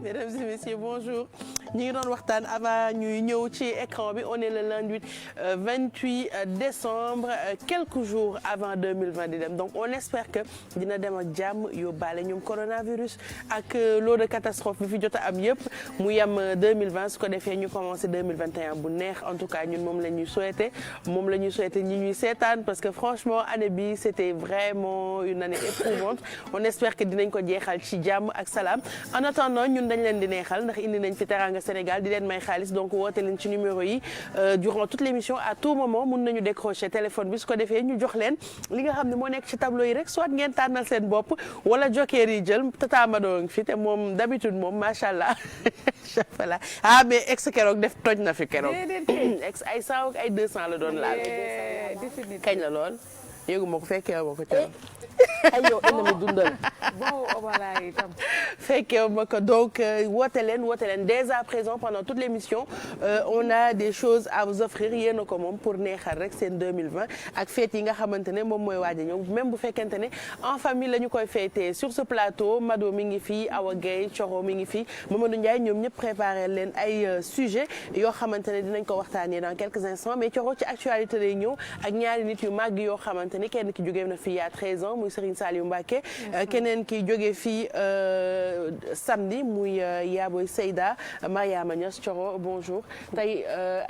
Mesdames et messieurs, bonjour. ñu ngi doon waxtaan avant ñuy ñëw ci écran bi on est le lundi 28 décembre quelques jours avant 2020 di dem donc on espère que dina dem ak jàmm yóbbaale ñoom coronavirus ak lot de catastrophe bi fi jot a am yëpp mu yem 2020 su ko defee ñu commencé 2021 bu neex en tout cas ñun moom la ñuy souhaité ñi ñuy seetaan parce que franchement année bi c'était vraiment une année éprouvante on espère que dinañ ko jeexal ci jàmm ak salaam en attendant ñun dañ leen di neexal ndax indi nañ fi Teranga Sénégal di leen may xaalis donc woote leen ci numéro yi durant toute l'émission à tout moment mun nañu décrocher téléphone bi su ko defee ñu jox leen li nga xam ne moo nekk ci tableau yi rek soit ngeen tànnal seen bopp wala joker yi jël Tata Mado fi te moom d'habitude moom macha allah voilà ah mais ex keroog def toj na fi keroog ex ay 100 ak ay 200 la doon laal kañ la lool yéegu ma ko fekkee ma ko ca ay yow indi mi dundal bon obala itam fekkee ma ko donc woote leen dès à présent pendant toute l'émission on a des choses à vous offrir yéen a ko moom pour neexal rek seen 2020 ak fête yi nga xamante ne moom mooy waaj a ñëw même bu fekkente ne en famille la ñu koy fêter sur ce plateau Mado mi ngi fii Awa Gueye Thioro mi ngi fii Mamadou Ndiaye ñoom ñëpp préparé leen ay sujets yoo xamante ne dinañ ko waxtaanee dans quelques instants mais Thioro ci actualité lay ñëw ak ñaari nit yu màgg yoo xamante ni kenn ki jógee na fii il y a 13 ans muy Serigne Saliou Mbacké keneen ki jógee fii samedi muy Yaboy Seyda Mariama Niass Thioro bonjour tey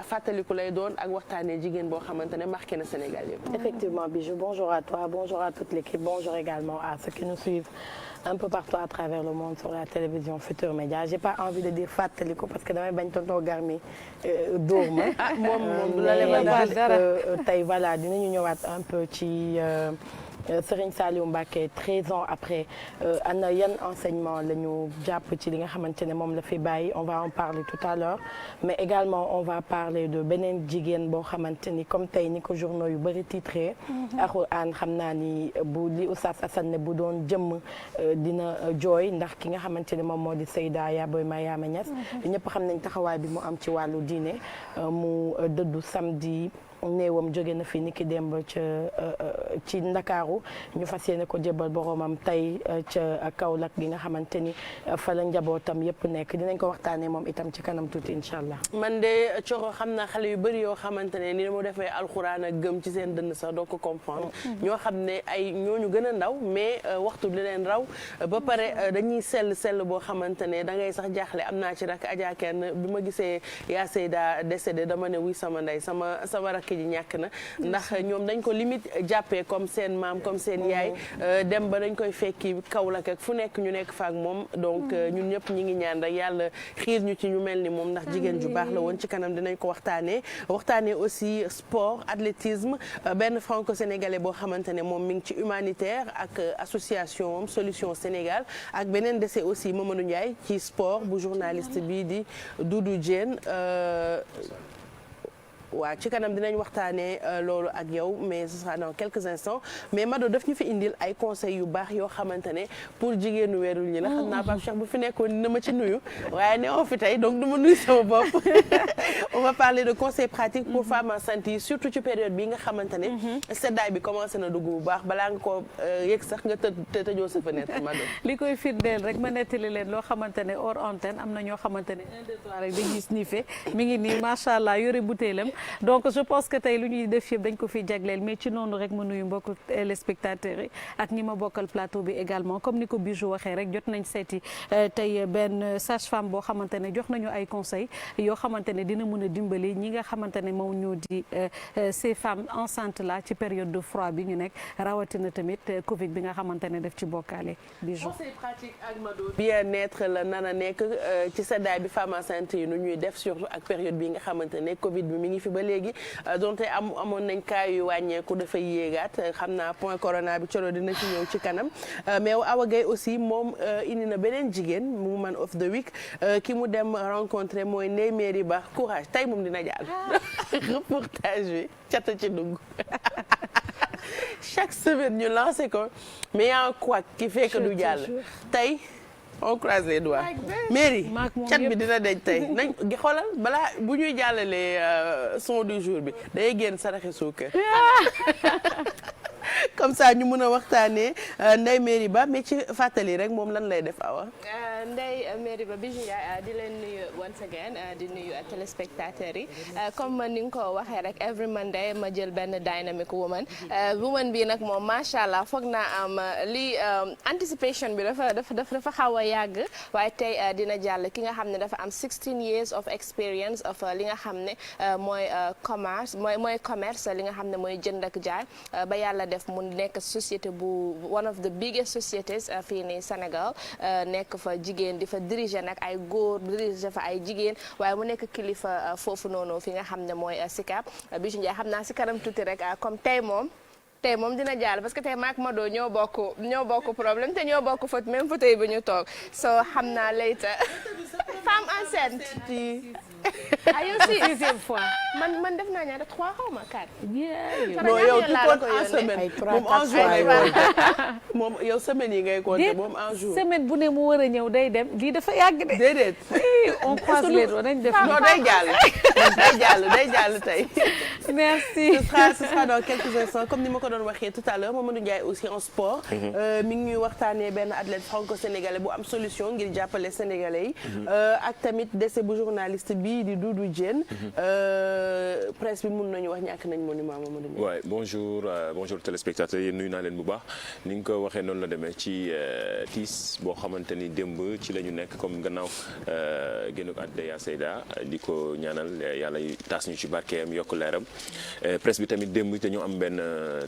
fàttaliku lay doon ak waxtaanee jigéen boo xamante ne marqué na Sénégal yëpp. Effectivement Bijou bonjour à toi bonjour à toute l'équipe bonjour également à ceux qui nous suivent un peu partout à travers le monde sur la télévision Futurs Médias j'ai pas envie de dire fàttaliku parce que damay bañ tonton Garmi dóor ma. ah moom du la lebal dara tey voilà dinañu ñëwaat un peu ci. Serigne Saliou Mbacké 13 ans après ana yan enseignement la ñu jàpp ci li nga xamante ne moom la fi bàyyi on va en parler tout à l'heure mais également on va parler de beneen jigéen boo xamante ni comme tey ni ko journaux yu bëri titré Alxuraan xam naa ni bu li Oustaz Assane ne bu doon jëmm dina jooy ndax ki nga xamante ne moom moo di Seyda Yaboy Mariama Niass ñëpp xam nañ taxawaay bi mu am ci wàllu diine mu dëddu samedi néewam jóge na fi niki démb ci Ndakaaru ñu fas yéene ko jébal boromam tey ca Kaolack gi nga xamante ni fa la njabootam yëpp nekk dinañ ko waxtaanee moom itam ci kanam tuuti incha allah. man de Thioro xam naa xale yu bëri yoo xamante ne ni mu defee alxuraan ak gëm ci seen dënn sax doo ko comprendre. ñoo xam ne ay ñooñu gën a ndaw mais waxtu bi leen raw ba pare dañuy sell boo xamante ne da ngay sax jaaxle am naa ci rak Adja kenn bi ma gisee yaa Seyda décédé dama ne wuy sama ndey sama rak ji ñàkk na ndax ñoom dañ ko limite jàppee comme seen maam comme seen yaay dem ba dañ koy fekki Kaolack ak fu nekk ñu nekk faak moom donc ñun ñëpp ñi ngi ñaan rek yàlla xiir ñu ci ñu mel ni moom ndax jigéen ju baax la woon ci kanam dinañ ko waxtaanee aussi sport athlétisme benn franco-sénégalais boo xamante ne moom mi ngi ci humanitaire ak association Solution Sénégal ak beneen décès aussi Mamadou Ndiaye ci sport bu journaliste bii di Doudou Diène waaw ci kanam dinañ waxtaanee loolu ak yow mais ce sera dans quelques instants mais Mado daf ñu fi indil ay conseils yu baax yoo xamante ne pour jigéenu weerul ñi la xam naa Pape Cheikh bu fi nekkoon dina ma ci nuyu waaye ne on fi tey donc du ma nuyu sama bopp on va parler de conseils pratiques pour femmes enceintes yi surtout ci période bi nga xamante ne seddaay bi commencé na dugg bu baax balaa nga ko yëg sax nga tëjoo sa fenêtre Mado li koy firndeel rek ma nettali leen loo xamante ne hors antenne am na ñoo xamante ne 1 2 3 rek dañuy sniffer mi ngi nii macha allah yore butéelam donc je pense que tey lu ñuy def yëpp dañ ko fi jagleel mais ci noonu rek ma nuyu mbokku téléspectateurs yi ak ñi ma bokkal plateau bi également comme ni ko Bijou waxee rek jot nañ seeti tey benn sage-femme boo xamante ne jox nañu ay conseils yoo xamante ne dina mën a dimbali ñi nga xamante ne moom ñoo di ces femmes enceintes là ci période de froid bi ñu nekk rawatina tamit Covid bi nga xamante ne def ci bokkaale Bijou. conseil pratique ak Mado bien-être la nana nekk ci seddaay bi femmes enceintes yi nu ñuy def surtout ak période bi nga xamante ne Covid bi mi ngi fi ba léegi donte amoon nañ cas yu wàññeeku dafay yéegaat xam naa point corona bi Thioro dina ci ñëw ci kanam mais Awa Gueye aussi moom indi na beneen jigéen woman of the week ki mu dem rencontrer mooy Ndeye Mary Ba courage tey moom dina jàll reportage bi cata ci dugg chaque semaine ñu lancé ko mais y a un couac qui fait que du jàll tey on croise les doigts Mary cat bi dina deñ tey nañ xoolal balaa bu ñuy jàllalee son du jour bi day génn saraxe suukar comme ça ñu mën a waxtaanee Ndeye Merry Ba mais ci fàttali rek moom lan lay def Awa. Ndeye Merry Ba Bijou Ndiaye di leen nuyu once again di nuyu téléspectateurs yi comme ni nga ko waxee rek every Monday ma jël benn dynamic woman bi nag moom macha allah foog naa am li anticipation bi dafa xaw a yàgg waaye tey dina jàll ki nga xam ne dafa am 16 years of experience of li nga xam ne mooy commerce li nga xam ne mooy jënd ak jaay ba yàlla def mu nekk société bu one of the biggest societies fii nii Sénégal nekk fa jigéen di fa diriger nag ay góor diriger fa ay jigéen waaye mu nekk kilifa foofu noonu fi nga xam ne mooy Sicap Bijou Ndiaye xam naa si kanam tuuti rek comme tey moom dina jàll parce que tey maak Mado ñoo bokk problème te ñoo bokk faute même fauteuil bi ñu toog so xam naa later femme enceinte ayo si sixième fois man def naa ñaata 3 xaw ma 4 non yow tu comptes en semaine moom en jour ngay compter moom yow semaine yi ngay compter moom en jour semaine bu ne mu war a ñëw day dem lii dafa yàgg de déedéet on croise les doigts nañ def non day jàll tey merci ce sera dans quelques instants comme ni ma ko doon waxee tout à l'heure Mamadou Ndiaye aussi en sport mi ngi ñuy waxtaanee benn athlète franco-sénégalais bu am solution ngir jàppale sénégalais yi ak tamit décès bu journaliste bi di Doudou Diène presse bi mun nañu wax ñàkk nañ monument Mamadou Ndiaye. waaw bonjour téléspectateurs yi nuyu naa leen bu baax ni nga ko waxee noonu la demee ci tiis boo xamante ni démb ci la ñu nekk comme gannaaw génn ko àddina yaa Seyda di ko ñaanal yàlla taas ñu ci barkeem yokk leeram presse bi tamit démb dañoo am benn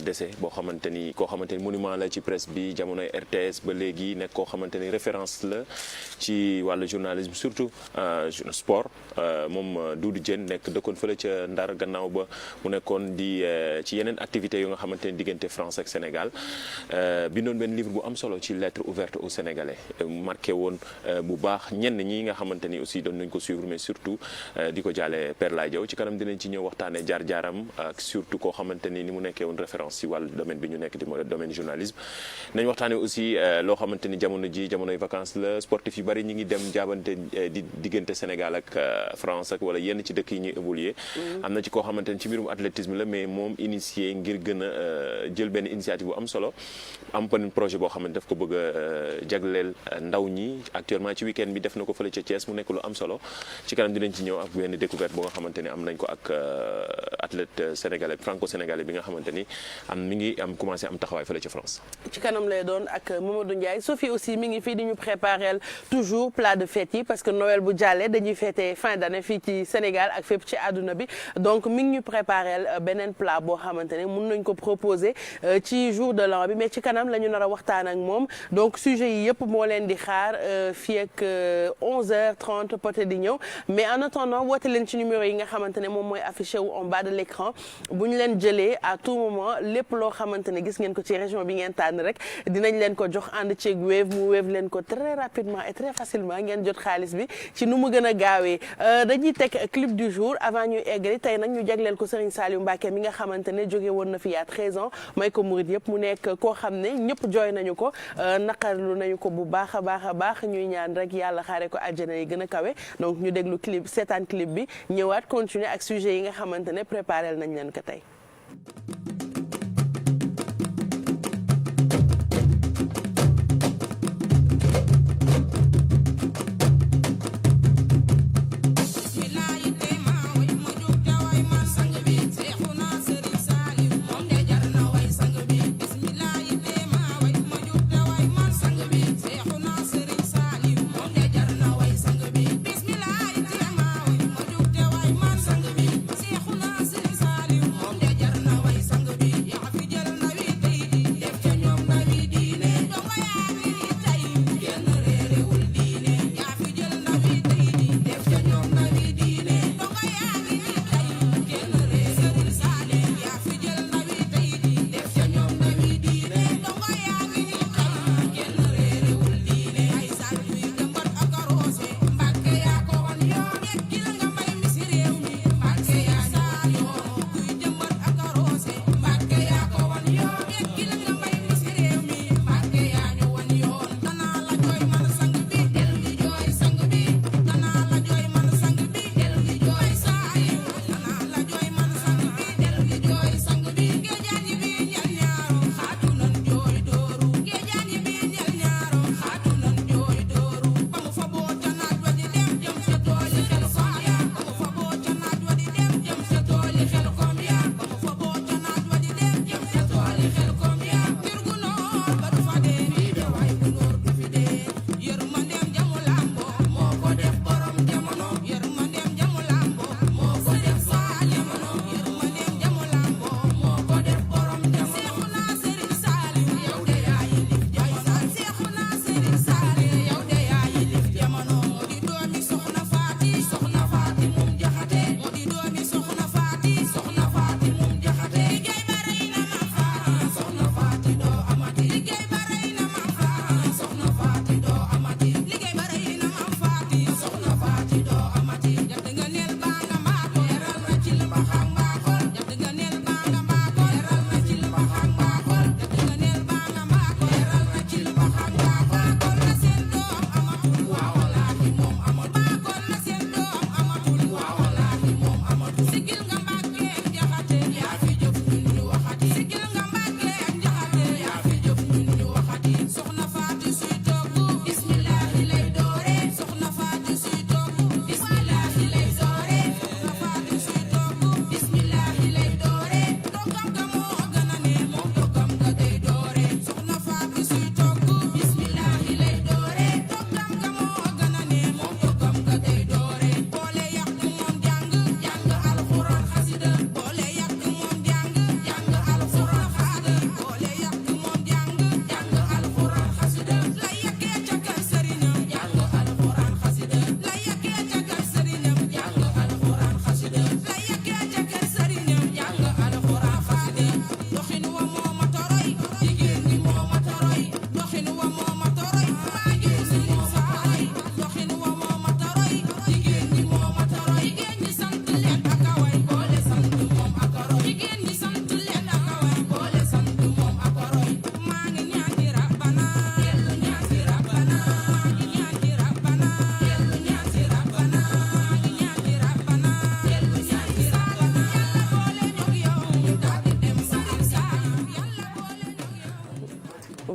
décès boo xamante ni koo xamante ni monument la ci presse bi jamonoy RTS ba léegi nekk koo xamante ni référence la ci wàllu journalisme surtout sport moom Doudou Diène nekk dëkkoon fële ca Ndar gannaaw ba mu nekkoon di ci yeneen activités yu nga xamante ni diggante France ak Sénégal bindoon benn livre bu am solo ci lettre ouverte aux Sénégalais marqué woon bu baax ñenn ñi nga xamante ni aussi doon nañ ko suivre mais surtout di ko jaale Père Laye Diaw ci kanam dinañ ci ñëw waxtaanee jaar-jaaram ak surtout koo xamante ni mu nekkee woon référence ci wàllu domaine bi ñu nekk di domaine journalisme nañ waxtaanee aussi loo xamante ni jamonoy vacances la sportif yu bari ñi ngi dem jaabante di diggante Sénégal ak France ak wala yenn ci dëkk yi ñuy évoluer am na ci koo xamante ni ci mbirum athlétisme la mais moom initié ngir gën a jël benn initiative bu am solo am benn projet boo xamante daf ko bëgg a jagleel ndaw ñi actuellement ci week-end bi def na ko fële ca Thiès mu nekk lu am solo ci kanam dinañ ci ñëw ak benn découverte boo nga xamante ni am nañ ko ak athlète sénégalais franco-sénégalais bi nga xamante ni mi ngi commencé am taxawaay fële ca France. ci kanam lay doon ak Mamadou Ndiaye Sophie aussi mi ngi fii di ñu préparer toujours plat de fête yi parce que Noël bu jàllee dañuy fêter fin d'année fii ci Sénégal ak fépp ci àdduna bi donc mi ngi ñu préparer beneen plat boo xamante ne mun nañ ko proposer ci jour de l'an bi mais ci kanam la ñu nar a waxtaan ak moom donc sujet yi yëpp moo leen di xaar fii ak 11h30 peut-être di ñëw mais en attendant woote leen ci numéro yi nga xamante ne moom mooy affiché wu en bas de l'écran bu ñu leen jëlee à tout moment lépp loo xamante ne gis ngeen ko ci région bi ngeen tànn rek dinañ leen ko jox ànd ceeg Wave mu Wave leen ko très rapidement et très facilement ngeen jot xaalis bi ci nu mu gën a gaawee dañuy teg clip du jour avant ñuy eggali tey nag ñu jagleel ko Serigne Saliou Mbacké mi nga xamante ne jóge woon na fi il y a 13 ans may ko murid yëpp mu nekk koo xam ne ñëpp jooy nañu ko naqarlu nañu ko bu baax a baax ñuy ñaan rek yàlla xaare ko àjjana yi gën a kawe donc ñu déglu clip seetaan clip bi ñëwaat continuer ak sujet yi nga xamante ne préparé nañ leen ko tey. Seexuna Sëriñ Saaliw moom de jar na way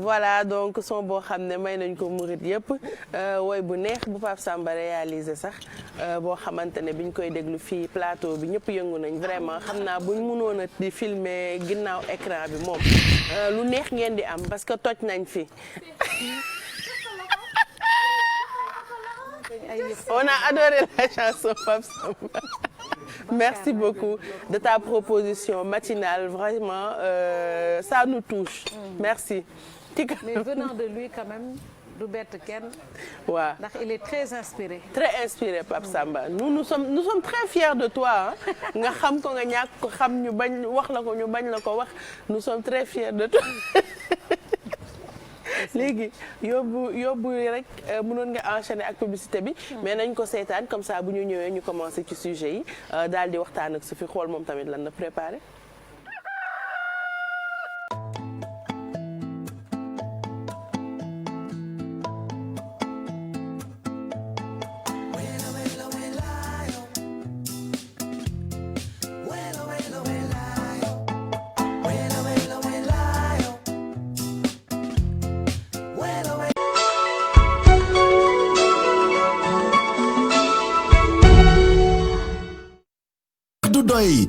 voilà donc son boo xam ne may nañ ko murit yëpp woy bu neex bu Pape Samba réalisé sax boo xamante ne biñ koy déglu fii plateau bi ñëpp yëngu nañ vraiment xam naa buñ mënoon a di filmer ginnaaw écran bi moom lu neex ngeen di am parce que toj nañ fi. On a adoré la chanson Pape Samba. Merci beaucoup de ta proposition matinale vraiment ça nous touche. Merci. Mais venant de lui quand même du bett kenn. waaw ndax il est très inspiré. Très inspiré Pape Samba nous sommes très fiers de toi nga xam ko nga ñàkk ko xam ñu bañ wax la ko ñu bañ la ko wax nous sommes très fiers de toi. léegi yóbbu rek mënoon nga enchaîner ak publicité bi mais nañ ko seetaan comme ça bu ñu ñëwee ñu commencer ci sujet yi daal di waxtaan ak su fi xool moom tamit lan la préparé.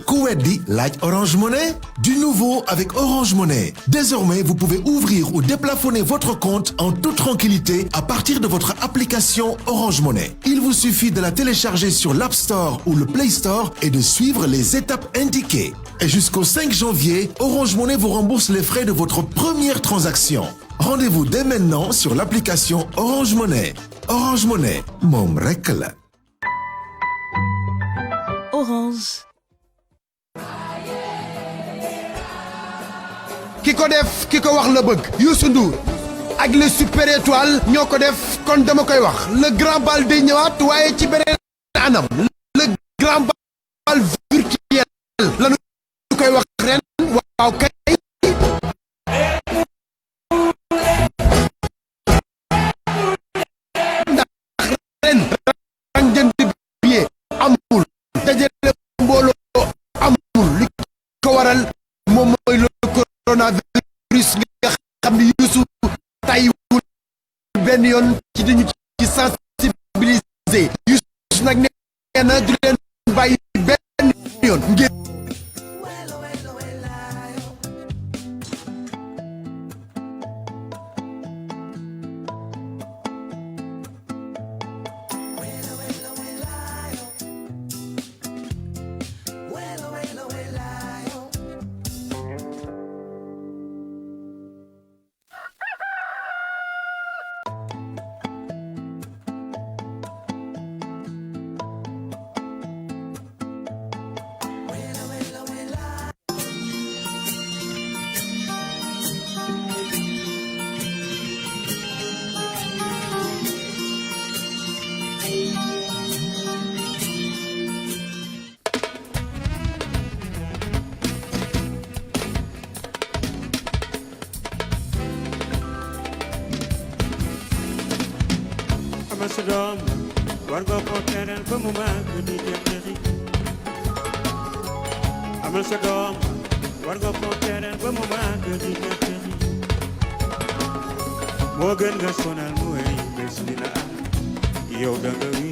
Ku weddi laaj Orange Money. Du nouveau avec Orange Money. Désormais, vous pouvez ouvrir ou déplafonner votre compte en toute tranquillité à partir de votre application Orange Money. Il vous suffit de la télécharger sur l'App Store ou le Play Store et de suivre les étapes indiquées. Et jusqu'au 5 janvier, Orange Money vous rembourse les frais de votre première transaction. Rendez-vous dès maintenant sur l'application Orange Money. Orange Money, moom rekk la. Orange. ki ko def ki ko wax la bëgg Youssou Ndour ak les super étoiles ñoo ko def kon dama koy wax le grand bal day ñëwaat waaye ci beneen anam le grand bal virtuel la ñu koy wax ren waaw kay ndax ren rang jënd billet amul dajale mbooloo amul li ko waral moom mooy coronavirus nga xam ni Youssou tayiwul benn yoon ci dañu ci sensibiliser Youssou nag nee na du leen bàyyi benn yoon ngeen sa doom war nga ko teral ba mu màgg di jëndëri amal sa doom war nga ko teral ba mu màgg di jëndëri moo gën nga sonal mu wéy bés dina am yow da nga wi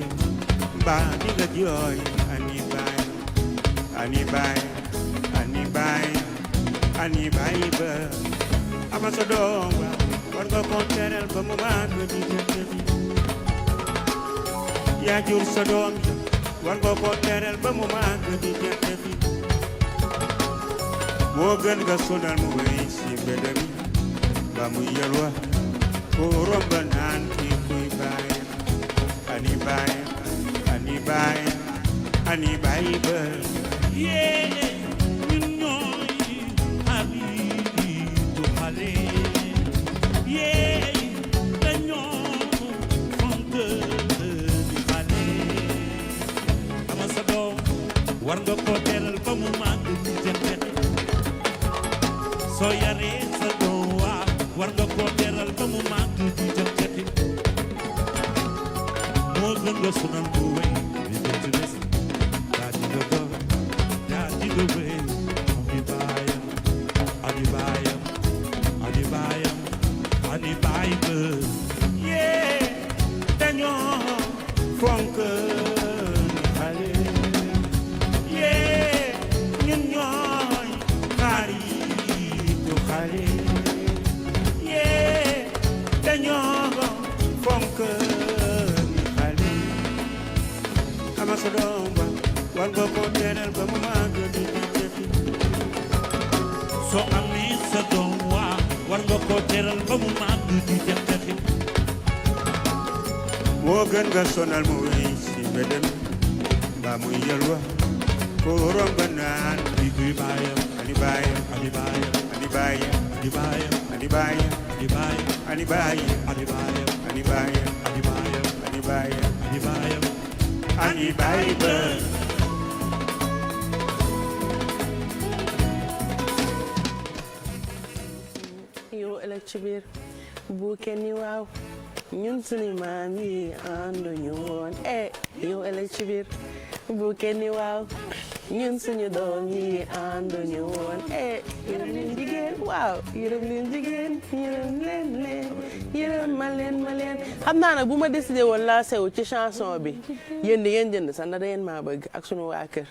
mbaa di nga jooy ani baay ani baay ani baay ani baay ba amal sa doom war nga ko teral ba mu màgg di jëndëri yaa jur sa doom war nga ko teral ba mu màgg di jëndëri moo gën nga sonal mu wéy si mbedd mi ba mu yelwa ko romb naan kii kuy baayam ani baayam ani baayam ani baay ba yee ñun ñooy xaritu xale yee dañoo fonk war nga ko teral ba mu màgg di jëndëri soo yaree sa doom war nga ko teral ba mu màgg di jëndëri moo gën nga sonal bu wéy di jëndëri daa di nga doon daa di nga wéy ani baayam ani baayam ani baayam sa doom ba war nga ko teral ba mu màgg di tekki soo amee sa doom waa war nga ko teral ba mu màgg di tekki moo gën nga sonal mu wéy si mbedem mbaa muy yelwa ko romb naan di kuy baayam ani baayam ani baayam ani baayam ani baayam ani baayam ani baayam ani baayam ani baayam ani baayam ani baayam ani baayam ani baayam ani baayam yow ëllëg ci biir bu kenn ni waaw ñun suñu maam yi ànduñu woon yow ëllëg ci biir bu kenn ni waaw ñun suñu doom yi ànduñu woon yërëm leen jigéen waaw yërëm leen jigéen yërëm leen yërëm ma leen xam naa nag bu ma décidé woon lancé wu ci chanson bi yéen di ngeen jënd sax ndax da ngeen maa bëgg ak sunu waa kër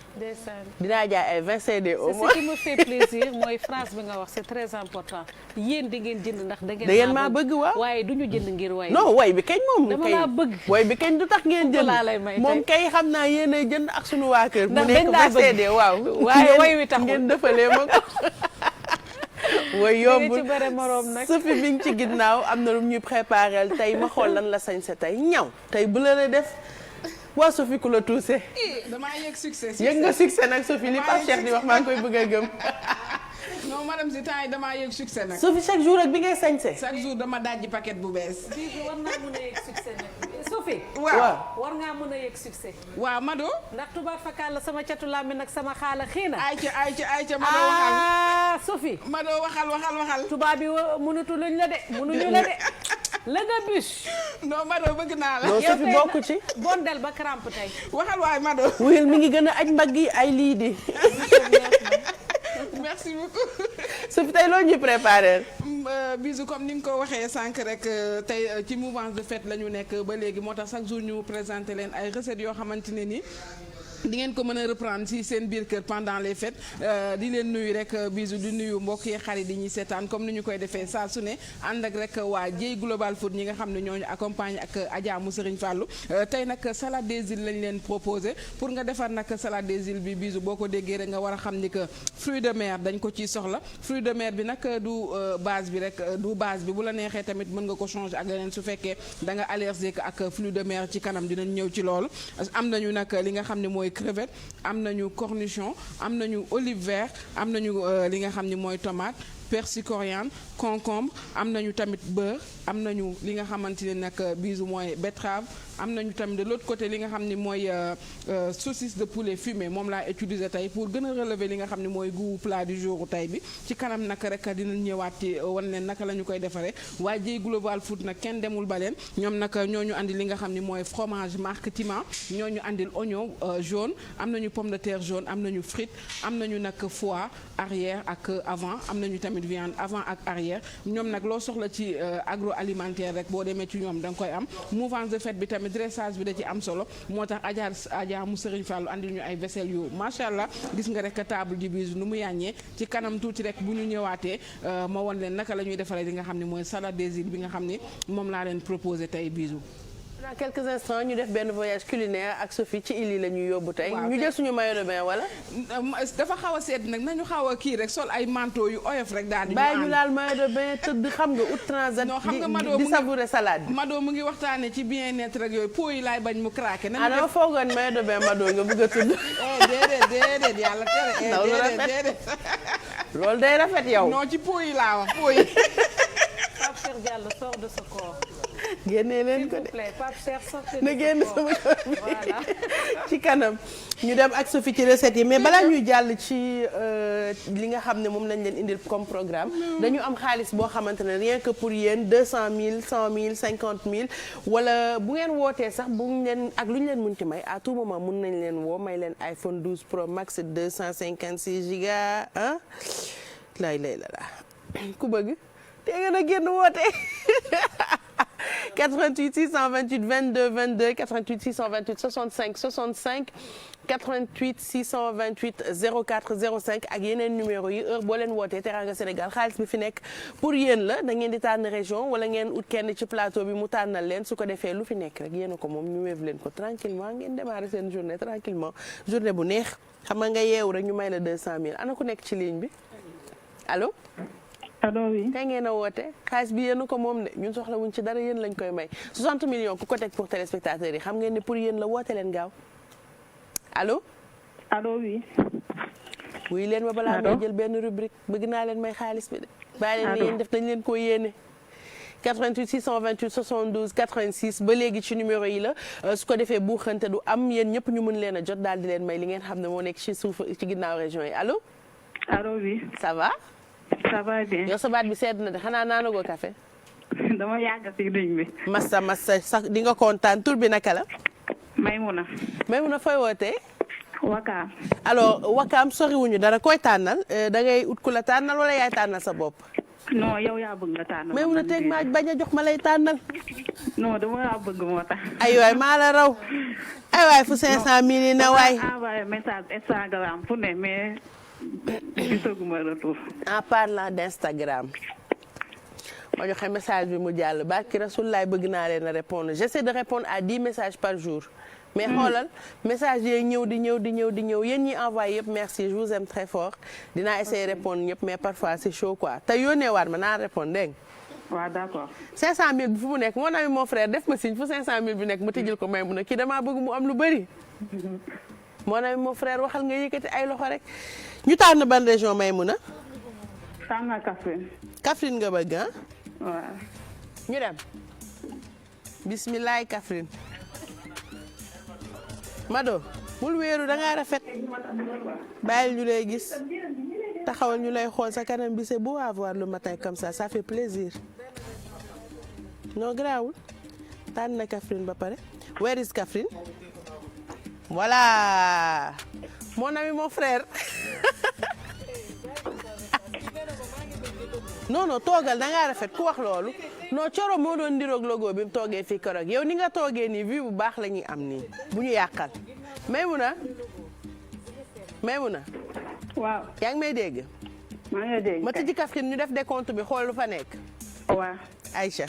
dinaa jaay ay 20 CD au moins. ce qui me fait plaisir mooy phrase bi nga wax c'est très important yéen di ngeen jënd ndax da ngeen maa bëgg waaw waaye du ñu jënd ngir way non way bi kañ moom dama laa bëgg way bi kañ du tax ngeen jënd moom kay xam naa yéen a jënd ak sunu waa kër mu nekk 20 CD waaw waaye way wi taxul ngeen defalee ma ko way yombul Sophie bi ngi ci ginnaaw am na lu ñuy préparel tey ma xool lan la sañ sa tey ñaw tey bu la def waa Sophie ku la tuuse damaa yëg succès yëg nga succès nag Sophie li Pape Cheikh di wax maa ngi koy bëgg a gëm non madame si temps yi damaa yëg succès nag Sophie chaque jour ak bi ngay sañse chaque jour dama dajji paquet bu bees war naa mën a yëg succès nag Sophie waaw war ngaa mën a yëg succès waaw Mado ndax tubaab fakkaat la sama catu làmmi nag sama xaala xiina ayca Mado waxal Sophie Mado waxal tubaab yi mënutu luñ la de mënuñu la de la nga bus non Mado bëgg naa la non Sophie bokku ci bondel ba crampe tey waxal waay Mado wuyul mi ngi gën a aj mbagg yi ay lii di merci beaucoup Sophie tey loo ñu préparé Bijou comme ni nga ko waxee sànq rek tey ci mouvance de fête la ñu nekk ba léegi moo tax chaque jour ñu présenté leen ay recettes yoo xamante ne ni di ngeen ko mën a reprendre ci seen biir kër pendant les fêtes di leen nuyu rek Bijou di nuyu mbokk yi xarit yi ñuy seetaan comme ni ñu koy defee saa su ne ànd ak rek waa Dieye Global Food ñi nga xam ne ñooñu accompagné ak Adja mu Serigne Fallou tey nag salade des îles lañ leen proposé pour nga defar nag salade des îles bi Bijou boo ko déggee rek nga war a xam ni que fruit de mer dañ ko ciy soxla fruit de mer bi nag du base bi rek du base bi bu la neexee tamit mën nga ko changer ak leneen su fekkee da nga allergique ak fruit de mer ci kanam dinañ ñëw ci loolu am nañu nag li nga xam ne mooy crevette am nañu cornichon am nañu olive vert am nañu li nga xam ni mooy tomate persil coriandre concombre am nañu tamit beurre am nañu li nga xamante ne nag Bijou mooy betterave am nañu tamit de l'autre côté li nga xam ni mooy saucisse de poulet fumé moom laa utiliser tey pour gën a relever li nga xam ni mooy goût plat du jour tey bi ci kanam naka rek dinañ ñëwaat ci wan leen naka la ñu koy defaree waaye Dieye Global Food nag kenn demul ba leen ñoom nag ñooñu andi li nga xam ni mooy fromage marque Tima ñooñu andil oignon jaune am nañu pomme de terre jaune am nañu frite am nañu nag foie arrière ak avant am nañu tamit viande avant ak arrière ñoom nag loo soxla ci agroalimentaire rek boo demee ci ñoom da nga koy am mouvance de fête bi tamit dressage bi da ci am solo moo tax Adja mu Serigne Fallou andil ñu ay vaisselle yu macha allah gis nga rek table ji Bijou nu mu yàññee ci kanam tuuti rek bu ñu ñëwaatee ma won leen naka la ñuy defaree li nga xam ne mooy salade des îles bi nga xam ne moom laa leen proposé tey Bijou. dans quelques instants ñu def benn voyage culinaire ak Sophie ci île yi la ñuy yóbbu tey ñu jël suñu maillot de bain wala dafa xaw a sedd nag nañu xaw a kii rek sol ay manteau yu oyof rek daal di bàyyi ñu laal maillot de bain tëdd xam nga out transat non xam nga Mado di savourer salade bi Mado mu ngi waxtaane ci bien-être rek yooyu po yi laay bañ mu craqué na dama foogoon maillot de bain Mado nga bëgg a tudd déedéet yàlla tere déedéet loolu day rafet yow non ci po yi laa wax po yi Pape Cheikh Diallo sort de ce corps génnee leen ko de Pape Cheikh sortez na génn sama corps bi ci kanam ñu dem ak Sophie ci recettes yi mais balaa ñuy jàll ci li nga xam ne moom lañ leen indil comme programme dañu am xaalis boo xamante ne rien que pour yéen 200 000 100 000 50 000 wala bu ngeen wootee sax bu ñu leen ak lu ñu leen munti may à tout moment mun nañ leen woo may leen iPhone 12 Pro Max 256 giga ah lay la ku bëgg te ngeen a génn woote 88 628 22 22 88 628 65 65 88 628 04 05 ak yeneen numéro yi heure boo leen wootee Teranga Sénégal xaalis bi fi nekk pour yéen la da ngeen di tànn région wala ngeen ut kenn ci plateau bi mu tànnal leen su ko defee lu fi nekk rek yéen a ko moom ñu wéev leen ko tranquillement ngeen démarrer seen journée tranquillement journée bu neex xam nga yeewu rek ñu may la 200000 ana ku nekk ci ligne bi allo. allo oui. tey ngeen a woote xaalis bi yéen a ko moom de ñun soxla wuñ ci dara yéen lañ koy may 60 millions ku ko teg pour téléspectateurs yi xam ngeen ne pour yéen la woote leen gaaw allo. allo oui. wuy leen ma balaa may jël benn rubrique bëgg naa leen may xaalis bi de. bàyyi leen ni yéen def dañ leen ko yéene. 88 628 72 86 ba léegi ci numéro yi la su ko defee bu xante du am yéen ñëpp ñu mën leen a jot daal di leen may li ngeen xam ne moo nekk ci suuf ci ginnaaw région yi allo. allo oui. ça va. ça va bien. yow sa baat bi sedd na de xanaa naanagoo café. dama yàgg ci ligne bi. massa sax di nga kontaan tur bi naka la. Maymuna. Maymuna fooy wootee. Wakaam. alors Wakaam soriwuñu dara koy tànnal da ngay ut ku la tànnal wala yaay tànnal sa bopp. non yow yaa bëgg nga tànnal. Maymuna teg ma bañ a jox ma lay tànnal. non dama yaa bëgg moo tax. ay waay maa la raw. ay waay fu 500000 yi ne waay. envoyé message Instagram fu ne mais gisaguma retour. en parlant d'Instagram. ma joxe message bi mu jàll barki Rasulullah bëgg naa leen a répondre j'essaie de répondre à 10 messages par jour. mais xoolal message yi ñëw di ñëw yéen ñi envoyé yëpp merci je vous aime très fort dinaa essayer répondre ñëpp mais parfois c'est chaud quoi te yónnee waat ma naa répondre dégg nga. waaw d'accord. 500000 bi fu mu nekk mon ami mon frère def ma signe fu 500000 bi nekk ma tëjal ko may mun a kii damaa bëgg mu am lu bëri. mon ami mon frère waxal nga yëkkati ay loxo rek ñu tànn ban région may mun a. tànn Kaffrine. Kaffrine nga bëgg ah. waaw. ñu dem. bismillah Kaffrine. Mado bul wéeru da ngaa rafet bàyyil ñu lay gis taxawal ñu lay xool sa kanam bi c'est beau à voir le matin comme ça fait plaisir non garaawul tànn na Kaffrine ba pare where is Kaffrine voilà mon ami mon frère non toogal da ngaa rafet ku wax loolu non Coro moo doon ndiroog logo bi mu toogee fii keroog yow ni nga toogee nii vue bu baax la ñuy am nii bu ñu yàqal Maymuna waaw yaa ngi may dégg. maa ngi lay dégg ma tijji Kaffrine ñu def décompte bi xool lu fa nekk. waaw. Aïcha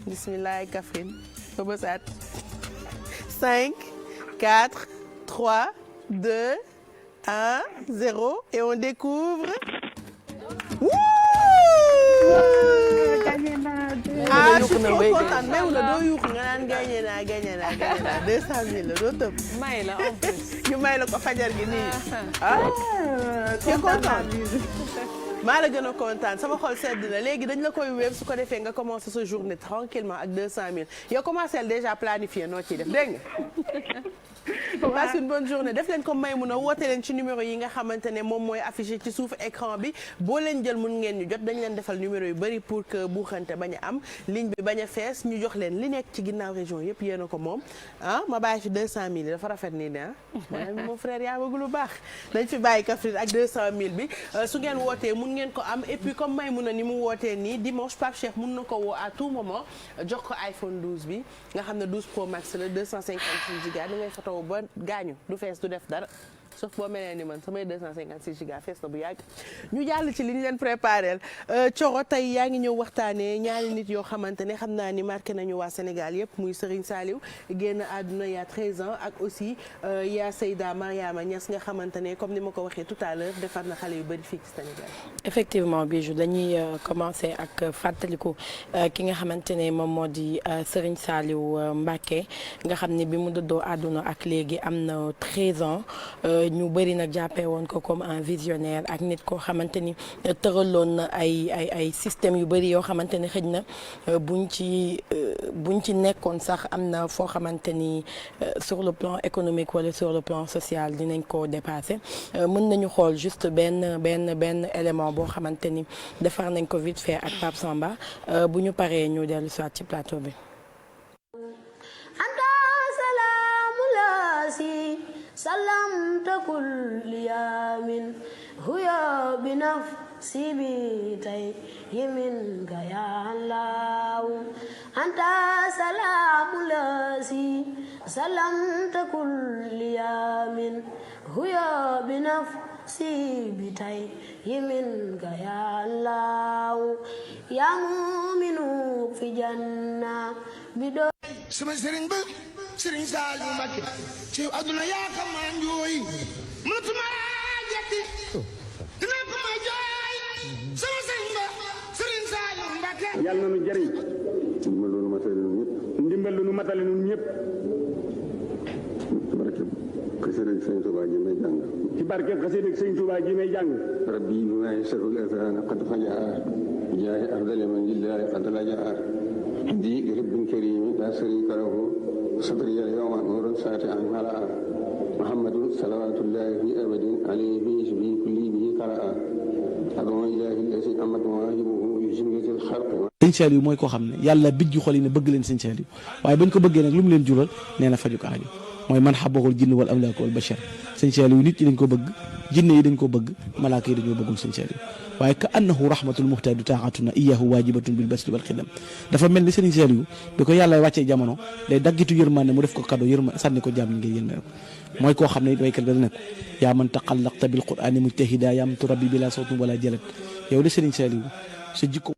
bismillah Kaffrine ba bësaat 5 4 3 2 1 0 et on découvre. ah je suis trop contente même la doo yuuxu nga naan gagné naa 200000 la doo tëb. may la en plus. ñu may la ko fajar gi nii. c'est content maa la gën a kontaan sama xol sedd na léegi dañ la koy wéeb su ko defee nga commencer sa journée tranquillement ak 200000 yow commencé déjà planifier noo ciy def dégg nga. passe une bonne journée def leen ko Maymuna woote leen ci numéro yi nga xamante ne moom mooy affiché ci suuf écran bi boo leen jël mun ngeen ñu jot dañ leen defal numéro yu bari pour que buuxante bañ a am ligne bi bañ a fees ñu jox leen li nekk ci ginnaaw région yëpp yéen a ko moom ma bàyyi fi 200000 dafa rafet nii de mon frère yaa bëgg lu baax dañ fi bàyyi Kaffrine ak 200000 bi su ngeen wootee mun ngeen ko am et puis comme Maymuna ni mu wootee nii dimanche Pape Cheikh mun na ko woo à tout moment jox ko iPhone 12 bi nga xam ne 12 Pro Max la 256 giga da ngay photo ba gaañu du fees du def dara sauf boo melee ni man samay 256 giga fees na bu yàgg ñu jàll ci li ñu leen préparé Coro tey yaa ngi ñëw waxtaanee ñaari nit yoo xamante ne xam naa ni marqué nañu waa Sénégal yëpp muy Serigne Saliou génn àdduna il y a 13 ans ak aussi yaa Seyda Mariama Niass nga xamante ne comme ni ma ko waxee tout à l'heure defar na xale yu bëri fii ci Sénégal. effectivement Bijou dañuy commencer ak fàttaliku ki nga xamante ne moom moo di Serigne Saliou Mbacké nga xam ne bi mu dëddoo àdduna ak léegi am na 13 ans ñu bëri nag jàppee woon ko comme un visionnaire ak nit koo xamante ni tëraloon na ay système yu bëri yoo xamante ni xëj na buñ ci nekkoon sax am na foo xamante ni sur le plan économique wala sur le plan social dinañ ko dépasser mën nañu xool juste benn élément boo xamante ni defar nañ ko vite fait ak Pape Samba bu ñu paree ñu dellu soit ci plateau bi. سلمت كل يوم هو بنفسي بيتي منك يا الله أنت سلام الذي سلمت كل يوم هو بنفسي بتي منك يا الله يا مؤمن في جنة بدو sama sëriñ ba sëriñ Saliou Mbacké ci aduna yaa xam maa njooy mënatuma jetti dina ko ma jooy sama sëriñ ba sëriñ Saliou Mbacké yàlla na nu jëriñ ndimbal lu nu matale nun ñëpp barke xasida sëñ Tuubaa ji may jàng ci barke xasida sëñ Tuubaa ji may jàng rabbi bi may sarul azana qad fajaa jaahi afdali man lillahi qad lajaa di rabbin karim la sharika lahu sadri yawma nurun sati'an malaa muhammadun salawatullahi fi abadin alayhi bi kulli bihi qaraa adon ilahi allati amat mawaahibuhu li jumlatil xalqi sëñ Saliou mooy koo xam ne yàlla bijju xol yi ne bëgg leen sëñ Saliou waaye bañ ko bëggee nag lu mu leen jural nee na faju ko aajo mooy man xabahul jinn wal amlaak wal bashar sëñ Saliou nit ñi dañ ko bëgg jinne yi dañ ko bëgg malaaka yi dañoo bëggul sëñ Saliou waaye ka annahu rahmatul muhtadu taaxatuna iyahu waajibatun bil basli wal xidam dafa mel ni sëñ Saliou bi ko yàlla wàccee jamono day daggitu yërmande mu def ko cadeau yërmande sànni ko jàmm ñi ngay yërmande ko mooy koo xam ne it waykat ba ne ko yaa man taqallaqta bil qur'ani mujtahida yaa man turabbi bila sawtin wala jalat yow de sëñ Saliou sa jikko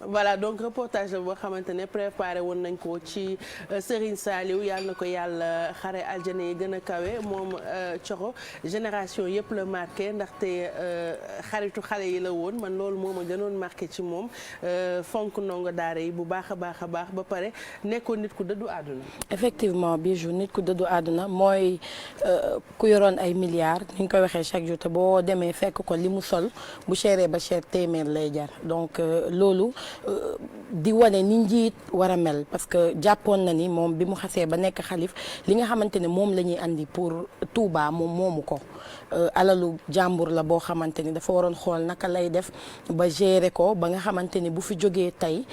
voilà donc reportage la boo xamante ne préparé woon nañ ko ci Serigne Saliou yàlla na ko yàlla xare aljana yi gën a kawe moom Thioro génération yëpp la marqué ndaxte xaritu xale yi la woon man loolu moom a gënoon marqué ci moom fonk ndongo daara yi bu baax a baax a baax ba pare nekkoon nit ku dëddu àdduna. effectivement Bijou nit ku dëddu àdduna mooy ku yoroon ay milliards ni ñu koy waxee chaque jour te boo demee fekk ko li mu sol bu chéré ba cher téeméer lay jar donc loolu. di wane ni njiit war a mel parce que jàppoon na ni moom bi mu xasee ba nekk xalif li nga xamante ne moom la ñuy andi pour Touba moom moomu ko alalu jàmbur la boo xamante ni dafa waroon xool naka lay def ba gérer ko ba nga xamante ni bu fi jógee tey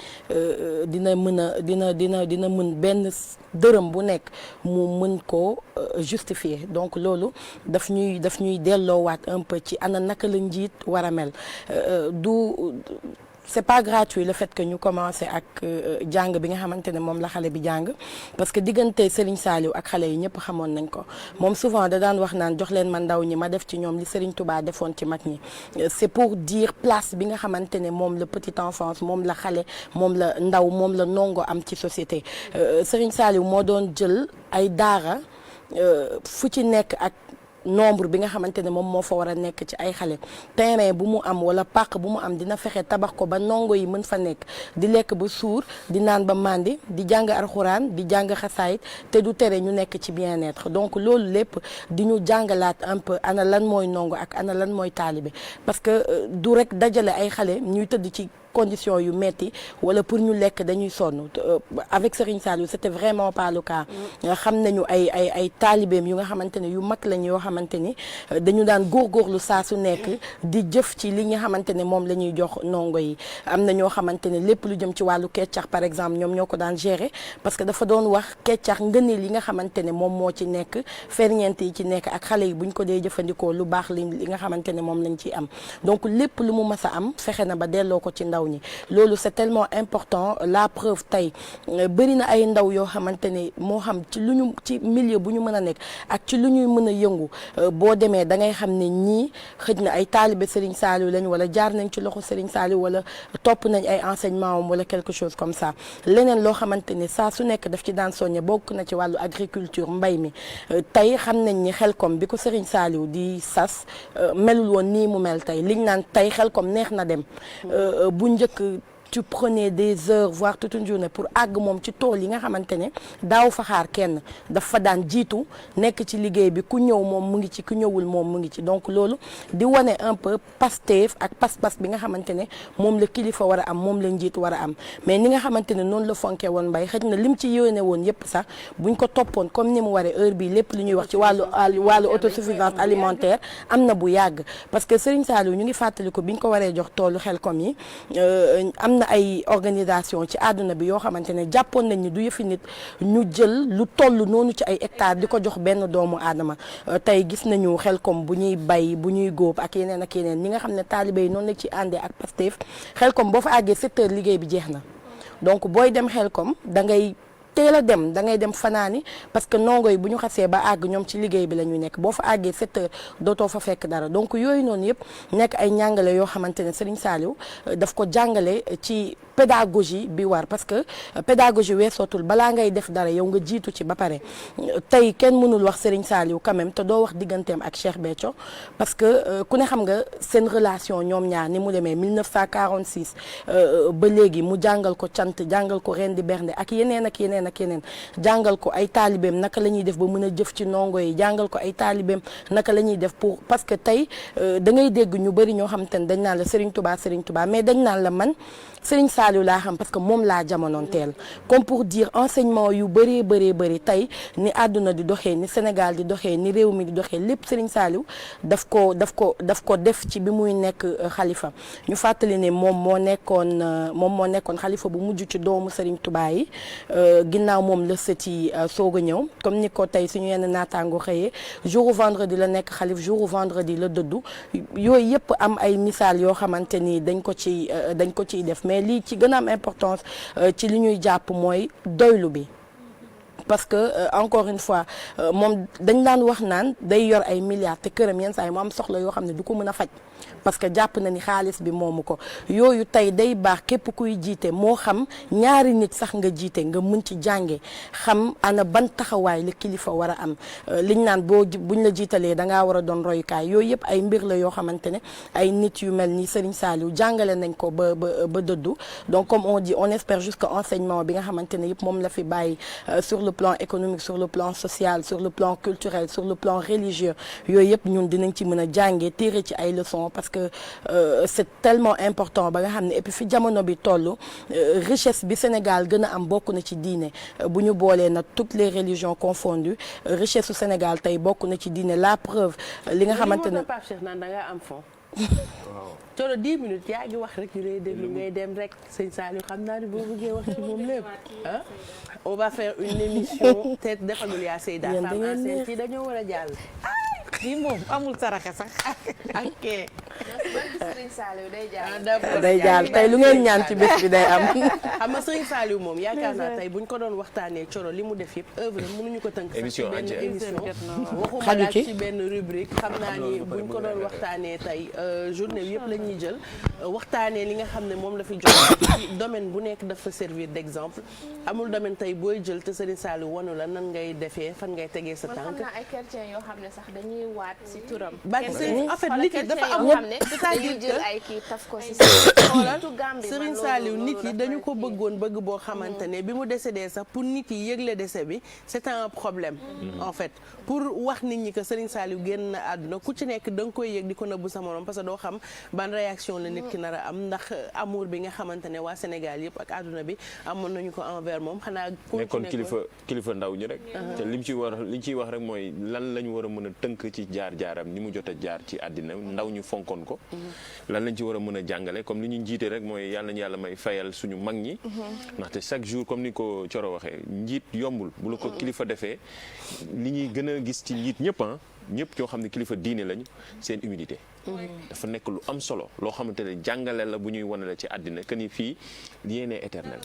dina mën benn dërëm bu nekk mu mën ko justifier donc loolu daf ñuy delloowaat un peu ci ana naka la njiit war a mel c'est pas gratuit le fait que ñu commencé ak jàng bi nga xamante ne moom la xale bi jàng parce que diggante Serigne Saliou ak xale yi ñëpp xamoon nañ ko moom souvent da daan wax naan jox leen ma ndaw ñi ma def ci ñoom li Serigne Touba defoon ci mag ñi c'est pour dire place bi nga xamante ne moom la petite enfance moom la xale moom la ndaw moom la ndongo am ci société Serigne Saliou moo doon jël ay daara fu ci nekk ak nombre bi nga xamante ne moom moo fa war a nekk ci ay xale terrain bu mu am wala pàq bu mu am dina fexe tabax ko ba ndongo yi mën fa nekk di lekk ba suur di naan ba màndi di jàng alxuraan di jàng xasaayit te du tere ñu nekk ci bien-être donc loolu lépp di ñu jàngalaat un peu ana lan mooy ndongo ak ana lan mooy taalibe parce que du rek dajale ay xale ñuy tëdd ci conditions yu metti wala pour ñu lekk dañuy sonn avec Serigne Saliou c'était vraiment pas le cas xam nañu ay taalibeem yu nga xamante ne yu mag lañ yoo xamante ni dañu daan góorgóorlu saa su nekk di jëf ci li nga xamante ne moom la ñuy jox ndongo yi am na ñoo xamante ne lépp lu jëm ci wàllu keccax par exemple ñoom ñoo ko daan gérer parce que dafa doon wax keccax ngëneel yi nga xamante ne moom moo ci nekk ferñeent yi ci nekk ak xale yi buñ ko dee jëfandikoo lu baax li nga xamante ne moom lañ ciy am donc lépp lu mu mas a am fexe na ba delloo ko ci ndaw ñi loolu c'est tellement important la preuve tey bëri na ay ndaw yoo xamante ne moo xam ci lu ñu ci milieu bu ñu mën a nekk ak ci lu ñuy mën a yëngu boo demee da ngay xam ne ñii xëj na ay taalibe Serigne Saliou lañ wala jaar nañ ci loxo Serigne Saliou wala topp nañ ay enseignement am wala quelque chose comme ça leneen loo xamante ne saa su nekk daf ci daan soññe bokk na ci wàllu agriculture mbay mi tey xam nañ ni Xelcom bi ko Serigne Saliou di sas melul woon nii mu mel tey liñ naan tey Xelcom neex na dem bu njëkk tu prenais des heures voire toute une journée pour àgg moom ci tool yi nga xamante ne daaw fa xaar kenn dafa daan jiitu nekk ci liggéey bi ku ñëw moom mu ngi ci ku ñëwul moom mu ngi ci donc loolu di wane un peu Pastef ak pas-pas bi nga xamante ne moom la kilifa war a am moom la njiit war a am mais ni nga xamante ne noonu la fonkee woon mbay xëj na lim ci yónnee woon yépp sax buñ ko toppoon comme ni mu waree heure bii lépp lu ñuy wax ci wàllu autosuffisance alimentaire am na bu yàgg parce que Serigne Saliou ñu ngi fàttali ko biñ ko waree jox toolu Xelcom yi am na ay organisation ci àdduna bi yoo xamante ne jàppoon nañ ni du yëfi nit ñu jël lu toll noonu ci ay hectares di ko jox benn doomu aadama tey gis nañu Xelcom bu ñuy bay bu ñuy góob ak yeneen ak yeneen ñi nga xam ne taalibe yi noonu la ci àndee ak Pastef Xelcom boo fa àggee 7 heures liggéey bi jeex na donc booy dem Xelcom da ngay teel a dem da ngay dem fanaani parce que ndongo yi bu ñu xasee ba àgg ñoom ci liggéey bi la ñuy nekk boo fa àggee 7 heures dootoo fa fekk dara donc yooyu noonu yëpp nekk ay njàngale yoo xamante ne Serigne Saliou daf ko jàngale ci pédagogie bi war parce que pédagogie weesootul balaa ngay def dara yow nga jiitu ci ba pare tey kenn mënul wax Serigne Saliou quand même te doo wax digganteem ak Cheikh Béthio parce que ku ne xam nga seen relation ñoom ñaar ni mu demee 1946 ba léegi mu jàngal ko cant jàngal ko rendi bernde ak yeneen ak yeneen ak yeneen jàngal ko ay taalibeem naka la ñuy def ba mën a jëf ci ndongo yi jàngal ko ay taalibeem naka la ñuy def pour parce que tey da ngay dégg ñu bëri ñoo xam te ne dañ naan la Serigne Touba mais dañ naan la man Serigne Saliou laa xam parce que moom laa jamonoon teel comme pour dire enseignement yu bëree tey ni àdduna di doxee ni Sénégal di doxee ni réew mi di doxee lépp Serigne Saliou daf ko def ci bi muy nekk xalifa ñu fàttali ne moom moo nekkoon xalifa bu mujj ci doomu Serigne Touba yi ginnaaw moom la sëti soog a ñëw comme ni ko tey suñu yenn naataango xëyee jour vendredi la nekk xalif jour vendredi la dëddu yooyu yëpp am ay misaal yoo xamante ni dañ ko ciy def mais lii ci gën a am importance ci li ñuy jàpp mooy doylu bi parce que encore une fois moom dañ daan wax naan day yor ay milliards te këram yenn saa yi mu am soxla yoo xam ne du ko mën a faj parce que jàpp na ni xaalis bi moomu ko yooyu tey day baax képp kuy jiite moo xam ñaari nit sax nga jiite nga mën ci jànge xam ana ban taxawaay la kilifa war a am liñ naan buñ la jiitalee dangaa war a doon royukaay yooyu yëpp ay mbir la yoo xamante ne ay nit yu mel ni Serigne Saliou jàngale nañ ko ba dëddu donc comme on dit on espère juste que enseignement bi nga xamante ne yëpp moom la fi bàyyi sur le plan économique sur le plan social sur le plan culturel sur le plan religieux yooyu yëpp ñun dinañ ci mën a jàngee téere ci ay leçons parce que c'est tellement important ba nga xam ne et puis fi jamono bi toll richesse bi Sénégal gën a am bokk na ci diine bu ñu boolee nag toutes les religions confondues richesse su Sénégal tey bokk na ci diine la preuve li nga xamante ne Pape Cheikh naan da nga am fond Coro 10 minutes yaa ngi wax rek ñu lay déglu ngay dem rek sëñ Saliou xam naa ne boo bëggee wax ci moom lépp ah on va faire une émission te defalul yaa Seyda femme enceinte yi dañoo war a jàll di moom amul saraxe sax ok day jàll tey lu ngeen ñaan ci bés bi day am xam nga Serigne Saliou moom yaakaar naa tey buñ ko doon waxtaanee Coro li mu def yëpp œuvre mënuñu ko tënk sax ci benn émission waxuma la ci benn rubrique xam naa ni buñ ko doon waxtaanee tey journée bi yëpp la ñuy jël waxtaanee li nga xam ne moom la fi jox ci domaine bu nekk dafa servir d'exemple amul domaine tey booy jël te Serigne Saliou wanu la nan ngay defee fan ngay tegee sa tànk. xam naa ay chrétiens yoo xam ne sax dañuy waat ci turam. en fait nit yi dafa am dañuy jël ay kii taf ko ci Serigne Saliou nit yi dañu ko bëggoon bëgg boo xamante ne bi mu décédé sax pour nit yi yëgle décès bi c'était un problème en fait pour wax nit ñi que Serigne Saliou génn na àdduna ku ci nekk da nga koy yëg di ko nëbbu sa morom parce que doo xam ban réaction la nit ki nar a am ndax amour bi nga xamante ne waa Sénégal yëpp ak àdduna bi amoon nañu ko envers moom xanaa nekkoon kilifa ndaw ñi rek te li ñu ciy wax rek mooy lan la ñu war a mën a tënk ci jaar-jaaram ni mu jot a jaar ci àddina ndaw ñu fonkoon ko lan lañ ci war a mën a jàngale comme li ñu njiite rek mooy yàlla nañu yàlla may fayal suñu mag ñi ndaxte chaque jour comme ni ko Coro waxee njiit yombul bu la ko kilifa defee li ñuy gën a gis ci njiit ñëpp ñoo xam ne kilifa diine lañu seen humilité dafa nekk lu am solo loo xamante ne jàngale la bu ñuy wane la ci àddina que ni fii rien est éternel.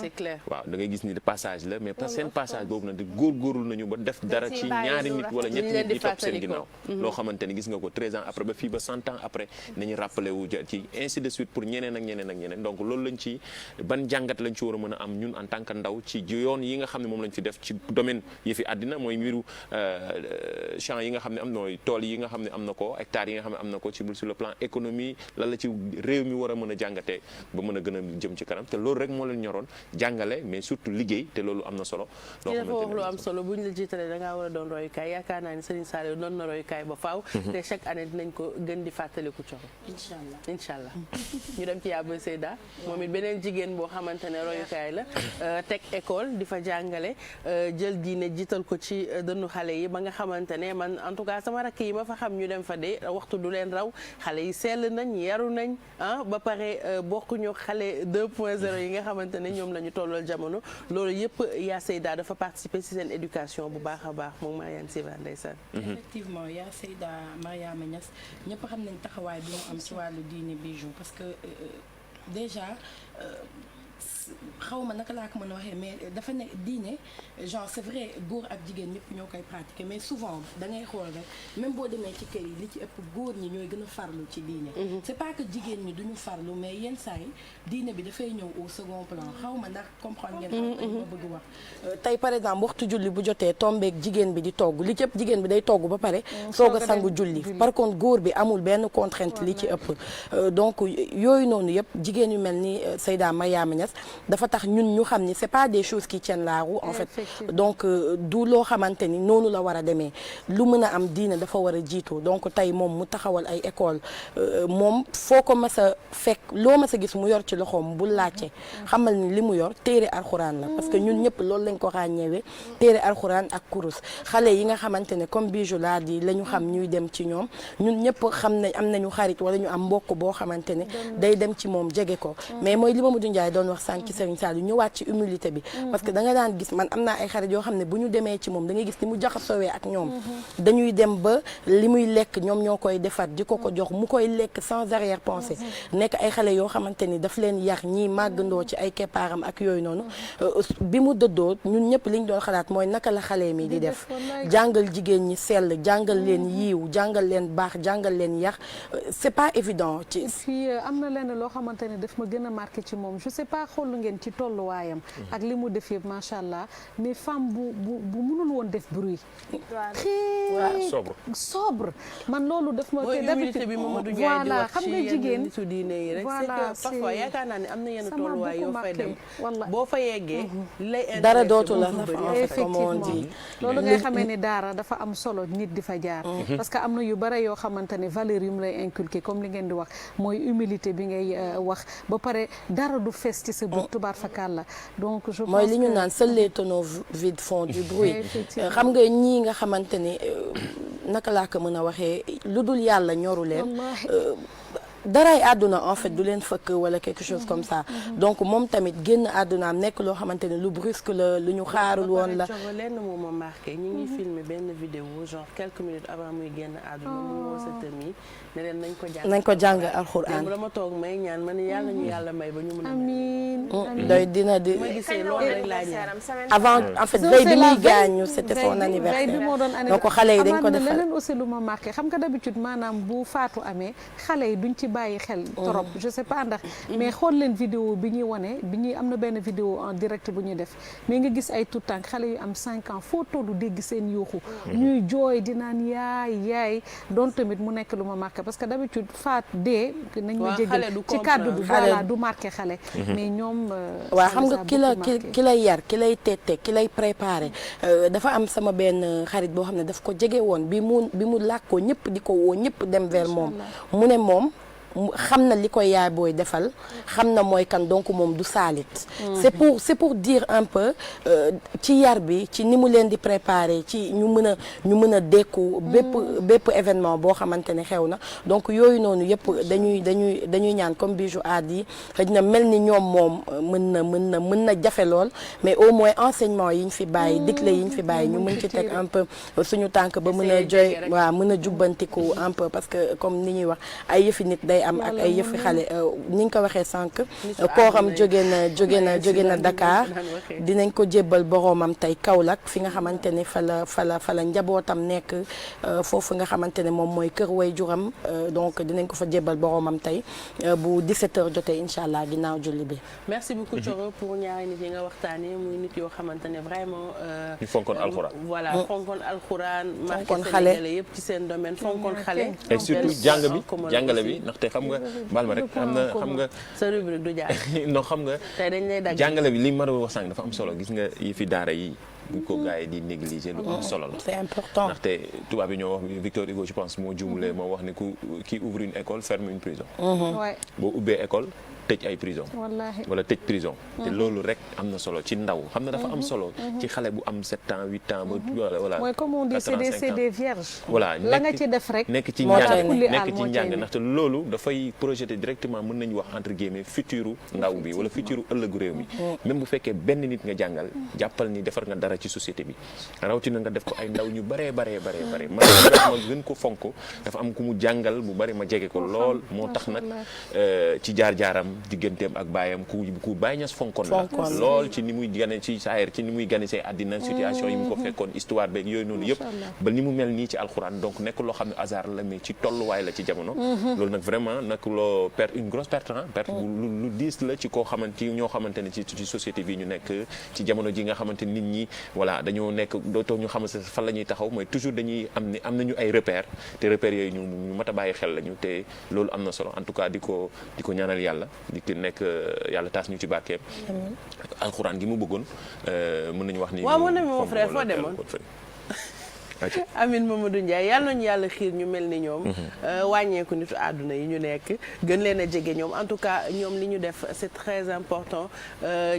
c'est clair waaw da ngay gis ni passage la mais seen passage boobu nag di góorgóorlu nañu ba def dara ci ñaari nit wala ñetti nit di topp seen ginnaaw loo xamante ne gis nga ko 13 ans après ba fii ba 100 ans après nañu rappelé wu ci ainsi de suite pour ñeneen ak ñeneen ak ñeneen donc loolu lañ ci ban jàngat lañ ci war a mën a am ñun en tant que ndaw ci yoon yi nga xam ne moom lañ fi def ci domaine yi fi àddina mooy mbiru champs yi nga xam ne am na tool yi nga xam ne am na ko hectares yi nga xam ne am na ko ci sur le plan économie lan la ci réew mi war a mën a jàngatee ba mën a gën a jëm ci kanam te loolu rek moo leen ñoroon jàngale mais surtout liggéey te loolu am na solo. loo xamante ne dafa wax lu am solo bu ñu la jiitalee da ngaa war a doon royukaay yaakaar naa ni Serigne Saliou doon na royukaay ba faaw. te chaque année dinañ ko gën di fàttaliku Coro. incha allah ñu dem ci Yaba Seyda moom it beneen jigéen boo xamante ne royukaay la teg école di fa jàngale jël diine jiital ko ci dënnu xale yi ba nga xamante ne man en tout cas sama rakk yi ma fa xam ñu dem fa de waxtu du leen raw xale yi sell nañ yaru nañ ba pare bokkuñu xale 2.0 yi nga xamante ne ñoom la ñu tollool jamono loolu yëpp yaa Seyda dafa participer ci seen éducation bu baax a baax moom Mariane Siva ndeysaan. effectivement yaa Seyda Mariama Niass ñëpp xam nañ taxawaay bi mu am ci wàllu diine bijou parce que déjà xaw ma naka laa ko mën a waxee mais dafa ne diine genre c'est vrai góor ak jigéen ñëpp ñoo koy pratiquer mais souvent da ngay xool rek même boo demee ci kër yi li ci ëpp góor ñi ñooy gën a farlu ci diine. c'est pas que jigéen ñi duñu farlu mais yenn saa yi diine bi dafay ñëw au second plan xaw ma ndax comprendre ngeen. xam ma bëgg wax. tey par exemple waxtu julli bu jotee tombeek jigéen bi di togg li ci ëpp jigéen bi day togg ba pare. soog a sangu julli par contre góor bi amul benn contrainte li ci ëpp. donc yooyu noonu yëpp jigéen yu mel ni Seyda Mariama Niass dafa tax ñun ñu xam ni c'est pas des choses qui tiennent la roue en fait donc du loo xamante ni noonu la war a demee lu mën a am diine dafa war a jiitu donc tey moom mu taxawal ay école moom foo ko mas a fekk loo mas a gis mu yor ci loxoom bu laajte xamal ni li mu yor téere alxuraan la parce que ñun ñëpp loolu lañ ko ràññeewee téere alxuraan ak kurus xale yi nga xamante ne comme bijou laa di la ñu xam ñuy dem ci ñoom ñun ñëpp xam nañ am nañu xarit wala ñu am mbokk boo xamante ne day dem ci moom jege ko mais mooy li Mamadou Ndiaye doon wax sànq ci Serigne Saliou ñëwaat ci humilité bi parce que da nga daan gis man am naa ay xarit yoo xam ne bu ñu demee ci moom da ngay gis ni mu jaxasoowee ak ñoom dañuy dem ba li muy lekk ñoom ñoo koy defar di ko jox mu koy lekk sans arrière pensée nekk ay xale yoo xamante ni daf leen yar ñii màggandoo ci ay keppaaram ak yooyu noonu bi mu dëddoo ñun ñëpp liñ doon xalaat mooy naka la xale mi di def jàngal jigéen ñi sell jàngal leen yiiw jàngal leen baax jàngal leen yar c'est pas évident ci fii am na lenn loo xamante ne daf ma gën a marqué ci moom je sais pas xoolu ngeen ci tolluwaayam ak li mu def yëpp macha allah mais femme bu mënul woon def bruit très sobre man loolu daf ma humilité bi Mamadou Ndiaye di voilà wax xam nga ci jigéen yenn nitu diine yi rek c'est que parfois yaakaar naa ne am na yenn tolluwaay yoo fay dem boo fa yeggee lay dara dootu la effectivement loolu ngay xamee ni daara dafa am solo nit di fa jaar parce que am na yu bare yoo xamante ne valeur yu mu lay inculquer comme li ngeen di wax mooy humilité bi ngay wax ba pare dara du fees ci sa bët tubaar fakal la donc je pense mooy li ñu naan seuls les tonneaux vides font du bruit xam nga ñii nga xamante ni naka laa ko mën a waxee lu dul yàlla ñoru leen daraay àdduna en fait du leen fëkk wala quelque chose comme ça donc moom tamit génn àddunaam nekk loo xamante ne lu brusque la lu ñu xaarul woon la lenn moo ma marqué ñi ngi filmé benn vidéo genre quelques minutes avant muy génn àdduna mu woo sa tami ne leen nañ ko jàng alxuraan dama toog may ñaan ma ne yàlla ñu yàlla may ba ñu mën a amiin doy dina di ma gisee loolu rek laa ñaan avant en fait veille bi muy gaañu c'était son anniversaire donc xale yi dañ ko defal leneen aussi lu ma marqué xam nga d'habitude maanaam bu faatu amee xale yi duñ ci bàyyi xel trop je sais pas ndax mais xool leen vidéo bi ñuy wane bi ñuy am na benn vidéo en direct bu ñuy def mais nga gis ay tout tànk xale yu am 5 ans foo tollu dégg seen yuuxu ñuy jooy di naan yaay doon tamit mu nekk lu ma marqué parce que d'habitude faat dee nañ ma jégal ci kàddu bi voilà du marqué xale mais ñoom waaw xam nga ki lay yar ki lay tette ki lay préparé dafa am sama benn xarit boo xam ne daf ko jege woon bi mu làkkoo ñëpp di ko woo ñëpp dem vers moom mu ne moom xam na li koy yaay booy defal xam na mooy kan donc moom du saalit c'est pour dire un peu ci yar bi ci ni mu leen di préparer ci ñu mën a dékku bépp événement boo xamante ne xew na donc yooyu noonu yëpp dañuy ñaan comme Bijou a dit xëy na mel ni ñoom moom mën na jafe lool mais au moins enseignement yi ñu fi bàyyi digle yi ñu fi bàyyi ñu mën ci teg un peu suñu tànk ba mën a joy waaw mën a jubbantiku un peu parce que comme ni ñuy wax ay yëfi nit day am ak ay yëfi xale ni nga ko waxee sànq kooram jóge na Dakar dinañ ko jébbal boroomam tey Kaolack fi nga xamante ne fa la njabootam nekk foofu nga xamante ne moom mooy kër way juram donc dinañ ko fa jébbal boroomam tey bu 17h jotee incha allah ginnaaw julli bi. merci beaucoup Thioro pour ñaari nit yi nga waxtaanee muy nit yoo xamante ne vraiment. ñu fonkoon alxuraan. voilà fonkoon alxuraan. fonkoon xale marqué yëpp ci seen domaine fonkoon xale. et surtout jàngale bi ndaxte xam nga baal ma rek xam nga sa rubrique du jaar non xam nga tey dañ lay dagg jàngale bi li ma doon wax sànq dafa am solo gis nga yi fi daara yi bu ko gars yi di négliger lu am solo la c'est important ndaxte tubaab yi ñoo wax Victor Hugo je pense moo jumulee moo wax ne ku qui ouvre une école ferme une prison boo ubbee école tëj ay prison wallaahi wala tëj prison te loolu rek am na solo ci ndaw xam na dafa am solo ci xale bu am 7 ans 8 ans ba voilà mooy comme on dit c'est des vierges voilà la nga ci def rek nekk ci njàng ndaxte loolu dafay projeté directement mën nañu wax entre guillemets futuru ndaw bi wala futuru ëllëgu réew mi même bu fekkee benn nit nga jàngal jàppal ni defar nga dara ci société bi rawatina nga def ko ay ndaw ñu baree ma gën ko fonk dafa am ku mu jàngal bu bari ma jege ko lool moo tax nag ci jaar-jaaram digganteem ak baayam ku Baye Niass fonkoon la lool ci ni muy gane ci saayir ci ni muy gane say àddina situation yi mu ko fekkoon histoire beeg yooyu noonu yëpp ba ni mu mel nii ci alxuraan donc nekk loo xam ne hasard la mais ci tolluwaay la ci jamono loolu nag vraiment nag loo perte une grosse perte lu diis la ci koo xamante ñoo xamante ne ci société bi ñu nekk ci jamono ji nga xamante nit ñi voilà dañoo nekk dootoo ñu xamante fan la ñuy taxaw mooy toujours dañuy am nañu ay repères te repères yooyu ñu mat a bàyyi xel lañu te loolu am na solo en tout cas di ko ñaanal yàlla di ko nekk yàlla taas ñu ci barkeem alxuraan gi mu bëggoon mën nañu wax ni waaw mon frère foo demoon Amin Mamadou Ndiaye yàlla nañu yàlla xiir ñu mel ni ñoom wàññeeku nitu àdduna yi ñu nekk gën leen a jege ñoom en tout cas ñoom li ñu def c'est très important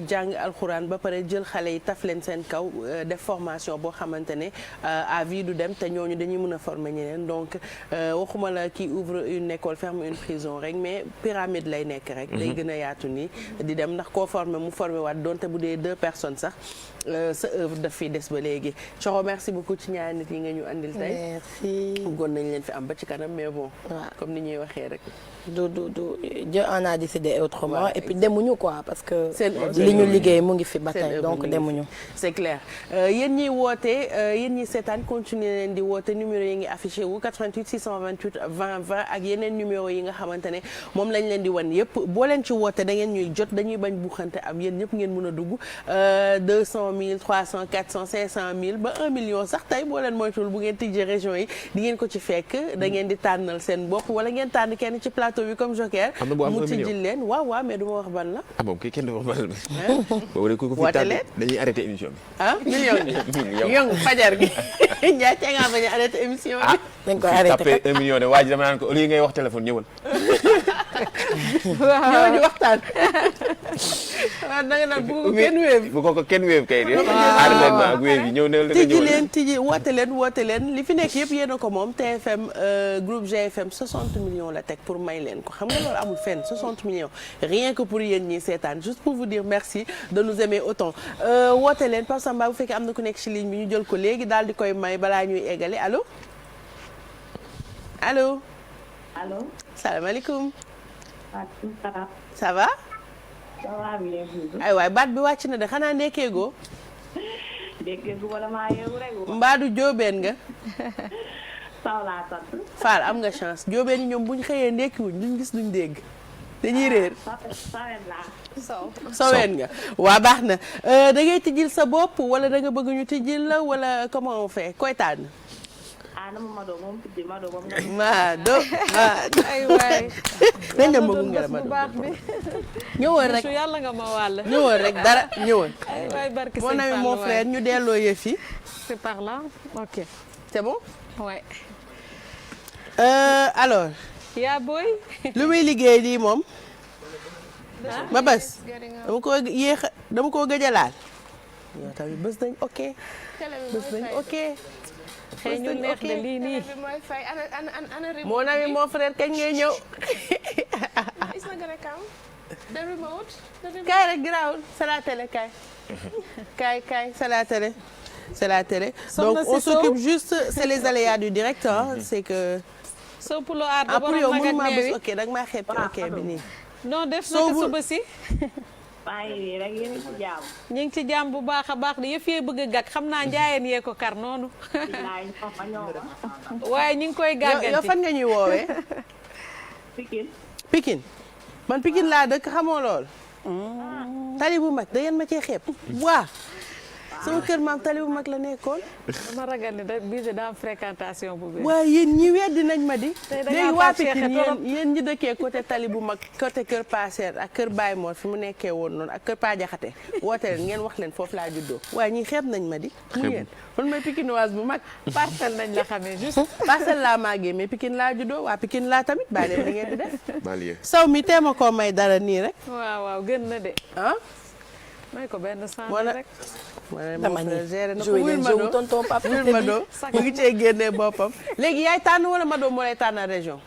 jàng alxuraan ba pare jël xale yi taf leen seen kaw def formation boo xamante ne à vie du dem te ñooñu dañuy mën a former ñeneen donc waxuma la kii ouvre une école ferme une prison rek mais pyramide lay nekk rek day gën a yaatu nii di dem ndax koo former mu former waat donte bu dee 2 personnes sax sa œuvre daf fi des ba léegi Coro merci beaucoup ci ñaari nit yi nga ñu andil tey. merci. bëggoon nañ leen fi am ba ci kanam mais bon. comme ni ñuy waxee rek. Dieu en a décidé autrement voilà, et puis demuñu quoi parce que. li ñu liggéey mu ngi fi ba tey donc demuñu. c'est clair yéen ñiy woote yéen ñi seetaan continuer leen di woote numéro yi ngi affiché wu 88 628 20 20 ak yeneen numéro yi nga xamante ne moom lañ leen di wan yëpp boo leen ci woote da ngeen ñuy jot dañuy bañ buuxante am yéen ñëpp ngeen mën a dugg 200 000 300 400 500 000 ba 1 million sax tey boo leen moytuwul bu ngeen tijjee région yi di ngeen ko ci fekk da ngeen di tànnal seen bopp wala ngeen tànn kenn ci plateau bi comme Joker mu tijjil leen waaw mais du ma wax ban la. ah bon kii kenn du wax ban la. boobu ku fi tànn dañuy arrêté émission bi. ah million yong fajar gi Ndiaye ca ngaa bañ a arrêté émission bi. dañ ko arrêté tapé 1 million de waa ji dama naan ko au lieu ngay wax téléphone ñëwal. ñëwal ñu waxtaan. waaw da nga naan bu ko kenn wéev. bu ko kenn wéev kay. aar leen ma ak wéev yi ñëw na la tijji woote leen li fi nekk yëpp yéen a ko moom TFM groupe GFM 60 millions la teg pour may leen ko xam nga loolu amul fenn 60 millions rien que pour yéen ñi seetaan juste pour vous dire merci de nous aimer autant woote leen Pape Samba bu fekkee am na ku nekk ci ligne bi ñu jël ko léegi daal di koy may balaa ñuy eggale allo allo. allo. salaamaaleykum. waaleykum salaam. ça va. ça va bien. ay waay baat bi wàcc na de xanaa ndekkeegoo. ndekkeegu wala maa yeewu rek. mbaadu jóobeen nga. Sow laa sant. Fall am nga chance jóobeen yi ñoom bu ñu xëyee ndekkiwuñ duñ gis duñ dégg. dañuy réer. soween laa. soween nga waa baax na da ngay tijjil sa bopp wala da nga bëgg ñu tijjil la wala comment on fait koy tànn. na ma Mado moom tijji Mado moom nga. Mado. ay waay. nañ dem ba gunge la Mado. ñëwoon rek yàlla nga ma wàll. ñëwoon rek dara ñëwoon. ay waay barki mon ami mon frère ñu delloo yëf yi. c'est par là ok. c'est bon. ouais. alors. yaa booy. lu muy liggéey nii moom. ba bés. dama ko gëj a laal. yow tamit bés dañ ok. bés dañ ok. xëy ñu neex de lii nii. mon ami mon frère kañ ngay ñëw. kaay rek garaawul c'est la télé kaay c'est la télé. c'est la télé donc on s'occupe juste c'est les aléas du direct c'est que. soo pulo aar pour yow mënuma bés ok dag maa xeeb ok bi nii. non def na ko suba si. maa ngi nii rek yéen a ngi ci jàmm. ñu ngi ci jàmm bu baax a baax de yëf yee bëgg a gàkk xam naa njaayeen yee ko kar noonu. waaye ñu ngi koy gàgganti yow fan nga ñuy woowee. Pikine. Pikine man Pikine laa dëkk xamoo lool. tali bu mag da ngeen ma cee xeeb waa. sama kër maam tali bu mag la nekkoon. dama ragal ni da bise daa am fréquentation bu bees. waaye yéen ñi weddi nañ ma di. léegi waa Pikine trop yéen ñi dëkkee côté tali bu mag côté kër Passer ak kër Baye Mor fi mu nekkee woon noonu ak kër Pa Jaxate woote leen ngeen wax leen foofu laa juddoo. waaye ñi xeeb nañ ma di. mu ngeen man may Pikinoise bu mag. parcelle nañ la xamee juste. parcelle laa màggee mais Pikine laa juddoo waa Pikine laa tamit bàyyi leen li ngeen di def. Baliye. saw mi teema koo may dara nii rek. waaw gën na de. ah. may ko benn sànni wala rek. dama ñu géré na ko joué wul leen Mado jeu tonton Pape wul Mado mu ngi cee génnee boppam. léegi yaay tànn wala Mado moo lay tànn région.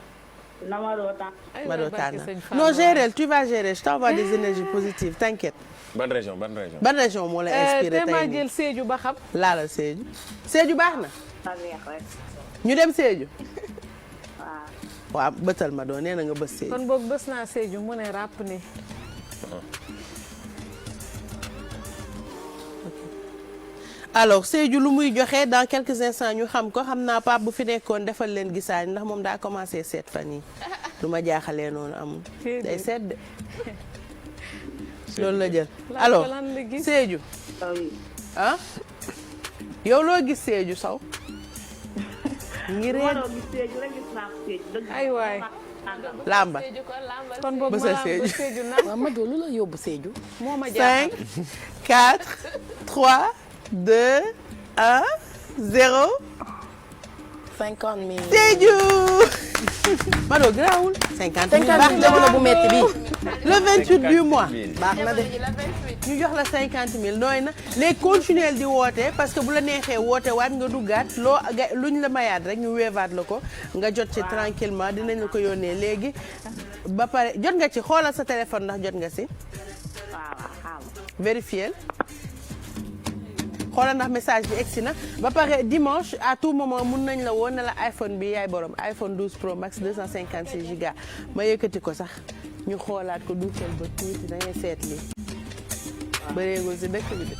na Mado tànn. Mado tànn non gérer tu vas gérer je t'envoie des énergies positives t'inquiète. ban région ban région. ban région moo lay inspiré tey maa nii jël Sédhiou ba xam. laalal Sédhiou. Sédhiou baax na. na neex rek. ñu dem Sédhiou. waaw. waaw bëtal Mado nee na nga bës Sédhiou. kon boog bës naa Sédhiou mu ne ràpp ni. alors Sédhiou lu muy joxe dans quelques instants ñu xam ko xam naa Pape bu fi nekkoon defal leen gisaani ndax moom daa commencé seet fan yi lu ma jaaxalee noonu amul. day seet de. loolu la jël alors Sédhiou. ah yow loo gis Sédhiou Sow. ngi reen ay waay. lamba. kon boobu ma lamba Sédhiou naan. waaw Mado lu la yóbbu Sédhiou. moo ma jaaxal 5 4 3 2 1 0. 50 000. Sédhiou. Mado garaawul. 50 000 baax na jamono bu metti bi. le 28 du mois. baax na de. ñu jox la 50 000 nooy na léegi continuer di woote parce que bu la neexee woote waat nga duggaat luñ la mayaat rek ñu weevaat la ko nga jot ci tranquillement dinañ la ko yónnee léegi ba pare jot nga ci xoolal sa téléphone ndax jot nga si. waaw. vérifier xoolal ndax message bi egsi na ba pare dimanche à tout moment mun nañ la woon ne la iPhone bi yaay borom iPhone 12 Pro Max 256 giga ma yëkkati ko sax ñu xoolaat ko duufeel ba tuuti da ngay seet lii bëreegul si dëkk bi de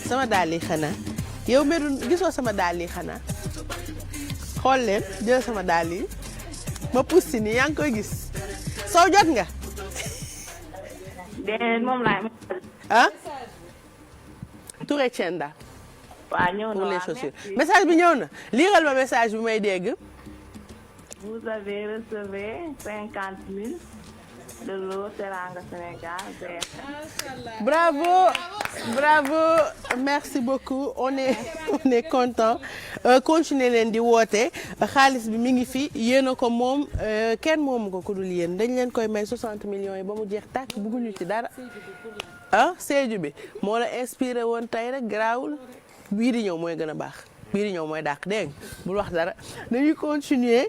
sama daal yi xanaa yow Medoune gisoo sama daal yi xanaa xool leen jël sama daal yi ma pousse nii yaa ngi koy gis soo jot nga. déedéet moom laay. ah. Touré Tienda. waaw ñëw na pour les waaw chaussures merci. message bi ñëw na liiral ma message bi may dégg. vous avez recevé 50 000 de l'eau Teranga Sénégal. bravo bravo merci beaucoup on est content continuer leen di woote xaalis bi mi ngi fi yéen a ko moom kenn moomu ko ku dul yéen dañ leen koy may 60 millions yi ba mu jeex tàkk bëgguñu ci dara ah Sédhiou bi moo la inspiré woon tey rek garaawul bii di ñëw mooy gën a baax bii di ñëw mooy dàq dégg nga bul wax dara dañuy continuer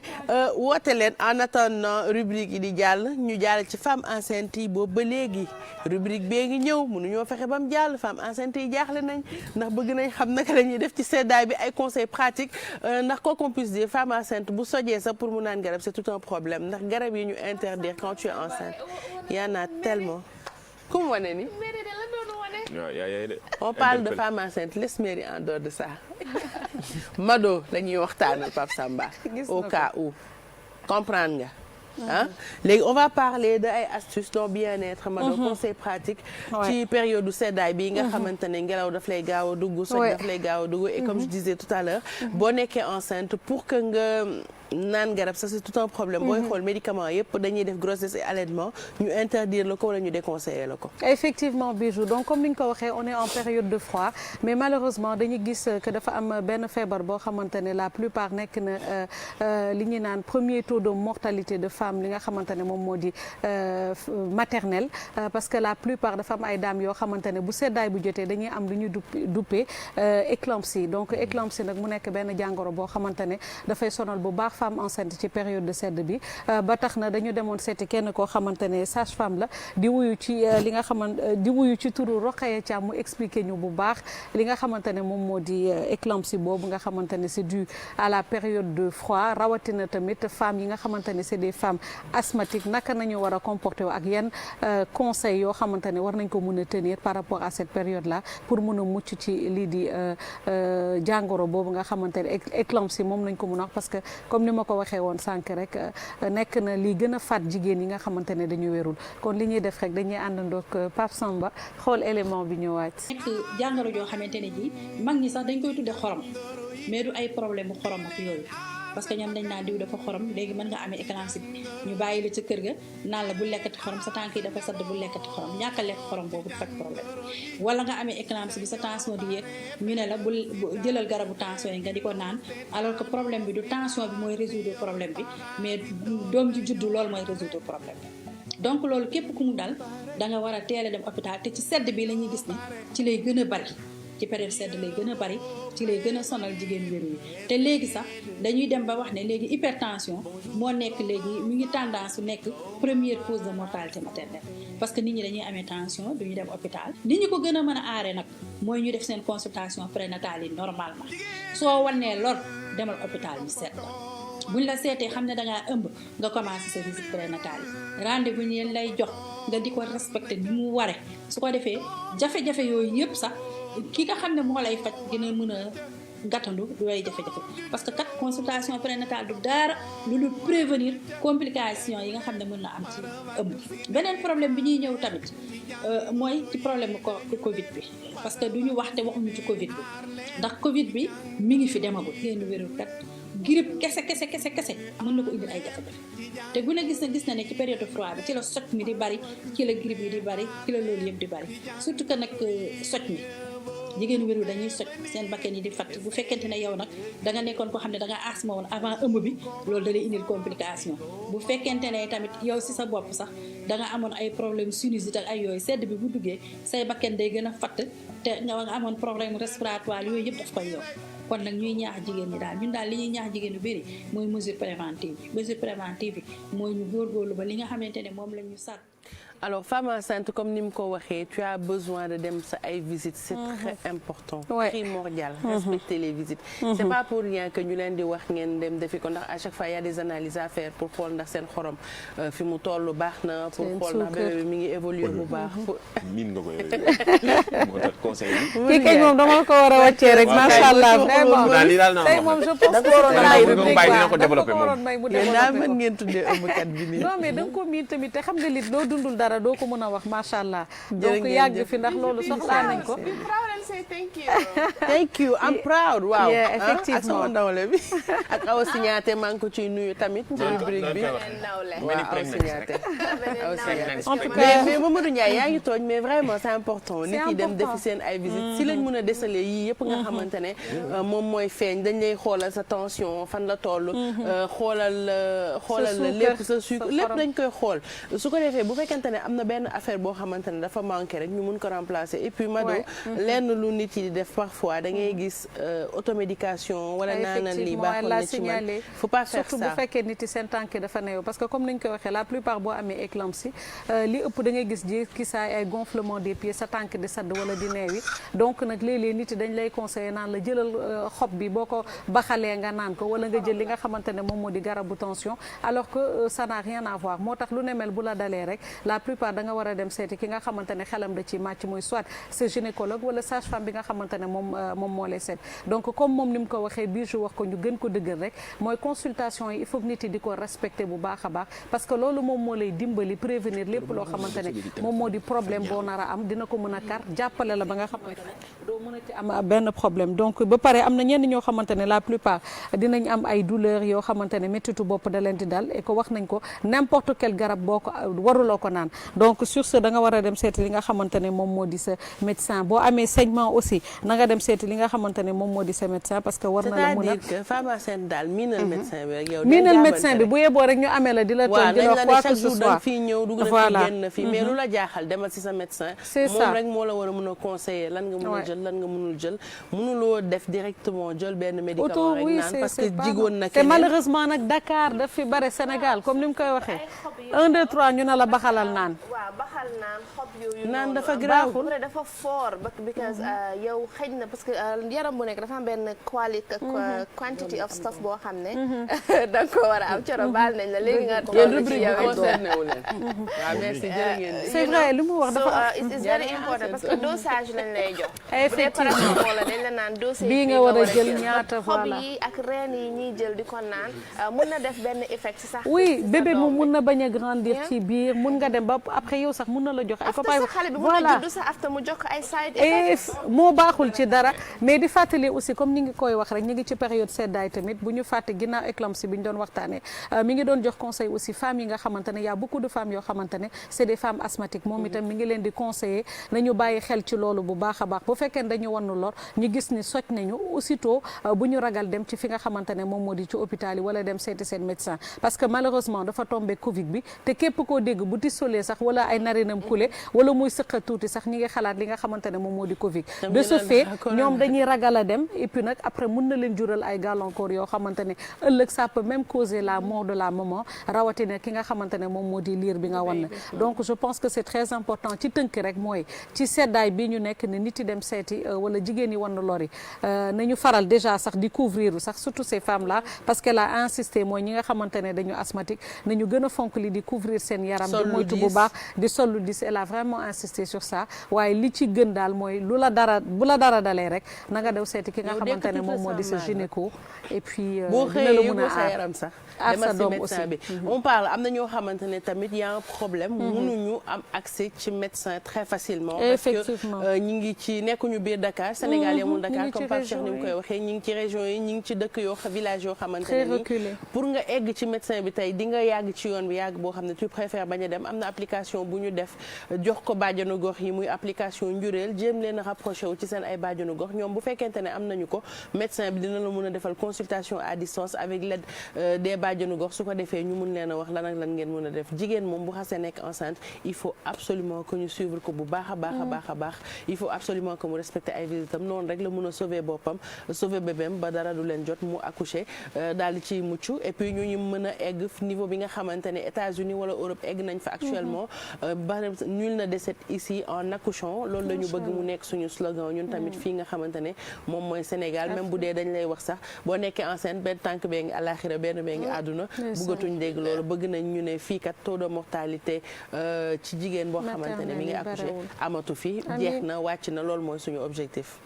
woote leen en attendant rubrique yi di jàll ñu jàll ci femme enceinte yi boobu ba léegi rubrique bee ngi ñëw mënuñoo fexe ba mu jàll femme enceinte yi jaaxle nañ ndax bëgg nañ xam naka la ñuy def ci seddaay bi ay conseils pratiques ndax quoi qu'on puisse dire femme enceinte bu sojee sax pour mu naan garab c'est tout un problème ndax garab yi ñu interdire quand tu es enceinte y en a tellement comme wane ni on parle de femme enceinte laisse Mary en dehors de ça Mado la ñuy waxtaanal Pape Samba au cas où comprendre nga ah léegi on va parler de ay astuces donc bien-être Mado conseil pratique ci période du seddaay bi nga xamante ne ngelaw daf lay gaaw a dugg soj daf lay gaaw a dugg et comme je disais tout à l'heure boo nekkee enceinte pour que nga naan garab ça c'est tout un problème booy xool médicament yëpp dañuy def grossesse et allaitement ñu interdire la ko wala ñu déconseiller la ko effectivement Bijou donc comme ni nga ko waxee on est en période de froid mais malheureusement dañuy gis que dafa am benn feebar boo xamante ne la plupart nekk na li ñuy naan premier taux de mortalité de femme li nga xamante ne moom moo di maternelle parce que la plupart dafa am ay dames yoo xamante ne bu seddaay bu jotee dañuy am lu ñuy duppee éclampsie donc éclampsie nag mu nekk benn jàngoro boo xamante ne dafay sonal bu baax femme enceinte ci période de sedd bi ba tax na dañu demoon seeti kenn koo xamante ne sage femme la di wuyu ci li nga xamante di wuyu ci turu Rokhaya Thiam mu expliqué ñu bu baax li nga xamante ne moom moo di éclampsie boobu nga xamante ne c'est dû à la période de froid rawatina tamit femmes yi nga xamante ne c'est des femmes asthmatiques naka nañu war a comporter ak yan conseils yoo xamante ne war nañ ko mën a tenir par rapport à cette période là pour mën a mucc ci lii di jàngoro boobu nga xamante ne éclampsie moom lañ ko mën a wax parce que comme ni ma ko waxee woon sànq rek nekk na li gën a faat jigéen yi nga xamante ne dañu wérul kon li ñuy def rek dañuy àndandoog Pape Samba xool élément bi ñëwaat. nekk jàngoro joo xamante ne ji mag ñi sax dañ koy tudde xorom mais du ay problème bu xorom ak yooyu parce que ñoom dañ naan diw dafa xorom léegi mën nga amee éclampsie bi ñu bàyyi la ca kër ga naan la bu lekkati xorom sa tànk yi dafa sadd bu lekkati xorom ñàkk a lekk xorom boobu du faj problème wala nga amee éclampsie bi sa tension di yéeg ñu ne la bu jëlal garabu tension yi nga di ko naan alors que problème bi du tension bi mooy résoudre problème bi mais doom ji juddu loolu mooy résoudre problème bi donc loolu képp ku mu dal da nga war a teel a dem hôpital te ci sedd bi la ñuy gis ne ci lay gën a bari ci période sedd lay gën a bari ci lay gën a sonal jigéen wéru yi te léegi sax dañuy dem ba wax ne léegi hypertension moo nekk léegi mu ngi tendance su nekk première cause de mortalité maternelle parce que nit ñi dañuy amee tension duñu dem hôpital nit ñi ko gën a mën a aaree nag mooy ñu def seen consultation prénatale yi normalement soo wannee lor demal hôpital ñu seet la buñ la seetee xam ne dangaa ëmb nga commencé sa visite prénatale yi rendez-vous ñu lay jox nga di ko respecté ni mu ware su ko defee jafe-jafe yooyu yëpp sax ki nga xam ne moo lay faj dina mën a gàttandu du lay jafe-jafe parce que kat consultation prénatale du dara lu dul prévenir complication yi nga xam ne mën na am ci ëmb beneen problème bi ñuy ñëw tamit mooy ci problème Covid bi parce que du ñu wax te waxuñu ci Covid bi ndax Covid bi mi ngi fi demagul génn wérul kat grippe kese mën na ko indil ay jafe-jafe te bu ne gis na ne ci période froid bi ci la soj mi di bari ci la grippe yi di bari ci la loolu yëpp di bari surtout que nag soj mi jigéen wéru dañuy soj seen bakken yi di fatt bu fekkente ne yow nag da nga nekkoon koo xam ne da nga asthme woon avant ëmb bi loolu da lay indil complication bu fekkente ne tamit yow si sa bopp sax da nga amoon ay problème sinusite ak ay yooyu sedd bi bu duggee say bakken day gën a fatt te nga amoon problème respiratoire yooyu yëpp daf koy yow kon nag ñuy ñaax jigéen ñi daal ñun daal li ñuy ñaax jigéen yu bëri mooy mesure préventive yi mooy ñu góorgóorlu ba li nga xamante ne moom la ñu sàkk. Alors femme enceinte comme ni mu ko waxee tu as besoin de dem sa ay visites c'est très important primordial respecter les visites c'est pas pour rien que ñu leen di wax ngeen dem defi ko ndax à chaque fois il y a des analyses à faire pour xool ndax seen xorom fi mu toll baax na pour xool ndax bébé bi mi ngi évoluer bu baax miin nga ko yow moo tax conseil bi kii kay moom dama ko war a wàccee rek macha allah vraiment tey moom je pense que dina ko développer moom daal mën ngeen tuddee ëmbkat bi nii non mais da nga ko miin tamit te xam nga lit doo dundul dara doo ko mën a wax macha allah donc yàgg fi ndax loolu soxlaa nañ ko. thank you I'm proud waaw effectivement ak sama ndawle bi ak Awa Signaté maa ngi ko ciy nuyu tamit ci rubrique bi waaw Awa Signaté en tout cas mais Mamadou Ndiaye yaa ngi tooñ mais vraiment c'est important nit yi dem defi seen ay visites si lañ mën a déceler yii yëpp nga xamante ne moom mooy feeñ dañ lay xoolal sa tension fan la toll xoolal la lépp sa sucre lépp dañ koy xool su ko defee bu fekkente ne am na benn affaire boo xamante ne dafa manqué rek ñu mun ko remplacer et puis Mado lenn lu nit yi di def parfois da ngay gis automédication wala naanal lii baaxoon na ci man faut pas faire ça surtout bu fekkee nit yi seen tànk dafa neew parce que comme ni ñu koy waxee la plupart boo amee éclampsie li ëpp da ngay gis ki saay ay gonflement des pieds sa tànk di sadd wala di neew yi donc nag léeg-léeg nit yi dañ lay conseiller naan la jëlal xob bi boo ko baxalee nga naan ko wala nga jël li nga xamante ne moom moo di garabu tension alors que ça n'a rien à voir moo tax lu ne mel bu la dalee rek la plupart da nga war a dem seeti ki nga xamante ne xelam da ci màcc muy soit c'est gynécologue wala sage-femme bi nga xamante ne moom moo lay seet donc comme moom ni mu ko waxee bii ju wax ko ñu gën ko dëggal rek mooy consultation yi il faut que nit yi di ko respecter bu baax a baax parce que loolu moom moo lay dimbali prévenir lépp loo xamante ne moom moo di problème boo nar a am dina ko mën a kar jàppale la ba nga xamante ne doo mën a ci am benn problème donc ba pare am na ñenn ñoo xamante ne la plupart dinañ am ay douleurs yoo xamante ne méttitu bopp da leen di dal et que wax nañ ko n'importe quel garab boo ko waruloo ko naan donc sur ce da nga war a dem seeti li nga xamante ne moom moo di sa médecin boo amee saignement aussi na nga dem seeti li nga xamante ne moom moo di sa médecin parce que war na la mun a c'est-à-dire que pharmacien daal miinal médecin bi rek yow miinal médecin bi bu yeboo rek ñu amee la di la toog di la wax quoi que ce soit fii ñëw dugg na fi génn fi mais lu la jaaxal demal ci sa médecin c'est ça moom rek moo la war a mën a conseiller lan nga mën a jël lan nga mënul jël mënuloo def directement jël benn médicament rek naan parce que jigoon na te malheureusement nag Dakar daf fi bare Sénégal comme ni mu koy waxee 1 2 3 ñu ne la baxalal naan waaw baxal naan xob yooyu naan dafa grave baaxul dafa fort because yow xëy na parce que yaram bu nekk dafa am benn quantity of stuff boo xam ne da nga ko war a am coro baal nañ la léegi nga toll ci yow concerné wu leen waaw merci jërë ngeen c'est vrai li mu wax dafa it's very important parce que dosage lañ lay jox effectivement bu dee paracétamol dañ la naan dosage bii nga war a jël ñaata xob voilà yi ak reen yi ñuy jël di ko naan mun na def benn effet ci sax oui bébé moom mun na bañ a grandir ci biir mun nga dem ba après yow sax mun na la jox ay after sa xale bi mun na judd sax after mu jox ko ay side effects moo baaxul ci dara mais di fàttali aussi comme ni ngi koy wax rek ñu ngi ci période seddaay tamit bu ñu fàtte ginnaaw éclampsie bi ñu doon waxtaanee mi ngi doon jox conseil aussi femmes yi nga xamante ne y a beaucoup de femmes yoo xamante ne c'est des femmes asthmatiques moom itam mi ngi leen di conseiller nañu bàyyi xel ci loolu bu baax a baax bu fekkee dañu wannu lor ñu gis ni soj nañu aussitôt bu ñu ragal dem ci fi nga xamante ne moom moo di ci hôpital yi wala dem seeti seen médecin parce que malheureusement dafa tombé Covid bi te képp koo dégg bu tissolee sax wala ay narinam coulé wala muy sëqa tuuti sax ñi ngi xalaat li nga xamante ne moom moo di Covid de ce fait ñoom dañuy ragal a dem et puis nag après mun na leen jural ay gàllankoor yoo xamante ne ëllëg ça peut même causer la mort de la maman rawatina ki nga xamante ne moom moo di liir bi nga wan na donc je pense que c'est très important ci tënk rek mooy ci seddaay bi ñu nekk ne nit yi dem seeti wala jigéen yi wan na lor yi nañu faral déjà sax di couvrir sax surtout ces femmes là parce qu'elle a insisté mooy ñi nga xamante ne dañu asthmatique nañu gën a fonk li di couvrir seen yaram di moytu bu baax di sol lu dis elle a vraiment insisté sur ça waaye li ci gën daal mooy bu la dara dalee rek na nga dew seeti ki nga xamante ne moom moo di sa gynéco et puis boo dina la xëyee mun a sa yaram sax demal si médecin bi on parle am na ñoo xamante ne tamit y a un problème mënuñu am accès ci médecin très facilement parce que ñi ngi ci nekkuñu biir Dakar Sénégal yamul Dakar comme Pape Cheikh ni mu koy waxee ñi ngi ci région yi ñi ngi ci dëkk yoo village yoo xamante ne nii pour nga egg ci médecin bi tey di nga yàgg ci yoon bi yàgg boo xam ne tu préfères bañ a dem am na application bu ñu def jox ko bàjjanu gox yi muy application njureel jéem leen a rapproché wu ci seen ay bàjjanu gox ñoom bu fekkente ne am nañu ko médecin bi dina la mun a defal consultation à distance avec l'aide des bàjjanu gox su ko defee ñu mun leen a wax lan ak lan ngeen mun a def jigéen moom bu xasee nekk enceinte il faut absolument que ñu suivre ko bu baax a baax a baax a baax il faut absolument que mu respecter ay visitam noonu rek la mun a sauver boppam sauver bébém ba dara du leen jot mu accoucher daal di ciy mucc et puis ñu mën a egg niveau bi nga xamante ne États-Unis wala Europe egg nañ fa actuellement ba nul ne décède ici en accouchant loolu la ñu bëgg mu nekk suñu slogan ñun tamit fii nga xamante ne moom mooy Sénégal même bu dee dañ lay wax sax boo nekkee enceinte benn tànk bee ngi àlaxira benn bee ngi àdduna bëggatuñ dégg loolu bëgg nañ ñu ne fii kat taux de mortalité ci jigéen boo xamante ne mi ngi accouché amatu fi jeex na wàcc na loolu mooy suñu objectif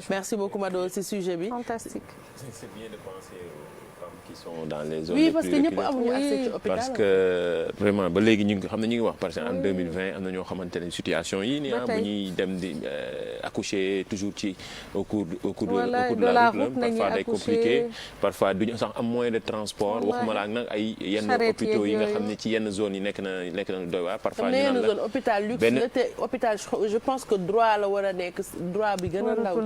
merci beaucoup Mado ci sujet bi fantastique c'est bien de penser aux femmes qui sont dans les zones oui les parce plus que ñëpp reculées. amuñu accès ci hôpital parce que vraiment ba léegi ñu ngi xam ne ñu ngi wax parce que en 2020 am na ñoo xamante ne situation yi nii bu ñuy dem di accoucher toujours ci au cours de la route parfois day compliqué parfois duñu sax am moyen de transport waxuma la ak nag ay yenn hôpitaux yi nga xam ne ci yenn zones yi nekk na doy waar parfois ñu naan la zone hôpital luxe la te hôpital je pense que droit la war a nekk droit bi gën a ndaw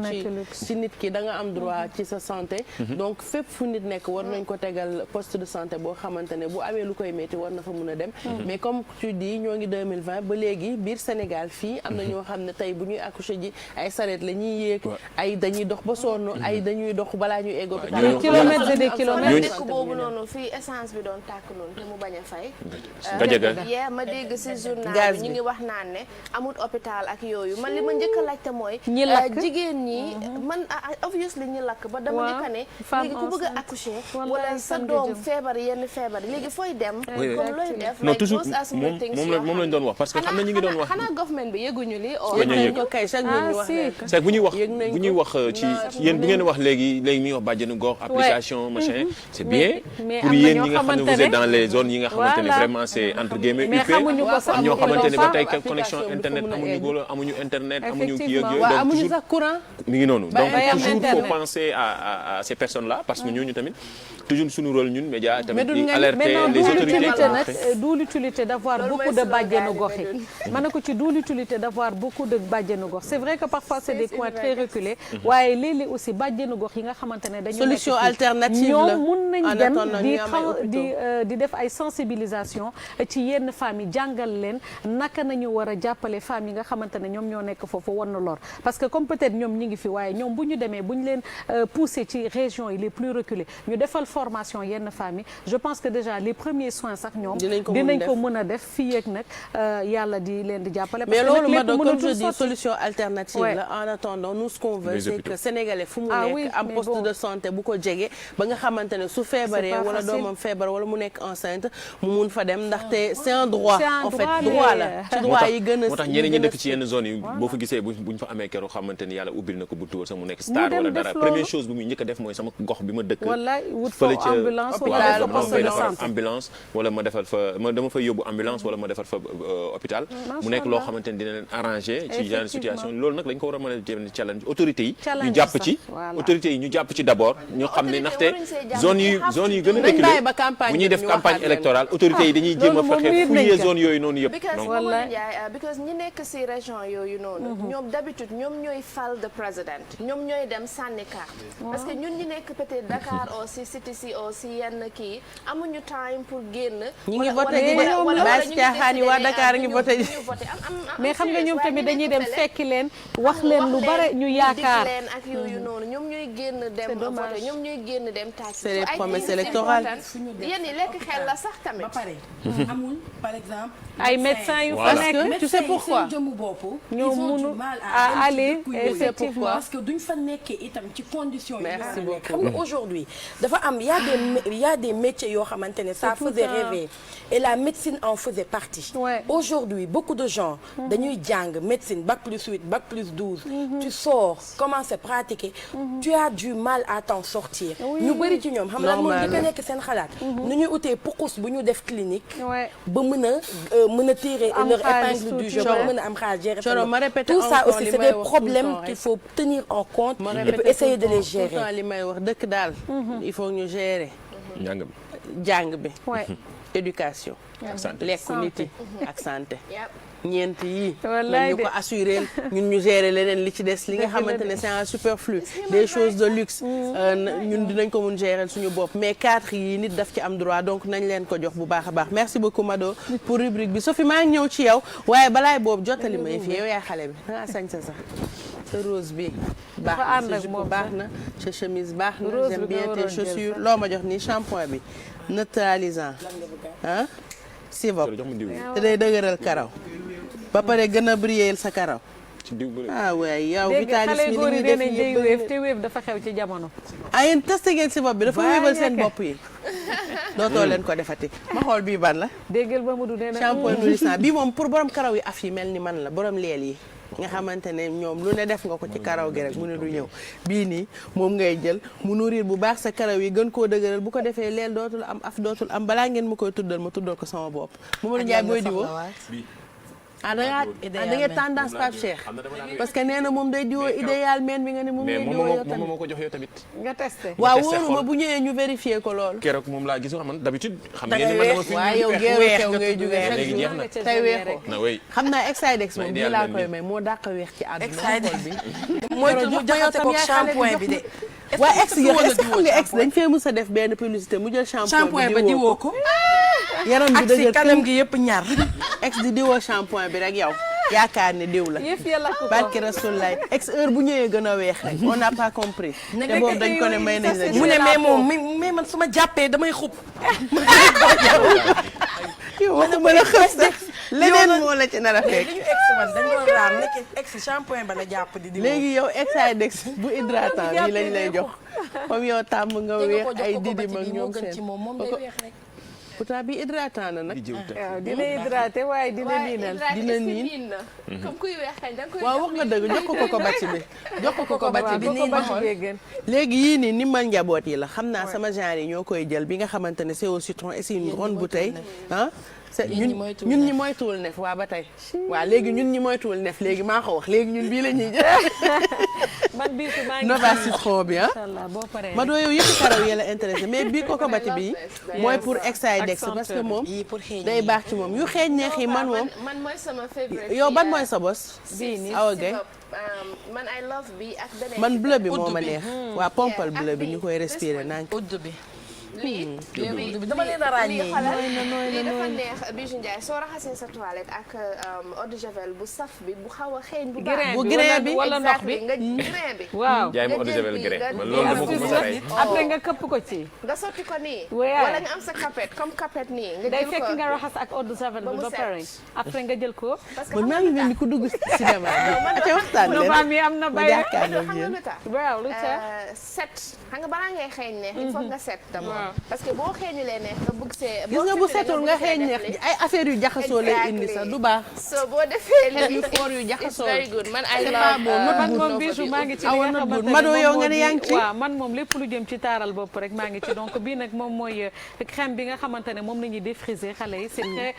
ci nit ki da nga am droit ci sa santé donc fépp fu nit nekk war nañ ko tegal poste de santé boo xamante ne bu amee lu koy metti war na fa mun a dem mais comme tu dis ñoo ngi 2020 ba léegi biir Sénégal fii am na ñoo xam ne tey bu ñuy accoucher ji ay sareet la ñuy yéeg ay dañuy dox ba sonn ay dañuy dox balaa ñuy egg hôpital des kilomètres et des kilomètres dëkk boobu noonu fii essence bi doon tàkk noonu te mu bañ a fay yee ma dégg si journal bi ñu ngi wax naan ne amul hôpital ak yooyu man li ma njëkk a laajte mooy jigéen ñi man obviously ñi lakk ba dama njëkk ne léegi ku bëgg a accoucher wala sa doom feebar yenn feebar léegi fooy dem comme looy def non toujours moom lañ doon wax parce que xam na ñu ngi doon wax xanaa government bi yëguñu li ko kay chaque jour ñu wax c'est bu ñuy wax ci yéen bu ngeen wax léegi mi ngi wax bàjjenu gox application machin c'est bien pour yéen ñi nga xam ne vous êtes dans les zones yi nga xamante ne vraiment c'est entre guillemets UP am ñoo xamante ne ba tey connexion internet amuñu internet amuñu kii ak yooyu amuñu sax courant mi ngi noonu donc toujours faut penser à ces personnes là parce que ñooñu tamit toujours suñu rôle ñun média tamit di alerter les autorités d'où l'utilité d'avoir beaucoup de bàjjenu gox yi ma ne ko ci d'où l'utilité d'avoir beaucoup de bàjjenu gox c'est vrai que parfois c'est des coins très reculés waaye léeg-léeg aussi bàjjenu gox yi nga xamante ne dañu solution alternative la ñoom mun nañ dem di def ay sensibilisation ci yenn femmes yi jàngal leen naka nañu war a jàppale femmes yi nga xamante ne ñoom ñoo nekk foofu war na lor parce que comme peut-être ñoom ñi ngi ngi fi waaye ñoom bu ñu demee bu ñu leen pousser ci régions yi les plus reculées ñu defal formation yenn famille je pense que déjà les premiers soins sax ñoom dinañ ko mën a def fii ak nag yàlla di leen di jàppale. mais loolu ma doon comme je dis solution alternative la en attendant nous ce qu'on veut c'est que sénégalais fu mu nekk am poste de santé bu ko jege ba nga xamante ne su feebaree wala doomam feebar wala mu nekk enceinte mu mun fa dem ndaxte c'est un droit en fait droit la ci droit yi gën a moo tax ñeneen ñi dëkk ci yenn zone yi boo fa gisee buñ fa amee keroog xamante ni yàlla ubbil na ko bu tuwal sax mu nekk star wala dara première chose bi muy njëkk a def mooy sama gox bi ma dëkk fële ca ambulance wala ma defal fa dama fa yóbbu ambulance wala ma defal fa hôpital mu nekk loo xamante ni dina leen arrangé ci genre situation loolu nag lañ ko war a mën a jëm challenge autorités yi ñu jàpp ci autorités yi ñu jàpp ci d'abord ñu xam ne ndaxte zone yi gën a reculé bu ñuy def campagne électorale autorités yi dañuy jéem a fexe fouiller zone yooyu noonu yëpp because ñi nekk ci région yooyu noonu ñoom d'habitude ñoom ñooy fal de président ñoom ñooy dem sànni carte parce que ñun ñi nekk peut-être Dakar aussi city si aussi yenn kii amuñu time pour génn ñi ngi voté ji de base caaxaan yi waa Dakar ngi voté ji mais xam nga ñoom tamit dañuy dem fekki leen wax leen lu bare ñu yaakaar leen ak yooyu noonu ñoom ñooy génn dem voté ñoom ñooy génn dem tàcc c'est les promesses électorales yéen yi lekk xel la sax tamit ba pare amul par exemple ay médecins yu fa nekk tu sais pourquoi jëmu bopp ñoo mënu à aller effectivement parce que duñ fa nekkee itam ci conditions yi merci beaucoup xam nga aujourd'hui dafa am y a des métiers yoo xamante ne ça faisait rêver et la médecine en faisait partie aujourd'hui beaucoup de gens dañuy jàng médecine bac plus 8 bac plus 12 tu sors commences à pratiquer tu as du mal à t'en sortir ñu bëri ci ñoom xam nga moom di ko nekk seen xalaat nu ñuy utee pukus bu ñu def clinique ba mën a tirer leur épingle du jeu ba mën a am xaalis gérer tout ça aussi c'est des problèmes qu'il faut tenir en compte et puis essayer de les gérer pourtant li may wax dëkk daal il faut ñu gérer jàng bi éducation lekku nit yi ak santé ñeent yi ñu ko assurer ñun ñu gérer leneen li ci des li nga xamante ne c'est un superflu des choses de luxe ñun dinañ ko mun gérer suñu bopp mais 4 yi nit daf ci am droit donc nañ leen ko jox bu baax a baax merci beaucoup Mado pour rubrique bi Sophie maa ngi ñëw ci yow waaye balaay boobu jottali ma fi yow yaay xale bi dangaa sañ sa sax sa rose bi baax na sa jupe baax na sa chemise baax na j'aime bien tes chaussures loo ma jox nii shampoing bi neutralisant ah sivop te day dëgëral karaw ba pare gën a briller sa karaw waay yow vitalisme góor yi nee nañ day wéef te wéef dafa xew ci jamono yéen testé ngeen si bopp bi dafa wéebal seen bopp yi dootoo leen ko defati ma xool bii ban la déggal Mamadou nee na shampoing nourrissant bii moom pour borom karaw yi af yi mel ni man la borom leel yi nga xamante ne ñoom lu ne def nga ko ci karaw gi rek mu ne du ñëw bii nii moom ngay jël mu nourrir bu baax sa karaw yi gën koo dëgëral bu ko defee leel dootul am af dootul am balaa ngeen ma koy tuddal ma tuddal ko sama bopp Mamadou Ndiaye booy diwoo da nga tendance Pape Cheikh parce que nee na moom day diwoo idéal men bi nga ne moom ngay diwoo yow tamit moom moo ko jox yow tamit nga testé waaw wóoruma bu ñëwee ñu vérifier ko loolu keroog moom laa gis nga xam d'habitude xam ngeen ni man dama fi waaw yow geeru kew ngay jógee léegi jeex na tey weexoo na wey xam naa Exidex moom bii laa koy may moo dàq weex ci àdduna bi mooy mu jaxase ko shampoing bi de waa ex yi est-ce que xam nga ex dañ fee mës a def benn publicité mu jël shampoing ba diwoo ko yaram bi dëgër kanam gi yëpp ñaar ex di diwoo shampoing bi rek yow yaakaar ne diw la barki Rasulullah ex heure bu ñëwee gën a weex rek on n'a pas compris te boobu dañ ko ne may nañ la mu ne mais moom mais man su ma jàppee damay xub yow waxuma la xës de leneen moo la ci nar a fekk li ñu ex man dañ doon raam nekk ex shampoing ba la jàpp di léegi yow Exidex bu hydratant yi lañ lay jox comme yow tàmm nga weex ay didim ak ñoom seen pourtant bi hydratant na nag. waaw dina hydraté waaye dina niinal. dina niin comme kuy weex kañ da nga koy waaw wax nga dëgg jox ko ko bàcc bi. jox ko ko bàcc bi nii ma xool gën. léegi yii nii ni ma njaboot yi la xam naa sama genre yi ñoo koy jël bi nga xamante ne c'est au citron et c'est une grande bouteille ah. ñun ñi moytuwul nef waa ba tey waaw léegi ñun ñi moytuwul nef léegi maa ko wax léegi ñun bii la ñuy jël. man bii su maa ngi Nova citron bi ah. ma doo yow yëpp karaw yi la intéressé mais bii koko bati bi mooy pour Exidex parce que moom day baax ci moom yu xeeñ neex yi man moom. man mooy sama favorite. yow ban mooy sa bos. bii nii Awa Gueye man I love bi ak beneen. man bleu bi moo ma neex. waa pompal bleu bi ñu koy respirer nank. lii dama leen a ràññee. lii dafa neex Bijou Ndiaye soo raxasee sa toilette ak eau de javel bu saf bi bu xaw a xeeñ bu baax. bu grain bi wala ndox bi nga grain bi. waaw jaay ma eau de javel grain man loolu dama ko mos a rey. après nga këpp ko ci. nga sotti ko nii. waaw wala nga am sa capette comme capette nii. nga day jël fekk ko nga raxas ak eau de javel bi ba pare après nga jël ko. parce que man maa ngi mel ni ku dugg cinéma bi. ca waxtaan leen Nova mi am na bay xam nga lu tax. waaw lu tax. set xam nga balaa ngay xeeñ neex il faut nga set d'abord. parce que boo xeeñulee neex nga bëgg see. gis nga bu setul nga xeeñ neex ay affaire yu jaxasoo lay indi sax du baax. so boo defee lii yu foor yu jaxasoo it's very good man ay man moom Bijou maa ngi ci li nga xamante ne Mado yow nga ne yaa ngi ci waaw man moom lépp lu jëm ci taaral bopp rek maa ngi ci donc bii nag moom mooy crème bi nga xamante ne moom la ñuy défriser xale yi c'est très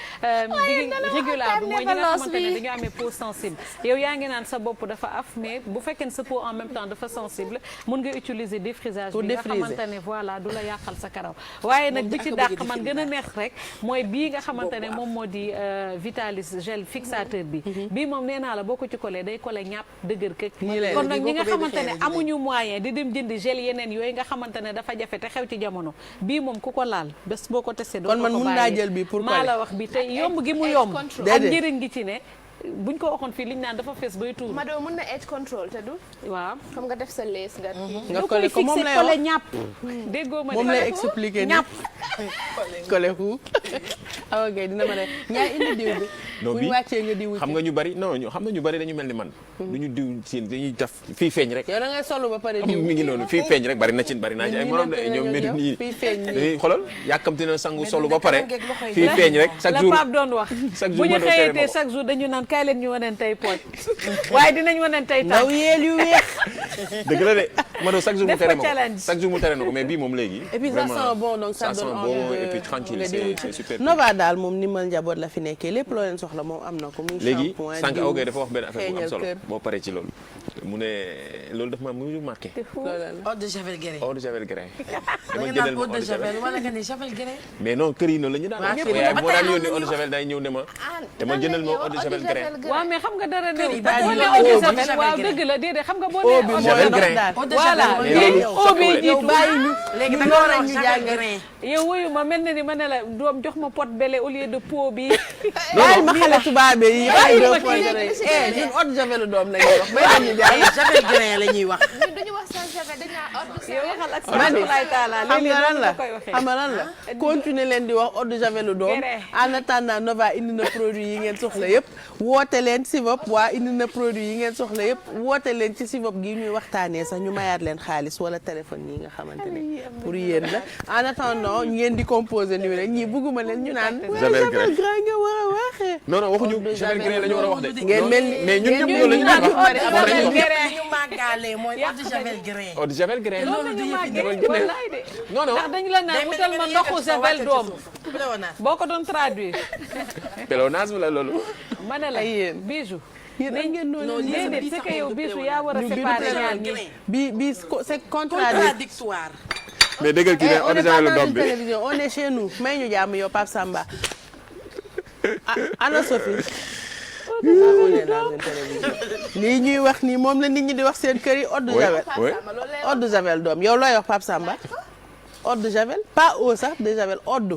régulable mooy ñi nga xamante ne dañu amee peau sensible yow yaa ngi naan sa bopp dafa af mais bu fekkee ne sa peau en même temps dafa sensible mun nga utiliser défrisage bi nga xamante ne voilà du la yàqal sa karaw waaye nag bi ci dàq man gën a neex rek mooy bii nga xamante ne moom moo di Vitalis gel fixateur bi bii moom nee naa la boo ko ci collé day collé ñàpp dëgër këk kon nag ñi nga xamante ne amuñu moyen di dem jëndi gel yeneen yooyu nga xamante ne dafa jafe te xew ci jamono bii moom ku ko laal bés boo ko testé doo ko kon man mun naa jël bi pour maa la wax bi te yomb gi mu yomb ak njëriñ gi ci ne buñ ko waxoon fii liñ naan dafa fees bay tuur. Mado mën na edge control te du. waaw xam nga def sa lees nga. nga collé ko moom lay wax ñàpp. déggoo ma moom lay expliqué ni ñàpp. collé hu. ok dina ma ne ñaay indi diw bi. non bu ñu wàccee nga diw xam nga ñu bari non xam nga ñu bari dañu mel ni man. du ñu diw siin dañuy def fii feeñ rek. yow da ngay solu ba pare diw mi ngi noonu fii feeñ rek bari na ci bari naa ci ay morom de ñoom mel nii. fii feeñ dañuy xoolal yàkkamti na sangu solu ba pare. fii feeñ rek chaque jour la Pape doon wax. bu ñu xëyatee chaque jour dañu naan kaay leen ñu waneen tey pooj waaye dinañ waneen tey taw ndaw yeel yu weex. dëgg la de Mado chaque jour mu tere ma ko challenge. chaque jour mu tere na ko mais bii moom léegi. et puis ça sent bon donc ça donne envie et puis tranquille c'est super. Nova daal moom ni mal njaboot la fi nekkee lépp loo leen soxla moom am na ko. muy léegi shampoing sànq Awa Gueye dafa wax benn affaire bu am xeeñal solo kër. boo paree ci loolu mu ne loolu dafa ma mujj marqué. eau de javel grain. eau de javel grain. da nga naan eau de javel wala nga ne javel grain. mais non kër yi noonu la ñu daan wax. yaay boo daan yónnee eau de javel day ñëw ne ma dama jëndal ma eau de javel grain. waaw mais xam nga dara ne yi boo daal nee di eau de la javel eau waaw bi dëgg la déedéet xam nga boo eau nee bi eau de mooy javel ndox daal. eau de voilà javel léegi eau bi yow jiitu bàyyi ñu. léegi da ñu nga war a ñu wax javel jàngal. grain. yow wuyu ma mel na ni ma ne la doom jox ma pot bele au lieu de pot bi. bàyyi ma xale tubaab yi bàyyi ma deux fois kii ñun eau de javel doom la ñuy wax bay ñu jaay javel grain la ñuy wax. ñun duñu wax sans javel dañu naan eau de yow javel. waxal ak man de sa lay taala xam nga lan la koy waxee. xam nga lan la continuer leen di wax eau de javel doom Gere. en attendant Nova indi na produit yi ngeen soxla yëpp woote leen Sivop waa indi na produit yi ngeen soxla yëpp woote leen ci Sivop gi ñuy waxtaanee sax ñu mayaat leen xaalis wala téléphone yi nga xamante ne pour yéen la en attendant ngeen di composer nii rek ñii bugguma leen ñu naan Javel grain. grain nga war a waxee non non waxuñu javel grain la ñu war a wax de. ngeen mel ni mais ñun ñëpp ngeen loolu la ñu daan wax. bari moom la ñuy wax. ñu màggaale mooy eau de javel grain. eau de javel grain. loolu ñu màggee javel grain. wallaay de. non non ndax dañu la naan wutal ma ndoxu javel doom boo ko doon traduire. pelonage wala loolu. ma ne la Ay yéen. Bijou. yéen a ngeen noonu déedéet c'est que yow Bijou yaa war a ñu séparer ñaar bind ñi. bi c'est contradictoire contradictoire. mais dëggal kii ne on eau de est pas javel dans doom une bi. télévision on est chez nous may ñu jàmm yow Pape Samba ana Sophie on est dans une télévision lii ñuy wax nii moom la nit ñi di wax seen kër yi eau de javel oui eau de javel doom yow looy wax Pape Samba eau de javel pas eau sax de javel eau de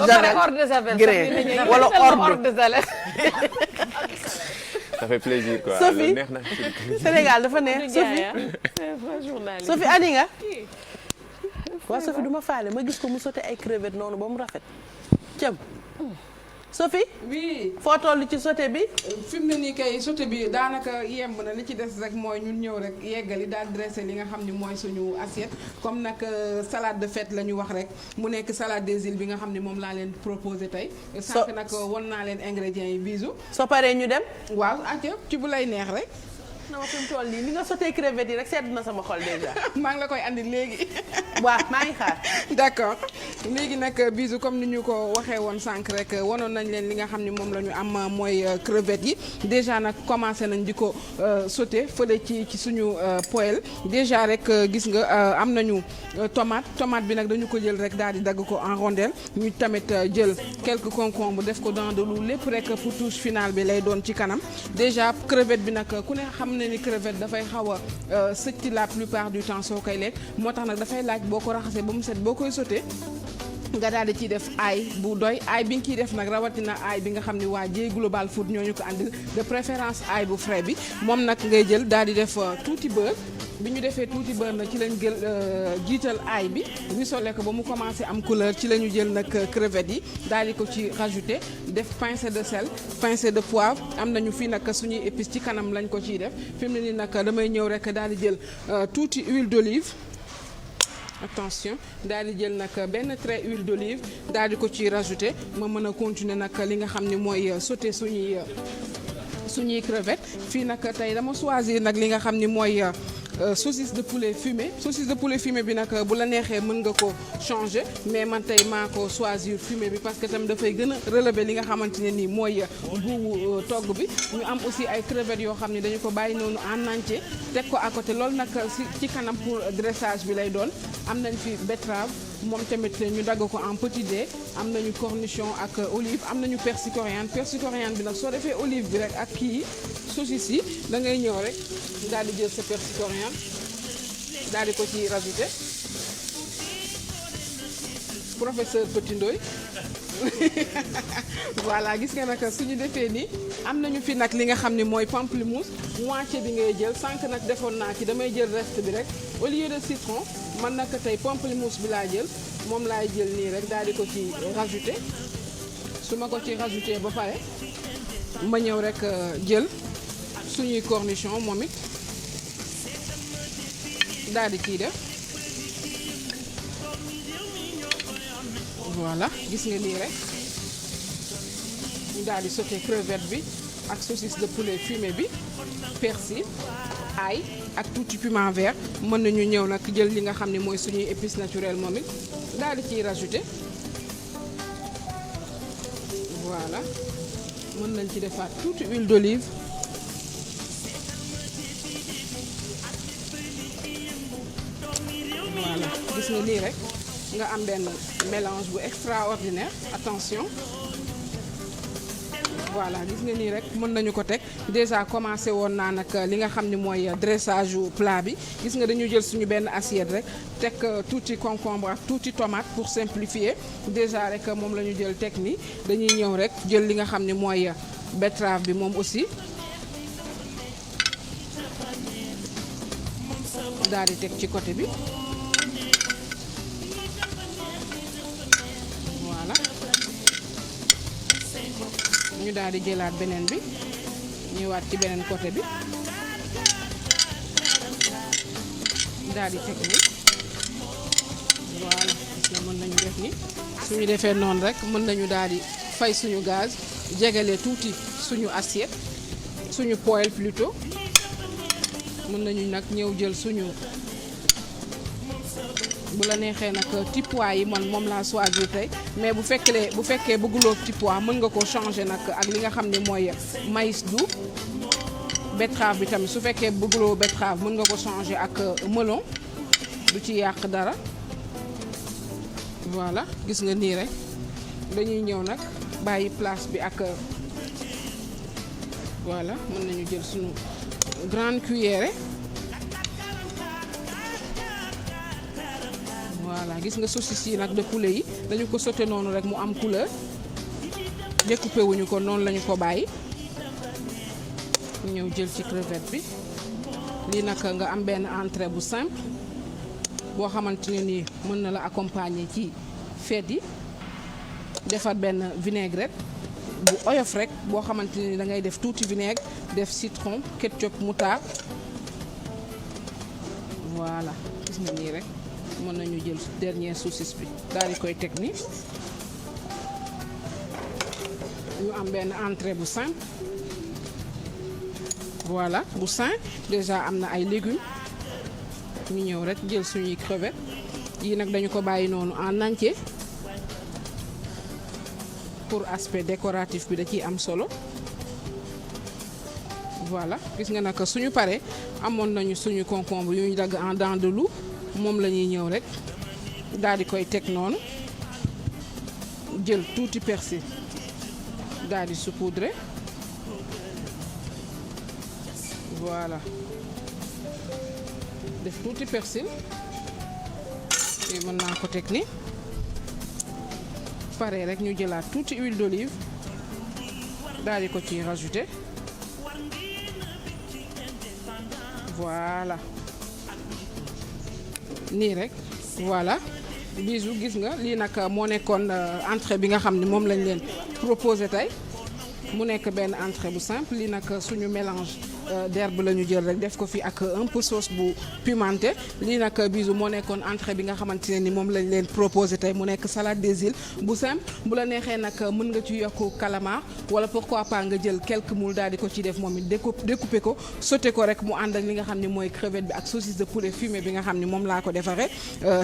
javel hors de javel grain wala hors de javel. ça fait plaisir quoi. Sophie. loolu neex na. Sénégal dafa neex Sophie Sophie ani nga waaw Sophie du ma faale ma gis ko mu sote ay crevettes noonu ba mu rafet cëm Sophie oui foo toll ci sote bi fi mu ne nii kay sauté bi daanaka yemb na li ci des rek mooy ñun ñëw rek yeggali daal dressé li nga xam ni mooy suñu assiette comme nag salade de fête la ñu wax rek mu nekk salade des îles bi nga xam ni moom laa leen proposé tey sànq nag won naa leen ingrédients yi Bijou soo paree ñu dem waaw acca ci bu lay neex rek na ma fi mu toll nii li nga sotee crevettes yi rek sedd na sama xol déjà maa ngi la koy andi léegi waaw maa ngi xaar d'accord léegi nag Bijou comme ni ñu ko waxee woon sànq rek wanoon nañ leen li nga xam ni moom la ñu am mooy crevettes yi déjà nag commencé nañ di ko sauté fële ci suñu poêle déjà rek gis nga am nañu tomate bi nag dañu ko jël rek daal di dagg ko en rondelle ñu tamit jël quelques concombres def ko dans de l'eau lépp rek pour touche finale bi lay doon ci kanam déjà crevette bi nag ku ne xam na ni crevette dafay xaw a sëcc la plupart du temps soo koy lekk moo tax nag dafay laaj boo ko raxasee ba mu set boo koy sauté nga daal di ciy def aay bu doy aay bi nga ciy def nag rawatina aay bi nga xam ni waa J Global Food ñooñu ko andil de préférence aay bu frais bi moom nag ngay jël daal di def tuuti beurre bi ñu defee tuuti beurre nag ci lañ jël jiital aay bi rissolé ko ba mu commencé am couleur ci la ñu jël nag crevettes yi daal di ko ci rajouté def pincée de sel pincée de poivre am nañu fii nag suñuy épices ci kanam lañ ko ciy def fi mu ne nii nag damay ñëw rek daal di jël tuuti huile d'olive attention daal di jël nag benn trait huile d'olive daal di ko ci rajouté ma mën a continuer nag li nga xam ne mooy sauté suñuy crevette fii nag tey dama choisir nag li nga xam ni mooy saucisse de poulet fumé bi nag bu la neexee mën nga ko changer mais man tey maa ko choisir fumé bi parce que tam dafay gën a relever li nga xamante ne nii mooy guubu togg bi ñu am aussi ay crevettes yoo xam ne dañu ko bàyyi noonu en entier teg ko à côté loolu nag ci kanam pour dressage bi lay doon am nañ fi betterave moom tamit ñu dagg ko en petit dé am nañu cornichon ak olive am nañu persil coriandre bi nag soo defee olive bi rek ak kii saucisse yi da ngay ñëw rek daal di jël sa persil coriandre daal di ko ci rajouté professeur Petit Ndoy voilà gis nga nag suñu defee nii am nañu fi nag li nga xam ne mooy pamplemousse moitié bi ngay jël sànq nag defoon naa ci damay jël reste bi rek au lieu de citron man nag tey pamplemousse bi laa jël moom laay jël nii rek daal di ko ci rajouté su ma ko ci rajouté ba pare ma ñëw rek jël suñuy cornichon moom it daal di ciy def voilà gis nga nii rek ñu daal di sauté crevette bi ak saucisse de poulet fumé bi persil ail ak tuuti piment vert mën nañu ñëw nag jël li nga xam ne mooy suñuy épices naturelles moom it daal di ciy rajouté voilà mën nañ ci defaat tuuti huile d'olive voilà gis nga nii rek nga am benn mélange bu extraordinaire attention voilà gis nga nii rek mën nañu ko teg déjà commencé woon naa nag li nga xam ne mooy dressage u plat bi gis nga dañu jël suñu benn assiette rek teg tuuti concombre ak tuuti tomate pour simplifier déjà rek moom la ñu jël teg ni dañuy ñëw rek jël li nga xam ne mooy betterave bi moom aussi daal di teg ci côté bi voilà ñu daal di jëlaat beneen bi ñëwaat ci beneen côté bi daal di teg ni voilà gis nga mën nañu def ni suñu defee noonu rek mën nañu daal di fay suñu gaz jegale tuuti suñu assiette suñu poêle plutôt mën nañu nag ñëw jël suñu bu la neexee nag petit pois yi man moom laa choisir tey mais bu fekkee bëgguloo petit pois mën nga ko changer nag ak li nga xam ne mooy maïs doux betterave bi tamit su fekkee bëgguloo betterave mën nga ko changer ak melon du ci yàq dara voilà gis nga nii rek dañuy ñëw nag bàyyi place bi ak voilà mën nañu jël suñu grande cuillère voilà gis nga saucisse yi nag de poulet yi dañu ko sauté noonu rek mu am couleur découpé wuñu ko noonu lañu ko bàyyi ñëw jël ci crevette bi lii nag nga am benn entrée bu simple boo xamante ne nii mën na la accompagner ci fête yi defar benn vinaigrette bu oyof rek boo xamante ne ni da ngay def tuuti vinaigre def citron ketchup moutarde voilà gis nga nii rek mën nañu jël dernier saucisse bi daal di koy teg ni ñu am benn entrée bu simple voilà bu sain déjà am na ay légumes ñu ñëw rek jël suñuy crevettes yii nag dañu ko bàyyi noonu en entier pour aspect décoratif bi da ciy am solo voilà gis nga nag suñu paree amoon nañu suñu concombre yu ñu dagg en dents de loup moom la ñuy ñëw rek daal di koy teg noonu jël tuuti persil daal di saupoudrer voilà def tuuti persil et mën naa ko teg ni pare rek ñu jëlaat tuuti huile d'olive daal di ko ci rajouter voilà nii rek voilà Bijou gis nga lii nag moo nekkoon entrée bi nga xam ne moom lañ leen proposé tey mu nekk benn entrée bu simple lii nag suñu mélange d'herbe la ñu jël rek def ko fi ak un peu sauce bu pimenté lii nag Bijou moo nekkoon entrée bi nga xamante ne ni moom lañ leen proposé tey mu nekk salade des îles bu simple bu la neexee nag mën nga ci yokk calamar wala pourquoi pas nga jël quelques moules daal di ko ci def moom it découper ko sauté ko rek mu ànd ak li nga xam ne mooy crevette bi ak saucisse de poulet fumé bi nga xam ne moom laa ko defaree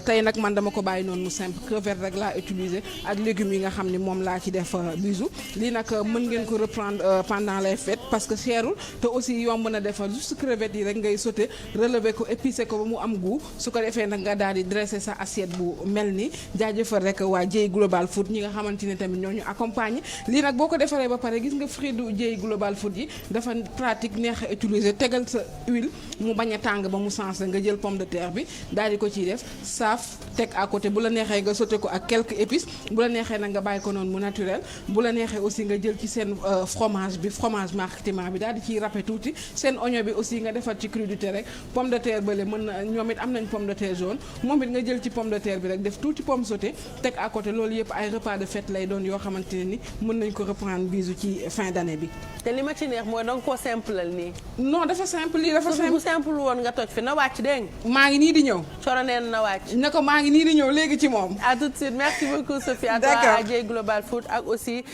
tey nag man dama ko bàyyi noonu mu simple crevette rek laa utiliser ak légumes yi nga xam ne moom laa ci def Bijou lii nag mën ngeen ko reprendre pendant les fêtes parce que cherul te aussi yomb na defar juste crevettes yi rek ngay sauté relever ko épicer ko ba mu am goût su ko defee nag nga daal di dresser sa assiette bu mel ni jaajëfal rek waa Dieye Global Food ñi nga xamante ne tamit ñoo ñu accompagner lii nag boo ko defaree ba pare gis nga fruit du Dieye Global Food yi dafa pratique neex a utiliser tegal sa huile mu bañ a tàng ba mu sensé nga jël pomme de terre bi daal di ko ciy def saaf teg à côté bu la neexee nga sauté ko ak quelques épices bu la neexee nag nga bàyyi ko noonu mu naturel bu la neexee aussi nga jël ci seen fromage marketing bi daal di ciy râpé tuuti seen oignon bi aussi nga defar ci crudité rek pomme de terre bële mën na ñoom it am nañ pomme de terre jaune moom it nga jël ci pomme de terre bi rek def tuuti pomme sautée teg à côté loolu yëpp ay repas de fête lay doon yoo xamante ne ni mën nañ ko reprendre Bijou ci fin d'année bi. te li ma ci neex mooy danga koo simplal nii. non dafa simple lii dafa simple. bu simple woon nga toj fi na wàcc dégg nga. maa ngi nii di ñëw. Coro neen na wàcc. ne ko maa ngi nii di ñëw léegi ci moom. à tout de suite merci beaucoup Sophie. à toi à Dieye Global Food ak aussi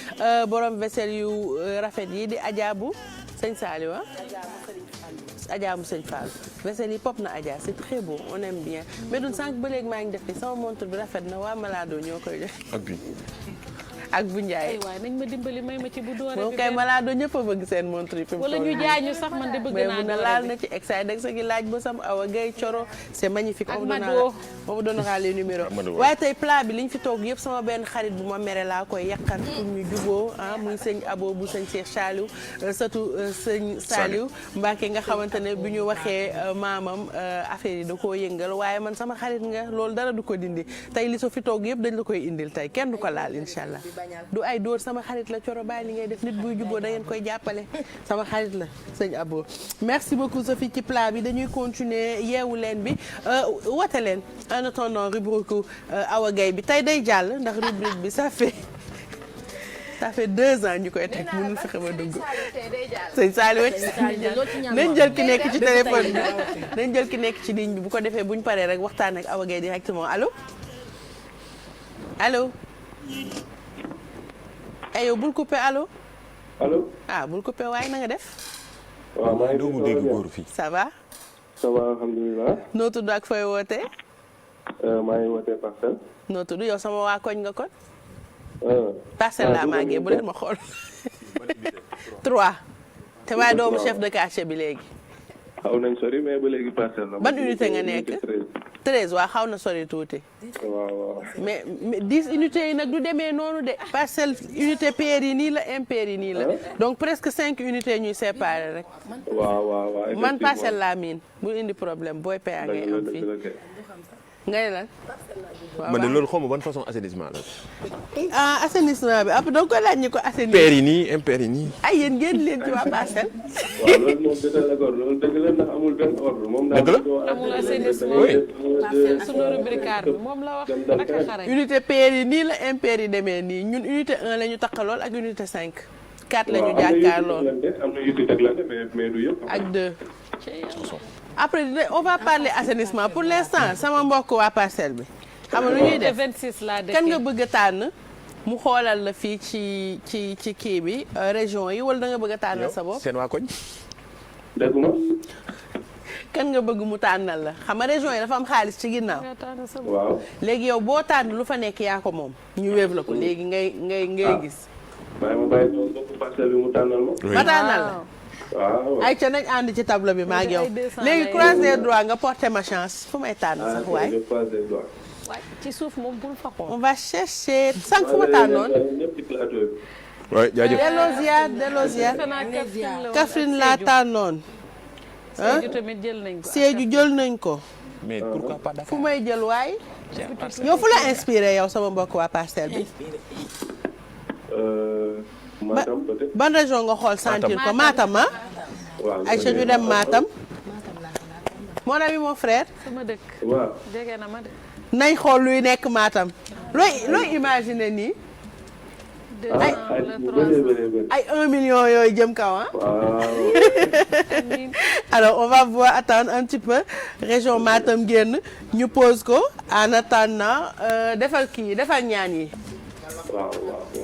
borom vaisselle yu rafet yi di Adja bu sëñ Saliou Adja mu sëñ Fall vaisselle yi pop na Adja c'est très beau on aime bien mais du sànq ba léegi maa ngi def ni sama montre bi rafet na waa Malado ñoo koy jox ak bu Ndiaye waaye nañ ma dimbali may ma ci bu doore bi moom kay Malado ñëpp a bëgg seen montre yi wala ñu jaay ñu sax man de bëgg naa mais na laal na ci exay dag sa gi laaj ba sam Awa Gueye Coro c'est magnifique on vous donnera les numéros waaye tey plat bi liñ fi toog yëpp sama benn xarit bu ma mere laa koy yàqan pour ñu juboo muy sëñ Abo bu sëñ Cheikh Saliou surtout sëñ Saliou Mbacke nga xamante ne bi ñu waxee maamam affaire yi da koo yëngal waaye man sama xarit nga loolu dara du ko dindi tey li so fi toog yëpp dañ la koy indil tey kenn du ko laal incha allah du ay dóor sama xarit la Coro bàyyi li ngay def nit buy juboo da ngeen koy jàppale sama xarit la sëñ Abo merci beaucoup Sophie ci plat bi dañuy continuer yeewu leen bi wote leen en attendant rubrique Awa Gueye bi tey day jàll ndax rubrique bi ça fait 2 ans ñu koy teg mënul fexe ba dugg sëñ Saliou nañ jël ki nekk ci téléphone bi nañ jël ki nekk ci ligne bi bu ko defee buñ paree rek waxtaan ak Awa Gueye directement allo allo yow bul coupé allo bul coupé waaye na nga def waaw maa ngi doomu dégg góor fii ça va alhamdulilah noo tudd ak fooy wootee maa ngi wootee Parcelles noo tudd yow sama waa koñ nga kon Parcelles laa màggee bu leen ma xool 3 te waaye doomu chef de quartier bi léegi xaw nañ sori mais ba léegi Parcelles la ban unité nga nekk 13 waa xaw na sori tuuti waaw mais 10 unités yi nag du demee noonu de Parcelles unité PR yi nii la impair yi nii la donc presque 5 unités ñuy séparé rek waaw man Parcelles laa miin bu indi problème booy PA ngay am fii ngay lan man de loolu xaw ma ban façon assainissement la. assainissement bi après donc koy laaj ñu ko assainir. père yi nii impair yi nii. ay yéen ngeen leen ci waa Parcelles. waaw loolu moom dëgg la loolu dëgg la ndax amul benn ordre moom. dëgg la amul assainissement Parcelles sunu rubricaire bi moom la wax naka xare. unité père yi nii la impair yi demee nii ñun unité 1 la ñu takkalool ak unité 5. 4 la ñu jàkkaarlool am na unité teglante mais du yëpp. ak 2. après on va parler assainissement pour l'instant sama mbokk waa Parcelles bi. xam nga lu ñuy def 26 laa dëkk kan nga bëgg a tànn mu xoolal la fii ci kii bi région yi wala da nga bëgg a tànnal sa bopp. seen waa koñ. dégg nga. kan nga bëgg mu tànnal la xam nga région yi dafa am xaalis ci ginnaaw. waaw. léegi yow boo tànn lu fa nekk yaa ko moom ñu wéev la ko léegi ngay gis. waaye ma bàyyi sama bopp Parcelles bi mu tànnal ma. ma tànnal la. waaw ay ca nañ ànd ci tableau bi maa ngi yow léegi croise les doigts nga porté ma chance fu may tànn sax waay. ci suuf moom bul fa xool. on va chercher sànq fu ma tànnoon. waay jaajëf delloo ziar Kaffrine laa tànnoon. Sédhiou tamit jël nañ ko. Sédhiou jël nañ ko. mais pourquoi pas Dakar. fu may jël waay. yow fu la inspiré yow sama mbokk waa Parcelles bi. Matam peut-être. ban région nga xool sentir ko Matam ah. waaw Aïcha ñu dem Matam. mon ami mon frère. sama dëkk. waaw jege na ma de. nañ xool luy nekk Matam. looy imaginer nii. ay 1 million yooyu jëm kaw ah. alors on va voir attendre un petit peu région Matam génn ñu pose ko en attendant defal ñaan yi.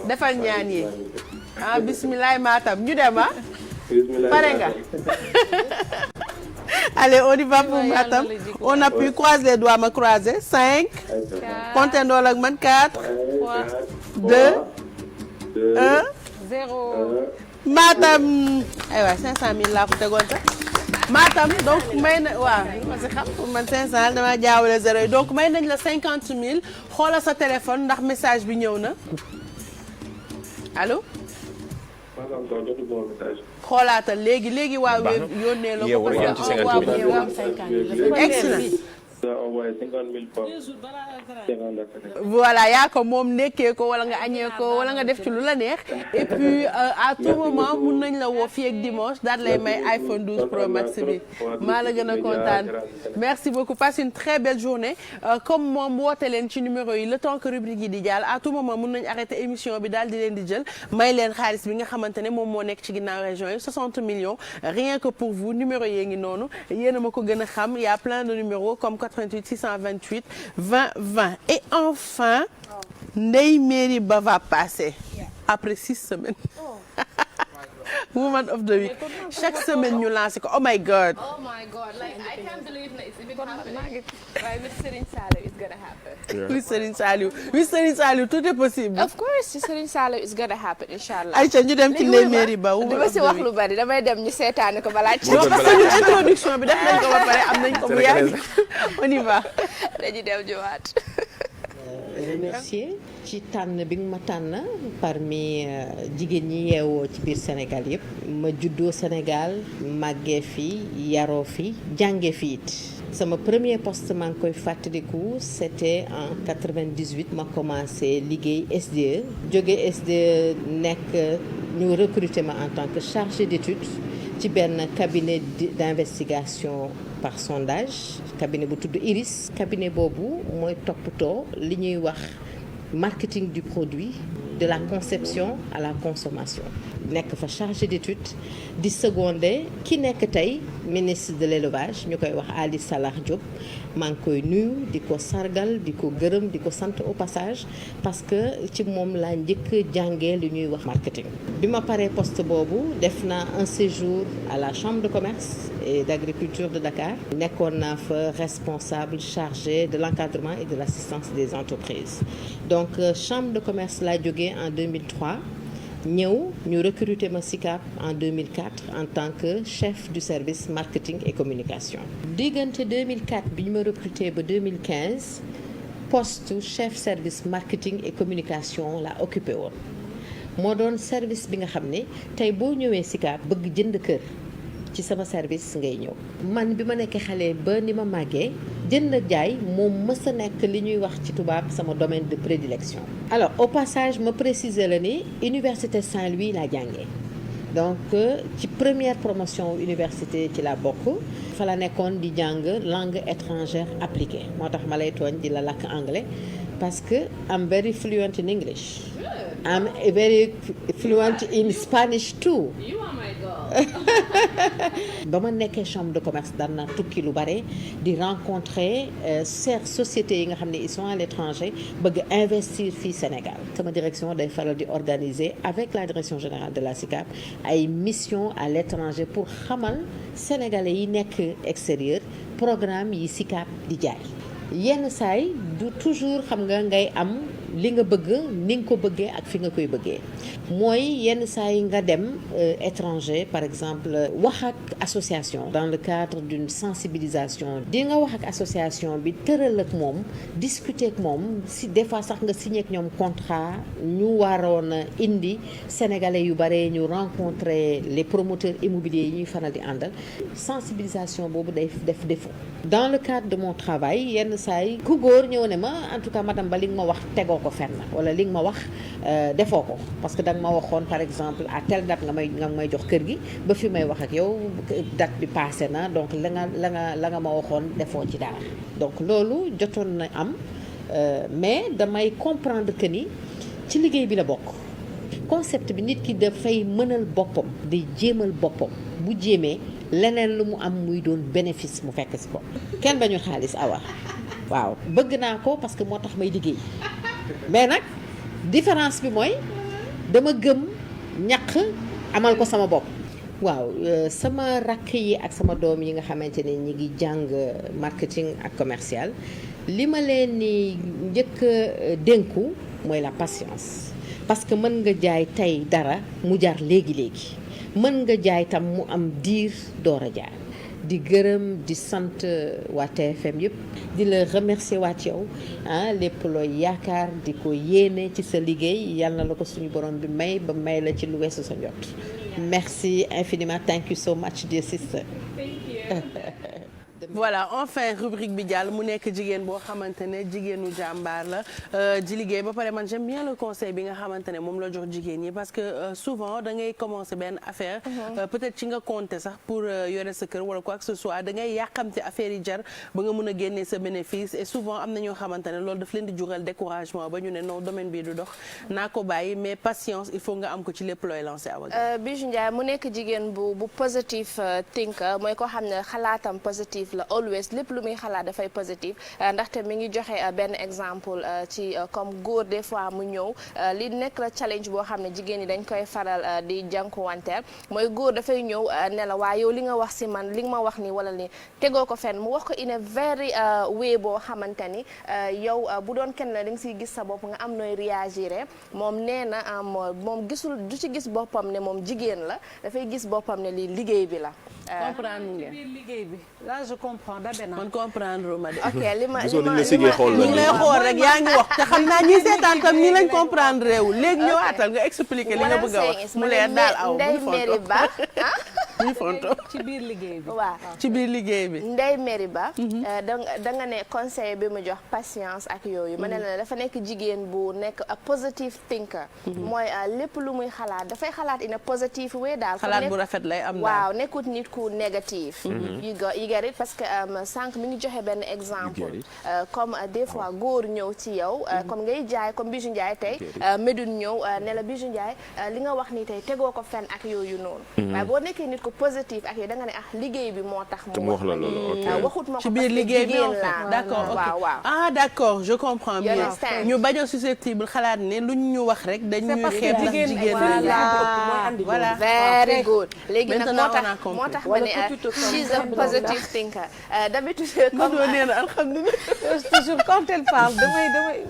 defal ñaan yi. ah bismillah Matam ñu dem ah. pare nga. allez on y va pour Matam on appuie croise les doigts ma croiser 5. comptez ndool ak man 4. 2. 1 0. Matam aywa 500000 laa ko tegoon sax Matam donc may na waaw ma si xam man 500 dama jaawale 0 yi donc may nañ la 50000 xoolal sa téléphone ndax message bi ñëw na allo. xoolaatal léegi waaw yónnee la ko. yow ci 50 000 excellent. envoyé 50 000 fois. voilà yaa ko moom nekkee ko wala nga añee ko wala nga def ci lu la neex et puis à tout moment mun nañ la woo fii ak dimanche daal lay may iPhone 12 Pro Max bi maa la gën a kontaan. merci beaucoup passe une très belle journée comme moom woote leen ci numéro yi le temps que rubrique yi di jàll à tout moment mun nañ arrêter émission bi daal di leen di jël may leen xaalis bi nga xamante ne moom moo nekk ci ginnaaw région yi 60 millions rien que pour vous numéro yee ngi noonu yéen a ma ko gën a xam y a plein de numéros comme 88 628 20 20 et enfin Ndeye Merry Ba va passer après 6 semaines Woman of the Week chaque semaine ñu lancé ko oh my god like I can't believe it's even happening right with Serigne Saliou it's gonna happen with Serigne Saliou tout est possible of course with Serigne Saliou it's gonna happen inshallah Aïcha ñu dem ci Ndeye Merry Ba dama si wax lu bari damay dem ñu seetaani ko balaa ci parce que ñun introduction bi def nañ ko ba pare am nañ ko bu yàgg on y va dañuy dem jiwaat remercier ci tànn bi nga ma tànn parmi jigéen ñi yeewoo ci biir Sénégal yëpp ma juddoo Sénégal màggee fi yaroo fi jànge fi it sama premier poste maa ngi koy fàttaliku c'était en 98 ma commencé liggéey SDE jóge SDE nekk ñu recruter ma en tant que chargé d'études ci benn cabinet d'investigation par sondage cabinet bu tudd Iris cabinet boobu mooy toppatoo li ñuy wax marketing du produit de la conception à la consommation nekk fa chargé d'études di secondé ki nekk tey ministre de l'élevage ñu koy wax Ali Salah Diop maa ngi koy nuyu di ko sargal di ko gërëm di ko sant au passage parce que ci moom laa njëkk jàngee li ñuy wax marketing bi ma paree poste boobu def naa un séjour à la chambre de commerce et d'agriculture de Dakar nekkoon naa fa responsable chargé de l'encadrement et de l'assistance des entreprises donc chambre de commerce laa jógee en 2003 ñëw ñu recruter ma SICAP en 2004 en tant que chef du service marketing et communication diggante 2004 bi ñu ma recruter ba 2015 poste chef service marketing et communication la occupé woon moo doon service bi nga xam ne tey boo ñëwee SICAP bëgg jënd kër ci sama service ngay ñëw man bi ma nekkee xale ba ni ma màggee jënd ak jaay moom mës a nekk li ñuy wax ci tubaab sama domaine de prédilection alors au passage ma préciser la ni université Saint-Louis laa jàngee donc ci première promotion université ci la bokk fa la nekkoon di jàng langue étrangère appliquée moo tax ma lay tooñ di la làkk anglais parce que I'm very fluent in English I'm very fluent in Spanish too ba ma nekkee chambre de commerce daan naa tukki lu bare di rencontrer ces sociétés yi nga xam ne ils sont à l'étranger bëgg investir fii Sénégal sama direction day faral di organiser avec la direction générale de la SICAP ay missions à l'étranger pour xamal sénégalais yi nekk extérieur programme yi SICAP di jaay yenn saay du toujours xam nga ngay am li nga bëgg ni nga ko bëggee ak fi nga koy bëggee mooy yenn saa yi nga dem étranger par exemple wax ak association dans le cadre d'une sensibilisation di nga wax ak association bi tëral ak moom discuter ak moom si des fois sax nga signé ak ñoom contrat ñu waroon a indi sénégalais yu bare ñu rencontrer les promoteurs immobiliers yi ñuy faral di àndal sensibilisation boobu day def défaut dans le cadre de mon travail yenn saa yi ku góor ñëw ne ma en tout cas madame ba li nga ma wax tegoo ko fenn wala li nga ma wax defoo ko parce que danga ma waxoon par exemple à telle date nga may jox kër gi ba fi may wax ak yow date bi passé na donc la nga ma waxoon defoo ci dara donc loolu jotoon na am mais damay comprendre que ni ci liggéey bi la bokk concept bi nit ki dafay mënal boppam di jéemal boppam bu jéemee leneen lu mu am muy doon bénéfice mu fekk si ko kenn bañu xaalis awa waaw bëgg naa ko parce que moo tax may liggéey mais nag différence bi mooy dama gëm ñaq amal ko sama bopp waaw sama rakk yi ak sama doom yi nga xamante ne ñi ngi jàng marketing ak commercial li ma leen ni njëkk a dénku mooy la patience parce que mën nga jaay tey dara mu jar léegi-léegi mën nga jaay tam mu am diir door a jaar di gërëm di sant waa TFM yëpp di la remercier waat yow lépp looy yaakaar di ko yéene ci sa liggéey yal na la ko suñu borom bi may ba may la ci lu weesu sa njot merci infiniment thank you so much dear sister. voilà enfin rubrique bi jàll mu nekk jigéen boo xamante ne jigéenu jàmbaar la di liggéey ba pare man j'aime bien le conseil bi nga xamante ne moom la jox jigéen ñi parce que souvent da ngay commencer benn affaire peut-être ci nga compter sax pour yore sa kër wala quoi que ce soit da ngay yàqamte affaire yi jar ba nga mën a génnee sa bénéfice et souvent am na ñoo xamante ne loolu daf leen di jural découragement ba ñu ne non domaine bii du dox naa ko bàyyi mais patience il faut nga am ko ci lépp looy lancer awa Bijou Ndiaye mu nekk jigéen bu positive thinker mooy koo xam ne xalaatam positive la always lépp lu muy xalaat dafay positif ndaxte mi ngi joxe benn exemple ci comme góor des fois mu ñëw li nekk la challenge boo xam ne jigéen ñi dañ koy faral di jànkuwanteel mooy góor dafay ñëw ne la waa yow li nga wax si man li nga ma wax ni wala ni tegoo ko fenn mu wax ko in a very way boo xamante ni yow bu doon kenn la da nga siy gis sa bopp nga am nooy réagir moom nee na moom gisul du ci gis boppam ne moom jigéen la dafay gis boppam ne lii liggéey bi la. comprendre ngeen biir liggéey bi là je comprends dabe naa. man comprendre ma de. ok li ma gisoo nañu la sigee xool ñu ngi lay xool rek yaa ngi wax te xam naa ñi seetaan tam nii lañ comprendre réew léegi ñëwaatal nga expliquer li nga bëgg a wax mu leer daal aw Ndeye Mary Ba muy fonto ci biir liggéey bi. waaw ci biir liggéey bi. Ndeye Mary Ba da nga ne conseil bi mu jox patience ak yooyu ma ne la dafa nekk jigéen bu nekk a positive thinker mooy lépp lu muy xalaat dafay xalaat in a positive way daal xalaat bu rafet lay am waaw nekkut nit ku négatif you get it parce que sànq mi ngi joxe benn exemple comme des fois góor ñëw ci yow comme ngay jaay comme Bijou Ndiaye tey Médoune ñëw ne la Bijou Ndiaye li nga wax ni tey tegoo ko fenn ak yooyu noonu waaye boo nekkee nit ku positif ak yooyu da nga ne liggéey bi moo tax mu wax la loolu waxut ma ko ci biir liggéey bi d'accord ok waaw waaw ah d'accord je comprends bien ñu bañ a susceptible xalaat ne luñ ñu wax rek dañ ñuy xeeb ndax jigéen voilà very good léegi nag moo tax ma ne she's a positive thinker d'habitude comme nee na alhamdulilah toujours quand elle parle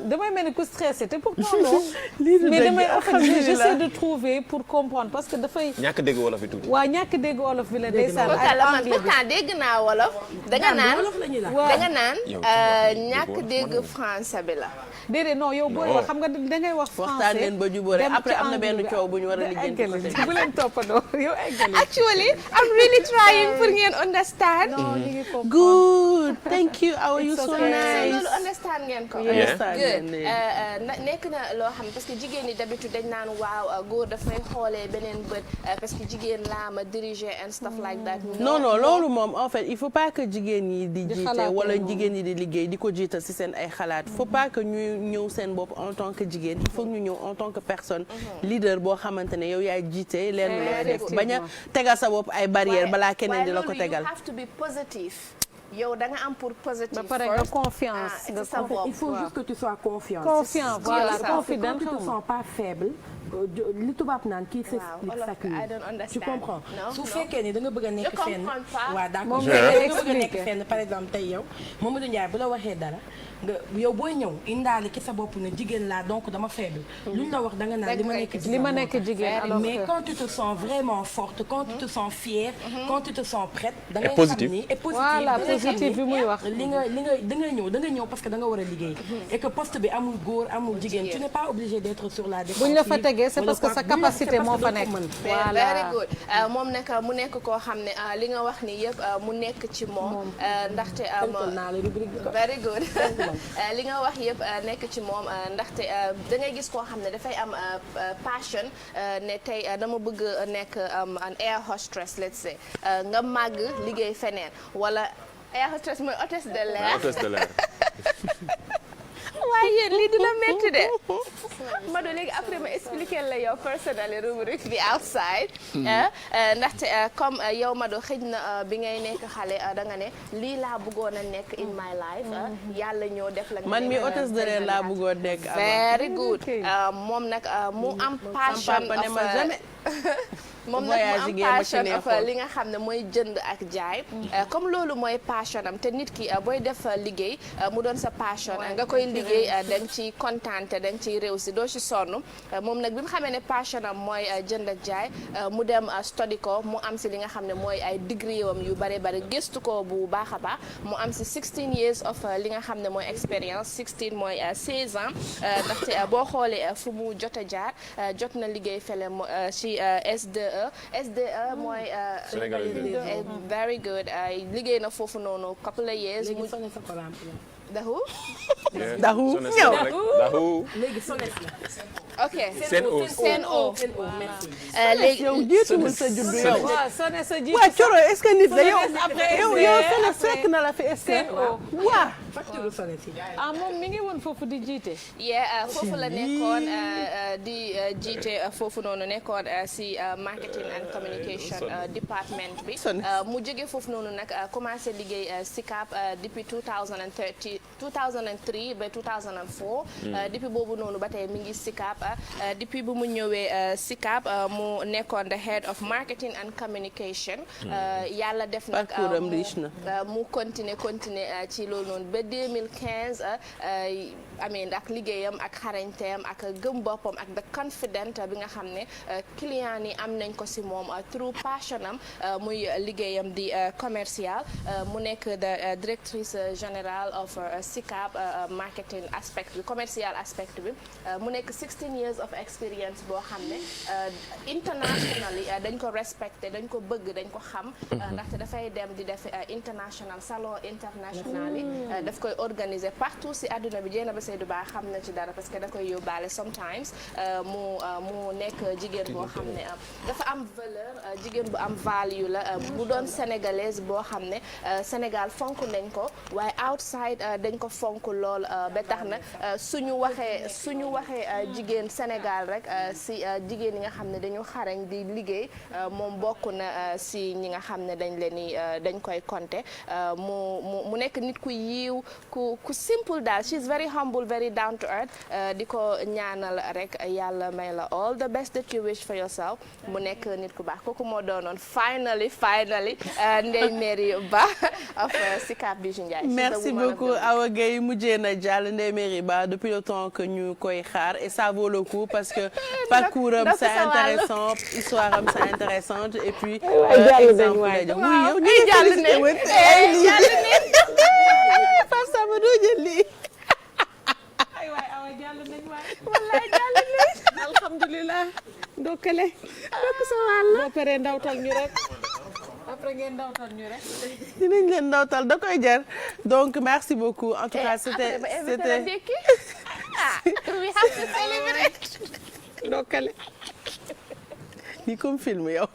damay mel ni ku stressé te pourtant non mais damay en fait j'essaie de trouver pour comprendre parce que dafay ñàkk dégg wolof yi tuuti waaw ñàkk dégg wolof bi la ndeysaan man pourtant dégg naa wolof danga naan ñàkk dégg français bi la déedéet non yow booy wax xam nga dangay wax français waxtaan leen ba jubóore après am na benn coow bu ñu war a lijjanti bu leen toppandoo yow eggali actually I'm really trying pour ngeen understand good thank you how are you so nice loolu understand ngeen ko nekk na loo xam parce que jigéen ñi d'habitude dañ naan waaw góor daf may xoolee beneen bët parce que jigéen laa ma diriger and stuff like that non loolu moom en fait il faut pas que jigéen ñi di jiite wala jigéen ñi di liggéey di ko jiital ci seen ay xalaat faut pas que ñuy ñëw seen bopp en tant que jigéen il faut ñu ñëw en tant que personne leader boo xamante ne yow yaay jiite leen looy def bañ a tegal sa bopp ay barrières balaa keneen di la ko tegal you have to be positive yow da nga am pour positive ba pare nga confiance nga sa bopp il faut juste que tu sois confiant. Confiant, voilà, confident. Quand tu te sens pas faible. li tubaab naan kii s'explique s'accuse. Tu comprends su fekkee ni da nga bëgg a nekk fenn. waaw d'accord da nga bëgg a nekk fenn par exemple tey yow Mamadou Ndiaye bu la waxee dara nga yow booy ñëw indaale ki sa bopp ne jigéen laa donc dama faible. luñ la wax da nga naan li ma nekk jigéen mais quand tu te sens vraiment forte quand tu te sens fière quand tu te sens prête da ngay xam ni et positive bi muy wax li nga da nga ñëw parce que da nga war a liggéey et que poste bi amul góor amul jigéen tu n'es pas obligé d'être sur la défensive. C'est parce que sa capacité moo fa nekk. voilà very good moom nag mu nekk koo xam ne li nga wax ni yëpp mu nekk ci moom. ndaxte very good li nga wax yëpp nekk ci moom ndaxte da ngay gis koo xam ne dafay am passion ne tey dama bëgg nekk an air hostess let's say nga màgg liggéey feneen wala air hostess mooy hôtesse de l'air. hôtesse de l'air. waaye yéen lii dina métti de Mado léegi après ma expliquer la yow personnally rubrique bi outside ndaxte comme yow Mado xëj na bi ngay nekk xale da nga ne lii laa bëggoon a nekk in my life yàlla ñoo def la man mi hôtesse de l'air laa bëggoon nekk very good moom nag mu am passion moom nag mu am passion of li nga xam ne mooy jënd ak jaay comme loolu mooy passion am te nit ki booy def liggéey mu doon sa passion nga koy liggéey da nga ciy kontaan te da nga ciy réussir doo ci sonn moom nag bi mu xamee ne passion am mooy jënd ak jaay mu dem study ko mu am si li nga xam ne mooy ay degree am yu bare bare gëstu ko bu baax a baax mu am si 16 years of li nga xam ne mooy expérience 16 mooy 16 ans ndaxte boo xoolee fu mu jot a jaar jot na liggéey fele ci SDE mooy very good liggéey na foofu noonu couple of years dahu léegi sones la ok Sen'Eau léegi yow jiituwul sa juddu yow waaw sone sa jiitu waa Coro est-ce que nit la yow sones fekk na la fi est-ce que waa facture sones yi moom mi ngi woon foofu di jiite foofu la nekkoon di jiite foofu noonu nekkoon si marketing and communication department bi mu jóge foofu noonu nag commencé liggéey SICAP depuis 2003 ba 2004 depuis boobu noonu ba tey mi ngi SICAP depuis bu mu ñëwee SICAP mu nekkoon the head of marketing and communication yàlla def nag mu continuer ci loolu noonu ba 2015 amee ndax liggéeyam ak xarañteem ak gëm boppam ak the confident bi nga xam ne client yi am nañ ko si moom through passion am muy liggéeyam di commercial mu nekk the directrice générale of SICAP marketing aspect bi commercial aspect bi mu nekk 16 years of experience boo xam ne internationally dañ ko respecté dañ ko bëgg dañ ko xam ndaxte dafay dem di def international salon international yi daf koy organiser partout si àdduna bi jéena ba Seydou Ba xam na ci dara parce que da koy yóbbaale sometimes mu nekk jigéen boo xam ne dafa am valeur jigéen bu am value la bu doon sénégalaise boo xam ne Sénégal fonk nañ ko waaye outside dañ ko fonk lool ba tax na suñu waxee jigéen Sénégal rek si jigéen yi nga xam ne dañu xarañ di liggéey moom bokk na si ñi nga xam ne dañ koy compter mu nekk nit ku yiiw ku simple daal she is very humble very down to earth di ko ñaanal rek yàlla may la all the best that you wish for yourself mu nekk nit ku baax kooku moo doonoon finally Ndeye Mary Ba of SICAP Bijou Ndiaye. Merci beaucoup Awa Gueye mujjee na jàll Ndeye Mary Ba depuis le temps que ñu koy xaar et ça vaut le coup parce que parcours am c'est intéressant histoire am c'est intéressante et puis exemple lay jox oui yow ñu jàll ne Pape Samba doo jël lii ay waay Awa jàll nañ waay wallaay jàll nañ alhamdulilah ndokkale ndokk sa wàll boo paree ndawtal ñu rek après ngeen ndawtal ñu rek dinañ leen ndawtal da koy jar donc merci beaucoup en tout cas c'était we have to celebrate ndokkale ni comme film yow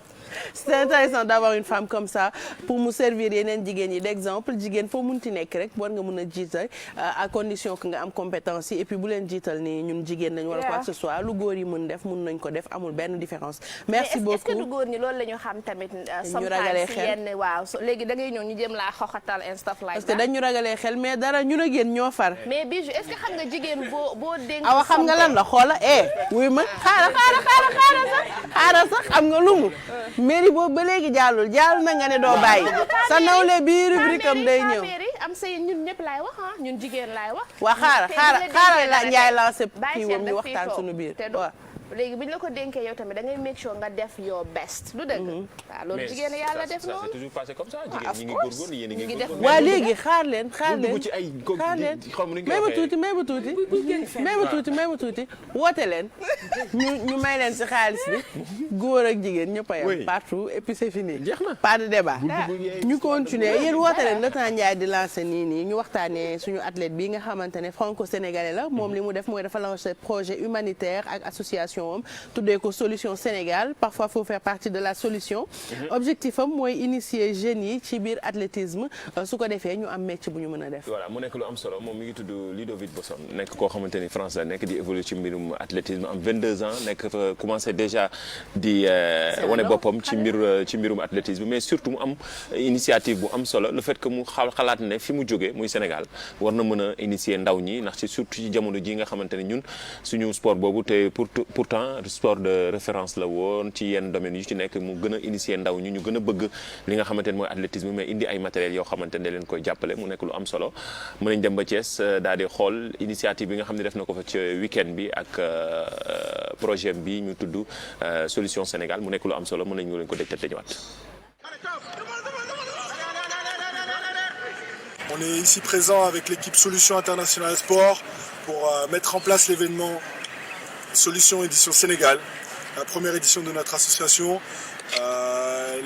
c'est intéressant d'avoir une femme comme ça pour mu servir yeneen jigéen yi d'exemple jigéen foo munti nekk rek war nga mën a jiital à condition que nga am compétence yi et puis bu leen jiital ni ñun jigéen nañ wala quoi que ce soit lu góor yi mën def mun nañ ko def amul benn différence. merci beaucoup est-ce que du góor ñi loolu la ñu xam tamit. ñu ragalee xel yenn waaw léegi da ngay ñëw ñu jëm laa xoxatal and stuff like that. parce que dañu ragalee xel mais dara ñu ne génn ñoo far. mais Bijou est-ce que xam nga jigéen boo dénk. awa xam nga lan la xoola wuy ma xaaral sax xam nga lu mu. mairie boobu ba léegi jàll na nga ne doo bàyyi. sa nawle bii rubrique am day ñëw. am say ñun ñëpp laay wax ñun jigéen laay wax. waa xaaral la Ndiaye lancé kii woon ñu waxtaan suñu biir waaw. léegi bu ñu la ko dénkee yow tamit da ngay make sure nga def your best du dëgg. waaw loolu jigéen yàlla def noonu. c'est toujours passé comme ça jigéen ñi ngi góorgóorlu yéen a ngi góorgóorlu. waa léegi xaar leen may ma tuuti woote leen ñu may leen si xaalis bi góor ak jigéen ñëpp a yem partout et puis c'est fini. jeex na pas de débat. ñu continuer yéen woote leen le temps Ndiaye di lancer nii ñu waxtaanee suñu athlète bi nga xamante ne franco-sénégalais la moom li mu def mooy dafa lancer projet humanitaire ak association tuddee ko solution Sénégal parfois faut faire partie de la solution. objectif am mooy initier jeunes yi ci biir athlétisme su ko defee ñu am métier bu ñu mën a def. voilà mu nekk lu am solo moom mi ngi tudd Ludovic Bosson nekk koo xamante ni France la nekk di évoluer ci mbirum athlétisme am 22 ans nekk fa commencé déjà di wane boppam ci mbirum athlétisme mais surtout mu am initiative bu am solo le fait que mu xalaat ne fi mu jógee muy Sénégal war na mën a initier ndaw ñi ndax ci surtout ci jamono ji nga xamante ne ñun suñu sport boobu te pourtant sport de référence la woon ci yenn domaines yu ci nekk mu gën a initier ndaw ñi ñu gën a bëgg li nga xamante ne mooy athlétisme mais indi ay matériels yoo xamante ne leen koy jàppale mu nekk lu am solo mën nañ dem ba Thiès daal di xool initiative bi nga xam ne def na ko fa ci week-end bi ak projet bi ñu tudd solution Sénégal mu nekk lu am solo mën nañu leen ko dégtal te ñëwaat. On est ici présent avec l'équipe Solution Internationale Sport pour mettre en place l'événement Solution Édition Sénégal, la première édition de notre association.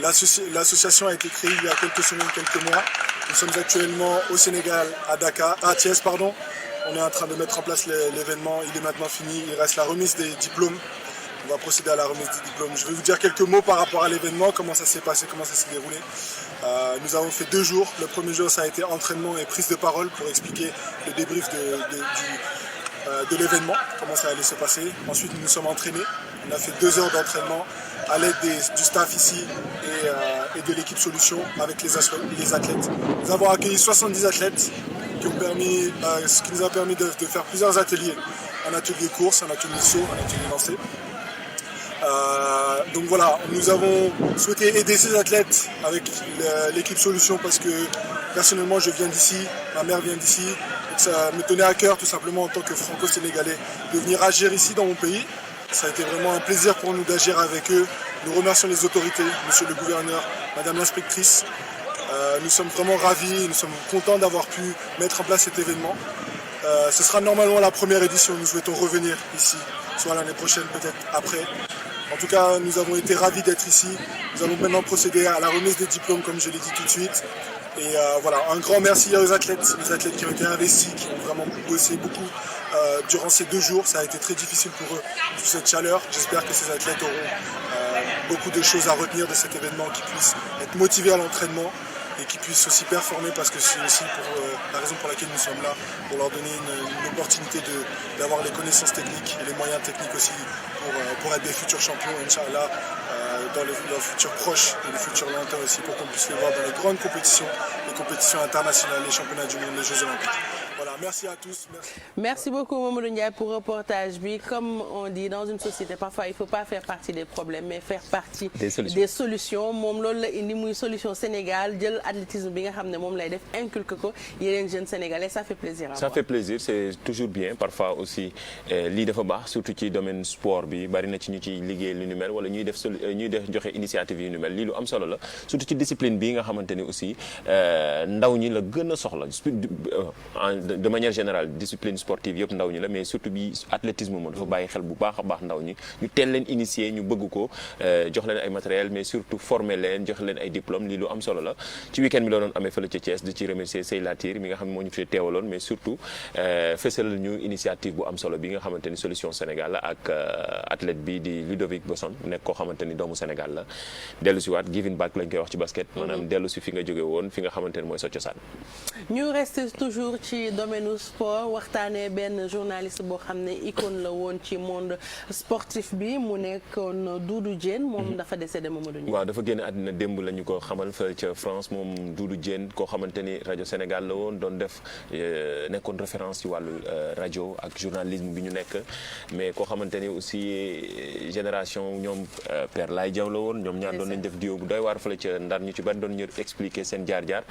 L'association a été créée il y a quelques semaines, quelques mois. Nous sommes actuellement au Sénégal, à Thiès. On est en train de mettre en place l'événement. Il est maintenant fini. Il reste la remise des diplômes. On va procéder à la remise des diplômes. Je vais vous dire quelques mots par rapport à l'événement, comment ça s'est passé, comment ça s'est déroulé. Nous avons fait 2 jours. Le premier jour, ça a été entraînement et prise de parole pour expliquer le débrief de l'événement, comment ça allait se passer. Ensuite, nous nous sommes entraînés. On a fait 2 heures d'entraînement à l'aide du staff ici et de l'équipe Solution avec les athlètes. Nous avons accueilli 70 athlètes ce qui nous a permis de faire plusieurs ateliers. Un atelier course, un atelier saut, un atelier lancé. Donc voilà, nous avons souhaité aider ces athlètes avec l'équipe Solution parce que personnellement je viens d'ici, ma mère vient d'ici. Ça me tenait à cœur tout simplement en tant que franco-sénégalais de venir agir ici dans mon pays. Ça a été vraiment un plaisir pour nous d'agir avec eux. Nous remercions les autorités, monsieur le gouverneur, madame l'inspectrice. Nous sommes vraiment ravis, nous sommes contents d'avoir pu mettre en place cet événement. Ce sera normalement la première édition, nous souhaitons revenir ici, soit l'année prochaine, peut-être après. En tout cas, nous avons été ravis d'être ici. Nous allons maintenant procéder à la remise des diplômes, comme je l'ai dit tout de suite. Et voilà, un grand merci aux athlètes, les athlètes qui ont été investis, qui ont vraiment bossé beaucoup durant ces 2 jours. Ça a été très difficile pour eux, sous cette chaleur. J'espère que ces athlètes auront beaucoup de choses à retenir de cet événement, qu'ils puissent être motivés à l'entraînement et qu'ils puissent aussi performer parce que c'est aussi la raison pour laquelle nous sommes là, pour leur donner une opportunité d'avoir les connaissances techniques et les moyens techniques aussi pour être des futurs champions, Inch'Allah, dans les futurs proches et les futurs lointains aussi, pour qu'on puisse les voir dans les grandes compétitions, les compétitions internationales, les championnats du monde, les Jeux Olympiques. Voilà, merci à tous. Merci beaucoup Mamadou Ndiaye pour reportage bi. Comme on dit dans une société, parfois il faut pas faire partie des problèmes, mais faire partie des solutions. moom loolu la indi muy solution Sénégal jël athlétisme bi nga xam ne moom lay def inculque ko yeneen jeunes sénégalais, ça fait plaisir. Ça fait plaisir, c'est toujours bien. Parfois aussi lii dafa baax surtout ci domaine sport bi bari na ci ñu ciy liggéey lu nu mel wala ñuy def joxe initiative yu nu mel lii lu am solo la surtout ci discipline bi nga xamante ni aussi ndaw ñi la gën a soxla de manière générale discipline sportive yëpp ndaw ñi la mais surtout bi athlétisme moom dafa bàyyi xel bu baax a baax ndaw ñi ñu teel leen initier ñu bëgg ko jox leen ay matériel mais surtout former leen jox leen ay diplôme lii lu am solo la ci week-end bi la doon amee fële ca Thiès di ci remercier Sey Latir mi nga xam ne moo ñu fi teewaloon mais surtout fësal ñu initiative bu am solo bi nga xamante ni Solution Sénégal la ak athlète bi di Ludovic Bosson nekk koo xamante ni doomu Sénégal la dellu si waat giving back lañ koy wax ci basket maanaam dellu si fi nga jóge woon fi nga xamante ni mooy sa cosaan. ñu reste toujours ci domaine sport waxtaanee benn journaliste boo xam ne icône la woon ci monde sportif bi mu nekkoon Doudou Diène moom dafa décédé Mamadou Ndiaye. waaw dafa génn àddina démb la ñu ko xamal fa ca France moom Doudou Diène koo xamante ni rajo Sénégal la woon doon def nekkoon référence ci wàllu rajo ak journalisme bi ñu nekk mais koo xamante ni aussi génération ñoom Père Laye Diaw la woon ñoom ñaar doon nañ def duo bu doy waar fële ca Ndar ñu ci bari doon ñu expliquer seen jaar-jaar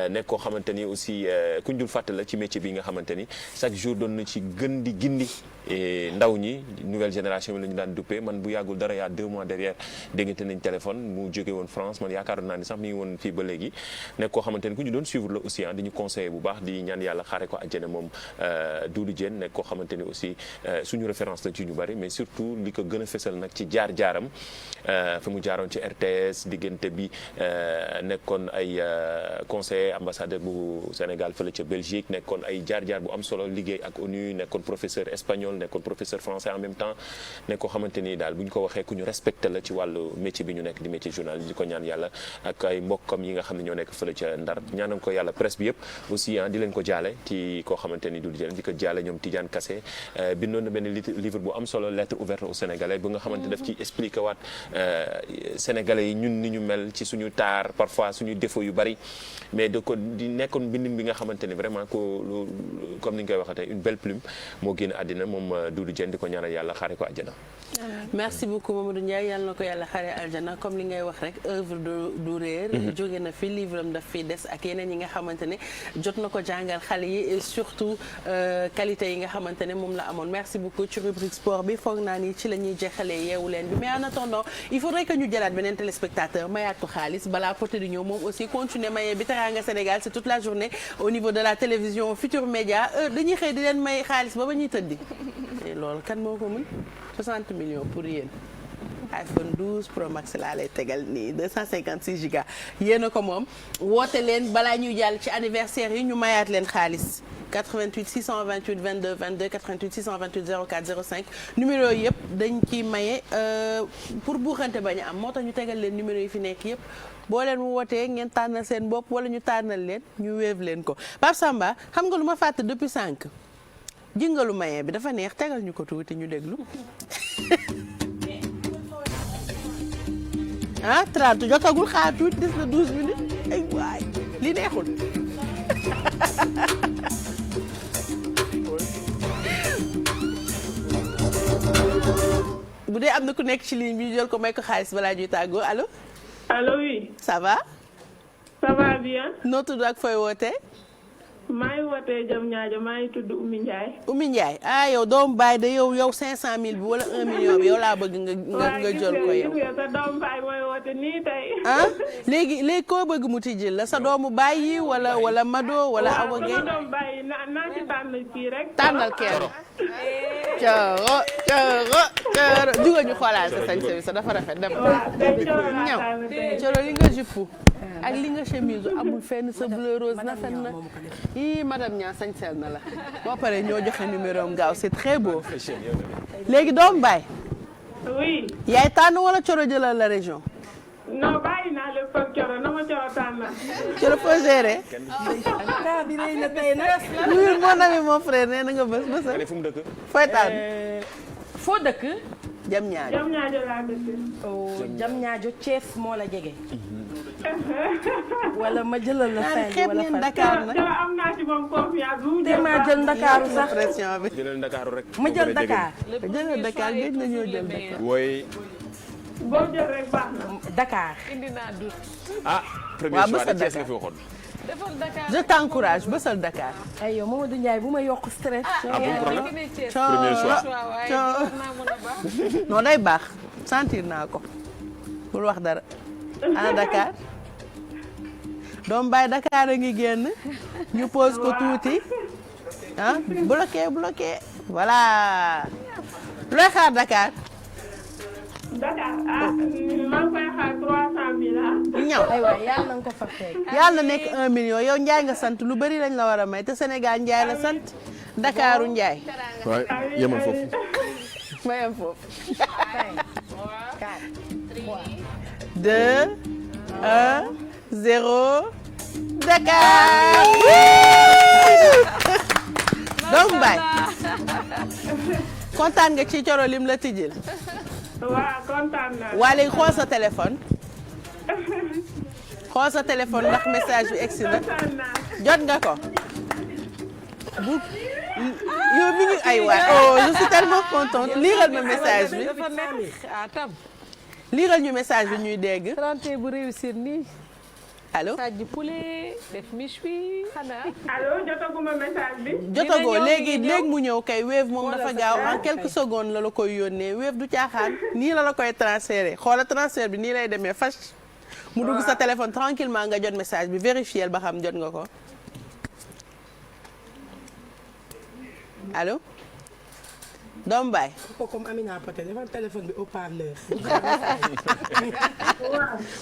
nekk koo xamante ni aussi kuñ dul fàtte la ci métier bi nga xamante ni chaque jour doon na ci gën di gindi ndaw ñi nouvelle génération bi la ñu daan duppee man bu yàggul dara yaa 2 mois derrière déggante nañ téléphone mu jóge woon France man yaakaaroon naa ni sax mi ngi woon fii ba léegi nekk koo xamante ni ku ñu doon suivre la aussi di ñu conseiller bu baax di ñaan yàlla xaare ko àjjana moom Doudou Diène nekk koo xamante ni aussi suñu référence la ci ñu bari mais surtout li ko gën a fësal nag ci jaar-jaaram fi mu jaaroon ci RTS diggante bi nekkoon ay conseiller ambassadeur bu Sénégal fële ca Belgique nekkoon ay jaar-jaar bu am solo liggéey ak ONU nekkoon professeur espagnol nekkoon professeur français en même temps nekk koo xamante ni daal bu ñu ko waxee ku ñu respecté la ci wàllu métier bi ñu nekk di métier journaliste di ko ñaan yàlla ak ay mbokkam yi nga xam ne ñoo nekk fële ca Ndar ñaanal ko yàlla presse bi yëpp aussi di leen ko jaale ci koo xamante ni du jël di ko jaale ñoom Tidiane Kassé bindoon na benn livre bu am solo lettre ouverte aux Sénégalais bu nga xamante daf ci expliqué waat Sénégalais yi ñun ni ñu mel ci suñu taar parfois suñu défaut yu bari mais de ko di nekkoon mbind bi nga xamante ni vraiment ko comme ni ñu koy waxatee une belle plume moo génn àddina moom Doudou Diène di ko ñaanal yàlla xaare ko àjjana. merci beaucoup Mamadou Ndiaye yàlla na ko yàlla xaare aljana comme li ngay wax rek œuvre du réer jóge na fi livre am daf fi des ak yeneen yi nga xamante ne jot na ko jàngal xale yi et surtout qualité yi nga xamante ne moom la amoon merci beaucoup ci rubrique sport bi foog naa ni ci la ñuy jeexalee yeewu leen bi mais en attendant il faudrait que ñu jëlaat beneen téléspectateur mayaat ko xaalis balaa poté di ñëw moom aussi continuer maye bi Teranga Sénégal c'est toute la journée au niveau de la télévision Futur Média dañuy xëy di leen may xaalis ba ñuy tëddi loolu kan moo ko mën 60 millions pour yéen iPhone 12 Pro Max laa lay tegal nii 256 giga yéen a ko moom woote leen balaa ñuy jàll ci anniversaire yi ñu mayaat leen xaalis 88 628 22 22 88 628 04 05 numéro yi yëpp dañ ciy maye pour buuxante bañ a am moo tax ñu tegal leen numéro yi fi nekk yëpp boo leen wootee ngeen tànnal seen bopp wala ñu tànnal leen ñu wéev leen ko Pape Samba xam nga lu ma fàtte depuis 5 jingalu maye bi dafa neex tegal ñu ko tuuti ñu déglu ah 30 jotagul xaar tuuti des na 12 minutes ay waay li neexul bu dee am na ku nekk ci ligne bi ñu jël ko may ko xaalis balaa ñuy tàggoo allo. allo oui. ça va. ça va bien. noo tudd ak fooy wootee. maa ngi wootee jam ñaajo maa ngi tudd Oumy Ndiaye. Oumy Ndiaye ah yow doomu baay de yow 500000 bi wala 1 million bi yow laa bëgg nga jël ko yow. waaw sa doomu baay mooy woote nii tey. ah léegi koo bëgg mu tijjil la sa doomu baay yi wala Mado wala Awa Gueye. waaw sama doomu baay yi naa ci tànn kii rek. tànnal kenn. Coro juga ñu xoolaal sa sañse bi sa dafa rafet dem. ñaw Coro li nga juppu ak li nga chemise amul fenn sa bleu rose na fenn na ii madame ñaa sañsel na la boo paree ñoo joxe numéro am gaaw c'est très beau léegi doomu baay. oui. yaay tànn wala Coro jëlal la région. non bàyyi naa lépp ak Coro na ma Coro tànn. Coro faut gérer. oui mon ami mon frère nee na nga bës bësal. fu mu dëkk. fooy tànn. foo dëkk. jam ñaajo. jam ñaajo laa dëkk. jam ñaajo Thiès moo la jege. wala ma jëlal la xeeb ngeen Dakar nag. am naa ci moom confiance bu mu jël maa jël Ndakaaru sax pression bi. jëlal Ndakaaru rek. ma jël Dakar. jëlal Dakar gëj na ñoo jël Dakar. wooy. boo jël rek baax na. Dakar. indi naa dut. ah premier choix de Thiès nga fi waxoon. defal Dakar je t'encourage bësal Dakar. ay yow Mamadou Ndiaye bu ma yokk stress. premier choix. non day baax sentir naa ko bul wax dara ana Dakar doom baay Dakar a ngi génn ñu pose ko tuuti ah bloqué voilà looy xaar Dakar. Dakar maa ngi koy xaar 300 000 ñaw aywa yàlla na nga ko fa fekk. yàlla na nekk 1 million yow Njaay nga sant lu bari lañ la war a may te Sénégal Njaay la sant Dakaru Njaay. waaw yemal foofu. ma yem foofu. 2 1 0 Dakar. doomu baay kontaan nga ci coro lim la tijjil. waaw kontaan naa. waa léegi xool sa téléphone. xool sa téléphone ndax message bi egsi na jot nga ko. bu yow mi ngi ay waay oh je suis tellement contente liiral ma message bi. liiral ñu message bi ñuy dégg. 31 bu réussir nii. allo Sadji poulet def miche xanaa. allo jotaguma message bi. jotagoo léegi mu ñëw kay Wave moom dafa gaaw en quelques secondes la koy yónnee Wave du caaxaan nii la koy transféré xoola transfert bi nii lay demee fas. mu dugg sa téléphone tranquillement nga jot message bi vérifier ba xam jot nga ko. allo. doom baay. ko comme Amina Poté defal téléphone bi haut-parleur.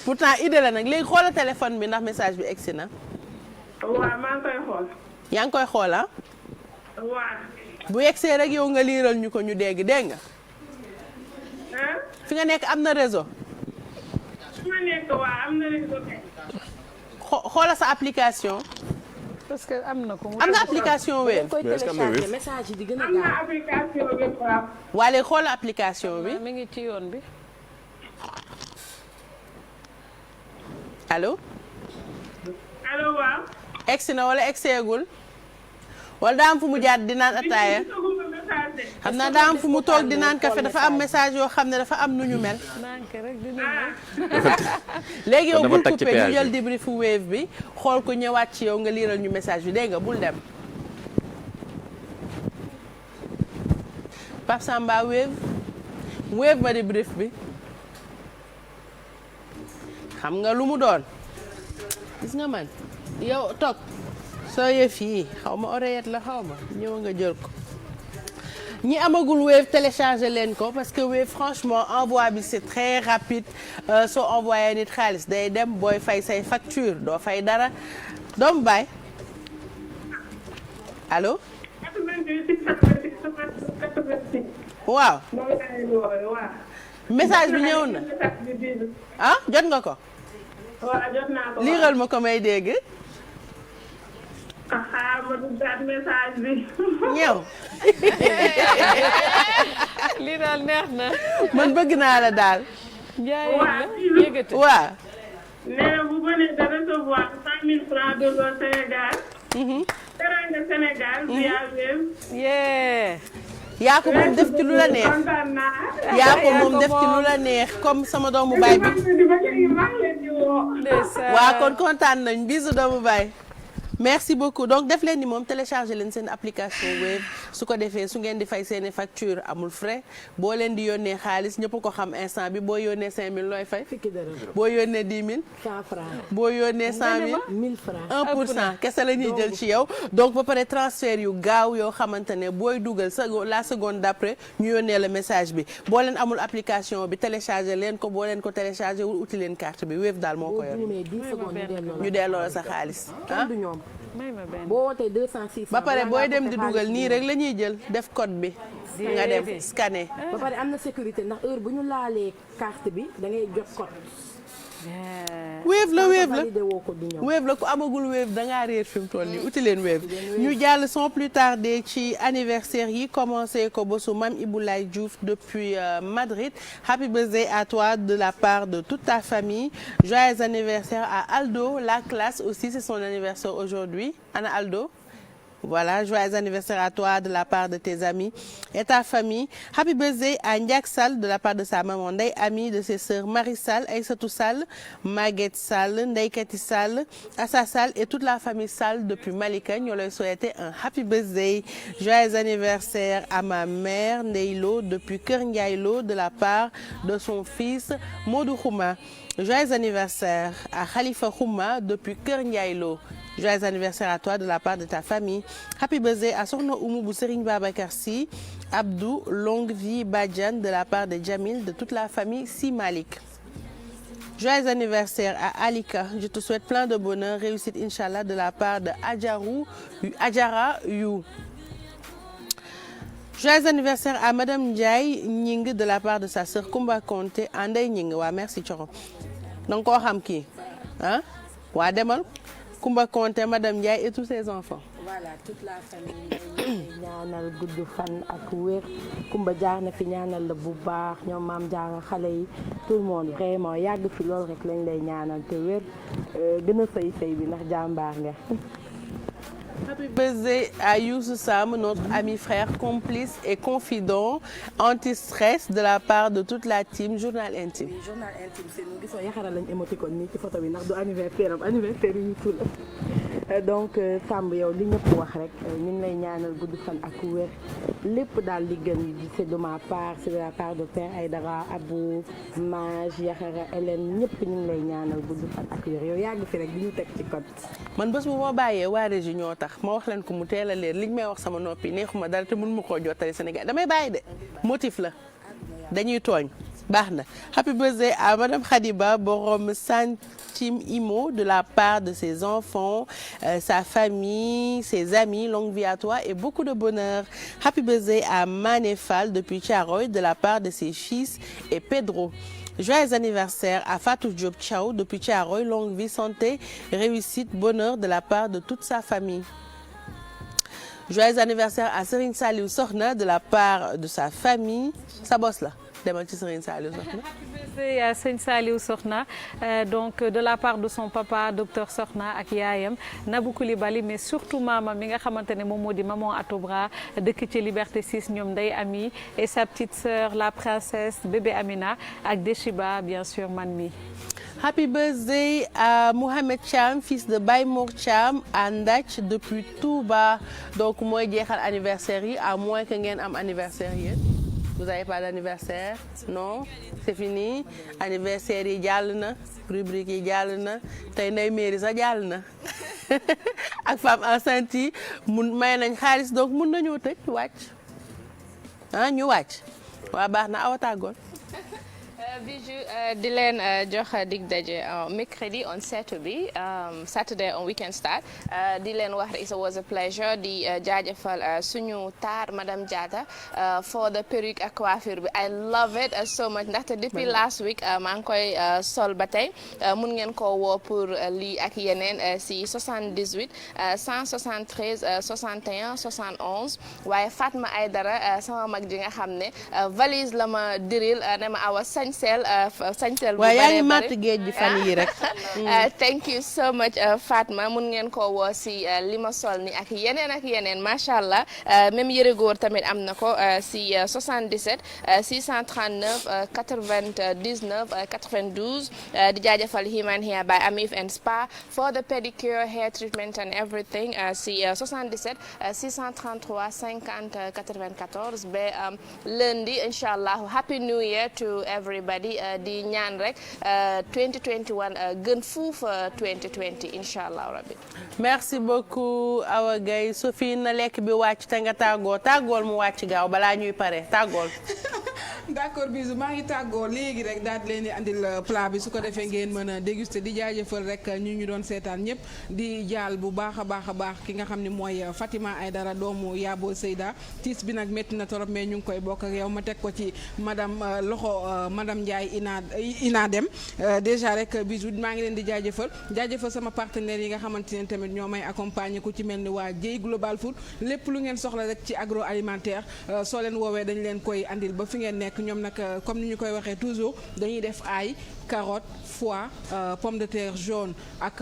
pourtant idée la nag léegi xoola téléphone bi ndax message bi egsi na. waaw maa ngi koy xool. yaa ngi koy xool ah. waaw. bu egsee rek yow nga liiral ñu ko ñu dégg nga. fi nga nekk am na réseau. fi nga nekk waaw am na réseau. xoola sa application. parce que am na ko. am nga application Wave. message yi di gën a am na application bi waaw. waa léegi xoola application bi. mi ngi ci yoon bi. allo. allo waaw. egsi na wala egseegul. wala daa am fu mu jaar di naan ataaya. xam naa daa am fu mu toog di naan café dafa am message yoo xam ne dafa am nu ñu mel. léegi yow bul coupé ñu jël débrief fu Wave bi xool ko ñëwaat ci yow nga liiral ñu message bi dégg nga bul dem. Pape Samba Wave ma débrief bi xam nga lu mu doon gis nga man yow toog soo yëf yi xaw ma oreillette la xaw ma ñëw nga jël ko. ñi amagul Wave téléchargé leen ko parce que Wave franchement envoi bi c'est très rapide soo envoyé nit xaalis day dem booy fay say facture doo fay dara doomu baay allo. waaw. message bi ñëw na. ah jot nga ko. waaw jot naa ko. liiral ma ko may dégg. ma duggaat message bi. ñëw. lii daal neex na. man bëgg naa la daal. Ndiaye yëgate. waaw. nee na vous venez de recevoir 100 000 francs de l'eau Sénégal. Teranga Sénégal via Wave. yaa ko moom def ci lu la neex. yaa ko moom def ci lu la neex comme sama doomu baay bi. waa kon kontaan nañ bisu doomu baay. merci beaucoup donc def leen ni moom télécharger leen seen application Wave su ko defee su ngeen di fay seeni facture amul frais boo leen di yónnee xaalis ñëpp ko xam instant bi boo yónnee 5000 looy fay. boo yónnee 10 000. 100 francs. boo yónnee 100 000. 1000 francs. 1% kese la ñuy jël ci yow donc ba pare transfert yu gaaw yoo xamante ne booy dugal la seconde d'après ñu yónnee la message bi boo leen amul application bi télécharger leen ko boo leen ko télécharger wul uti leen carte bi Wave daal moo ko yor. ñu delloo la sa xaalis ah. boo wootee 206. ba pare booy dem di dugal nii rek la ñuy jël def code bi. nga dem scanner. ba pare am na sécurité ndax heure bu ñu laalee carte bi da ngay jot code. Wave la ku amagul Wave dangaa réer fi mu toll nii uti leen Wave. ñu jàll sans plus tarder ci anniversaire yi commencé ko bésu Mame Iboulaye Diouf depuis Madrid. Happy birthday à toi de la part de toute ta famille. Joyeux anniversaire à Aldo la classe aussi c'est son anniversaire aujourd'hui ana Aldo. Voilà, joyeux anniversaire à toi de la part de tes amis et ta famille. Happy birthday à Ndiak Sall de la part de sa maman Ndeye Ami, de ses sœurs Marie Sall, Aïssatou Sall, Maguette Sall, Ndeye Kati Sall, Assa Sall et toute la famille Sall depuis Malika. Ñoo lay souhaiter un happy birthday. Joyeux anniversaire à ma mère Ndeye Lo depuis Kër Ndiaye Lo de la part de son fils Modou Khouma. Joyeux anniversaire à Khalifa Khouma depuis Kër Ndiaye Lo. Joyeux anniversaire à toi de la part de ta famille. Happy birthday à Sokhna Oumou bu Serigne Babacar Sy. Abdou, longue vie Badiane de la part de Jamil, de toute la famille Sy Malik. Joyeux anniversaire à Alika. Je te souhaite plein de bonheur, réussite Inch'Allah de la part de Adjara You. Joyeux anniversaire à Madame Ndiaye Nying de la part de sa sœur Koumba Konté Andey Nying. Waa merci Thioro. Donc koo xam kii ah waa demal Koumba Konté Madame Ndiaye et tous ses enfants. Voilà, toute la famille ñaanal gudd fan ak wér Kumba jaar na fi ñaanal la bu baax ñoom maam jaar xale yi tout le monde vraiment yàgg fi lool rek lañ lay ñaanal te wér gën a sëy bi ndax jàmbaar nga. Happy birthday à Youssou Sam, notre ami frère, complice et confident, anti-stress de la part de toute la team Journal Intime. Oui, Journal Intime c'est nous gisoo yaxaral lañ émoticône nii ci photo bi ndax du anniversaire am anniversaire yi tout la donc Samb yow li ñëpp wax rek ñu ngi lay ñaanal gudd fan ak wér lépp daal li gën c'est de ma part c'est de la part de Père Aïdara Abou Mage Yaxara Hélène ñëpp ñu ngi lay ñaanal gudd fan ak wér yow yàgg fi rek di ñu teg ci code. Man bés bu ma bàyyee waa région ñoo tax ma wax leen ko mu teel a leer liñ may wax sama noppi neexuma dara te mën ma koo jottali Sénégal damay bàyyi de motif la dañuy tooñ baax na. Happy birthday à Madame Khadiba borom Santim Imo de la part de ses enfants, sa famille, ses amis, longue vie à toi et beaucoup de bonheur. Happy birthday à Mané Fall depuis Thiaroye de la part de ses fils et Pedro. Joyeux anniversaire à Fatou Diop Thiaw depuis Thiaroye, longue vie, santé, réussite, bonheur de la part de toute sa famille. Joyeux anniversaire à Serigne Saliou Sokhna de la part de sa famille. Sa boss la demal ci Serigne Saliou Sokhna. C'est à Serigne Saliou Sokhna donc de la part de son papa docteur Sokhna ak yaayam Nabou Coulibaly mais surtout maama mi nga xamante ne moom moo di maman Atobra dëkk ci Liberté 6 ñoom Ndeye Ami et sa petite sœur la princesse bébé Amina ak Deshiba bien sûr man mi. Happy birthday à Mohamed Cham, fils de Baymour Cham à Ndach depuis Touba. Donc mooy jeexal anniversaire yi à moins que ngeen am anniversaire yéen. Vous avez pas d'anniversaire? Non, c'est fini. Anniversaire yi jàll na, rubrique yi jàll na, tey Ndeye Mairie sax jàll na. Ak femme enceinte yi mun may nañ xaalis donc mun nañoo tëj wàcc. Ah ñu wàcc. Waa baax na awa tàggoon. Bijou di leen jox dig daje mercredi on Saturday Saturday on Weekend Start di leen wax it was a pleasure di jaajëfal suñu taar madame Diatta for the perruque ak coiffure bi I love it so much ndaxte depuis last week maa ngi koy sol ba tey mun ngeen ko woo pour lii ak yeneen si 78 173 61 71 waaye Fatma Aydara sama mag ji nga xam ne valise la ma diril ne ma awa sañseel bu waaye yaa ngi màtt géej gi fan yi rek. Thank you so much Fatma mun ngeen ko woo si li ma sol ni ak yeneen macha allah même yëre góor tamit am na ko si 77 639 99 92 di jaajëfal Human Hair by Amif and Spa for the pedicure hair treatment and everything si 77 633 50 94 ba lundi incha allah happy new year to everybody. Di ñaan rek 2021 gën fuuf 2020 incha allah rabbi. Merci beaucoup Awa Gaye Sophie na lekk bi wàcc te nga tàggool mu wàcc gaaw balaa ñuy pare tàggool. d'accord bisou maa ngi tàggoo léegi rek daal di leen di andil plat bi su ko defee ngeen mën a déguster di jaajëfal rek ñu doon seetaan ñëpp di jaal bu baax a baax ki nga xam ne mooy Fatima Aydara doomu Yabo Seyda tiis bi nag métti na torop mais ñu ngi koy bokk ak yow ma teg ko ci madame madame Ndiaye Ina Dem déjà rek bisou maa ngi leen di jaajëfal sama partenaires yi nga xamante ne tamit ñoo may accompagner ku ci mel ni waa Dieye Global Food lépp lu ngeen soxla rek ci agroalimentaire soo leen woowee dañ leen koy andil ba fi ngeen nekk ñoom nag comme ni ñu koy waxee toujours dañuy def ail carotte foie pomme de terre jaune ak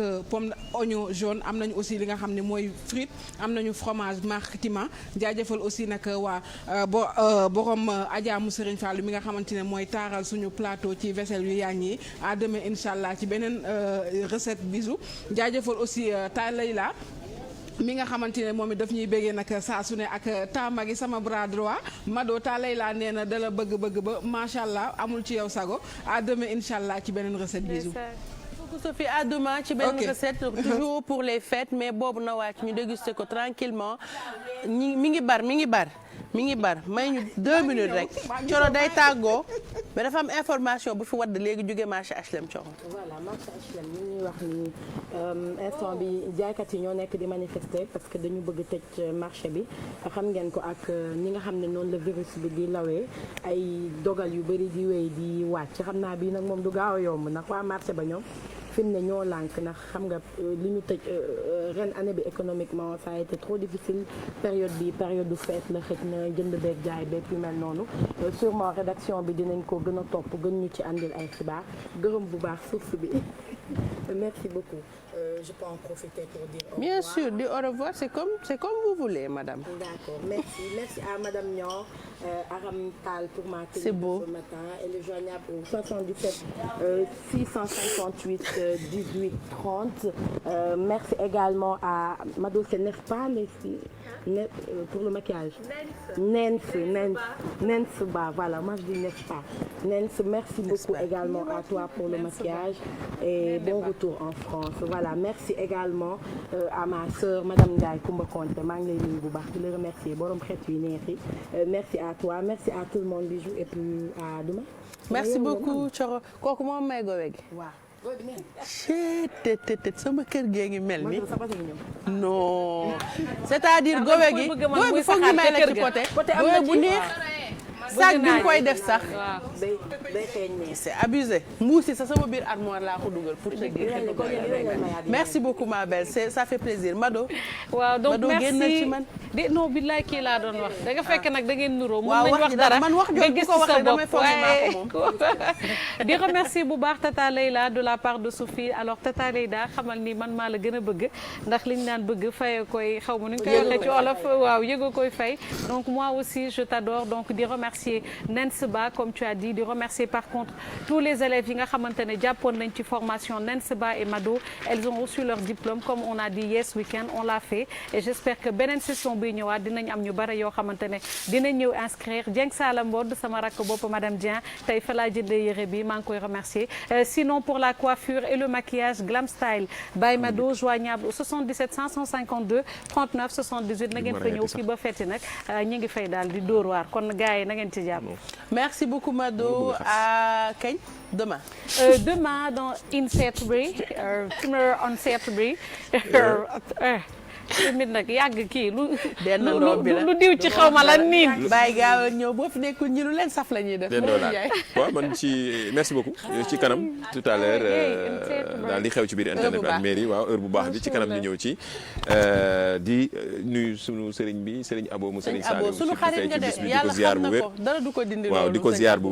oignon jaune am nañu aussi li nga xam ne mooy frite am nañu fromage marque Tima jaajëfal aussi nag waa borom Adja mu Serigne Fallou mi nga xamante ne mooy taaral suñu plateau ci vaisselle yu yaa ngi à demain incha allah ci beneen recette bisou jaajëfal aussi Talayla mi nga xamante ne moom it daf ñuy béggee nag saa su ne ak tama gi sama bras droit Mado ta lay laa nee na dala bëgg ba macha allah amul ci yow sago à demain incha allah ci beneen recette bisou. Sophie, à demain ci benn recette toujours pour les fêtes mais boobu na wàcc ñu déguster ko tranquillement mi ngi bar may ñu 2 minutes rek Coro day tàggoo mais dafa am information bu fi wadd léegi jóge marché HLM Coro. voilà marché HLM ñu ngi wax ni instant bi jaaykat yi ñoo nekk di manifester parce que dañu bëgg tëj marché bi xam ngeen ko ak ñi nga xam ne noonu la virus bi di lawee ay dogal yu bëri di wéy di wàcc xam naa bii nag moom du gaaw a yomb ndax waa marché ba ñoom fi mu ne ñoo lànk ndax xam nga li ñu tëj ren année bi économiquement ça a été trop difficile période du fête la xëj na jënd beeg jaay beeg yu mel noonu sûrement rédaction bi dinañ ko gën a topp gën ñu ci andil ay xibaar gërëm bu baax source bi merci beaucoup je peux en profiter pour dire au revoir. Bien sûr, dire au revoir, c'est comme vous voulez, madame. D'accord, merci à madame Niang, Aram Tal pour ma c'est beau ce matin. Elle est joignable au 77 658 18 30. Merci également à Mado, c'est n'est-ce pas pour le maquillage. Nens Ba, voilà, moi je dis n'est-ce pas. Nens, merci beaucoup également à toi pour le maquillage et bon retour en France. Voilà, merci également à ma sœur Madame Ndiaye Koumba Konte maa ngi lay nuyu bu baax di la remercier borom xeet yu neex yi merci à toi merci à tout le monde bisous et puis à demain. merci beaucoup Coro kooku moom may gowe gi. waaw. te sama kër gee ngi mel ni non c'est-à-dire gowe gi gowe bi foog ñu may la ci côté gowe bu neex sac bi koy def sax c'est abusé mbuusi sa sama biir armoire laa ko dugal pour te dire merci beaucoup ma belle ça fait plaisir Mado waaw donc merci non billaay kii laa doon wax da nga fekk nag da ngeen nuroo mën nañ wax dara man wax nga gis ko sa damay bopp foog waaye di remercier bu baax Tata Leila de la part de Sophie alors Tata Leila xamal ni man maa la gën a bëgg ndax liñ naan bëgg faye koy xaw ma nu ñu koy waxee ci olof waaw yëgoo koy fay donc moi aussi je t'adore donc di remercier Nens Ba comme tu as dit di remercier par contre tous les élèves yi nga xamante ne jàppoon nañ ci formation Nens Ba et Mado elles ont reçu leur diplôme comme on a dit yes week-end on l'a fait et j'espère que beneen session bi ñëwaat dinañ am ñu bari yoo xamante ne dinañ ñëw inscrire Dieng Sala Mbod sama rakk bopp madame Dieng tey fa laa jëndee yére bi maa ngi koy remercier sinon pour la coiffure et le maquillage Glam Style by Mado joignable au 77 552 39 78 na ngeen fa ñëw fii ba fetti nag ñi ngi fay daal di dóor waar kon gars yi na ngeen ci jàpp. merci beaucoup Mado à kañ demain. Demain dans Insetbury on Setbury. tamit nag yàgg kii lu diw ci xaw ma lan niin bàyyi gaaw a ñëw boo fi nekkul ñi lu leen saf la ñuy def waaw man ci merci beaucoup ci kanam tout à l'heure daal di xew ci biir internet bi ak mairie waaw heure bu baax bi ci kanam ñu ñëw ci di nuyu sunu sëriñ bi sëriñ Abo mu sëriñ Saliou sunu xarit nga de yàlla xam na ko dara du ko dindi waaw di ko ziar bu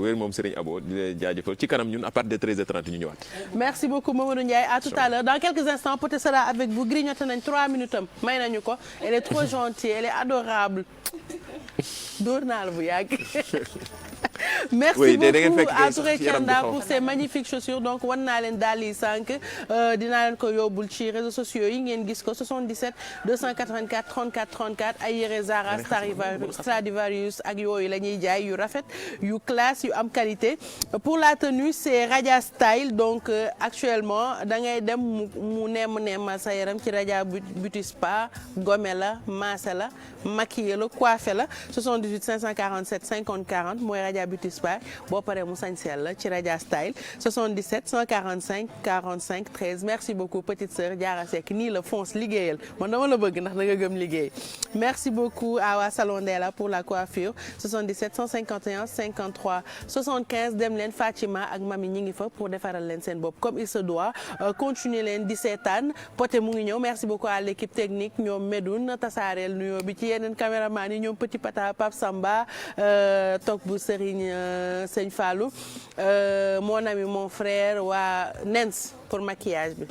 wér moom sëriñ Abo di la jaajëfal ci kanam ñun à partir de 13h30 ñu ñëwaat merci beaucoup Mamadou Ndiaye à tout à l'heure dans quelques instants Poté sera avec vous grignoté nañ 3 minutes am may nañu ko elle est trop gentille elle est adorable dóor naa la bu yàgg merci beaucoup à Touré Kenda pour ces magnifiques chaussures donc wan naa leen daal yi sànq dinaa leen ko yóbbul ci réseaux sociaux yi ngeen gis ko 77 284 34 34 ay yére Zara Stradivarius ak yooyu la ñuy jaay yu rafet yu classe yu am qualité pour la tenue c'est Radia Style donc actuellement da ngay dem mu nemm sa yaram ci Radia Beauty Spa gomme la maase la maquiller la coiffer la 78 547 50 40 mooy Radia Beauty Spa boo paree mu sañseel la ci Radia Style 77 145 45 13 merci beaucoup petite sœur Diarra Seck nii la fonce liggéeyal man dama la bëgg ndax da nga gëm liggéey merci beaucoup à waa Salon Ndella pour la coiffure 77 151 53 75 dem leen Fatima ak mami ñi ngi fa pour defaral leen seen bopp comme il se doit continuer leen di seetaan Poté mu ngi ñëw merci beaucoup à l'équipe technique ñoom Medoune tasaareel nuyoo bi ci yeneen caméraman yi ñoom Petit Pata Pape Samba toog bu Serigne Sëñ Fallou mon ami mon frère waa Nens pour maquillage bi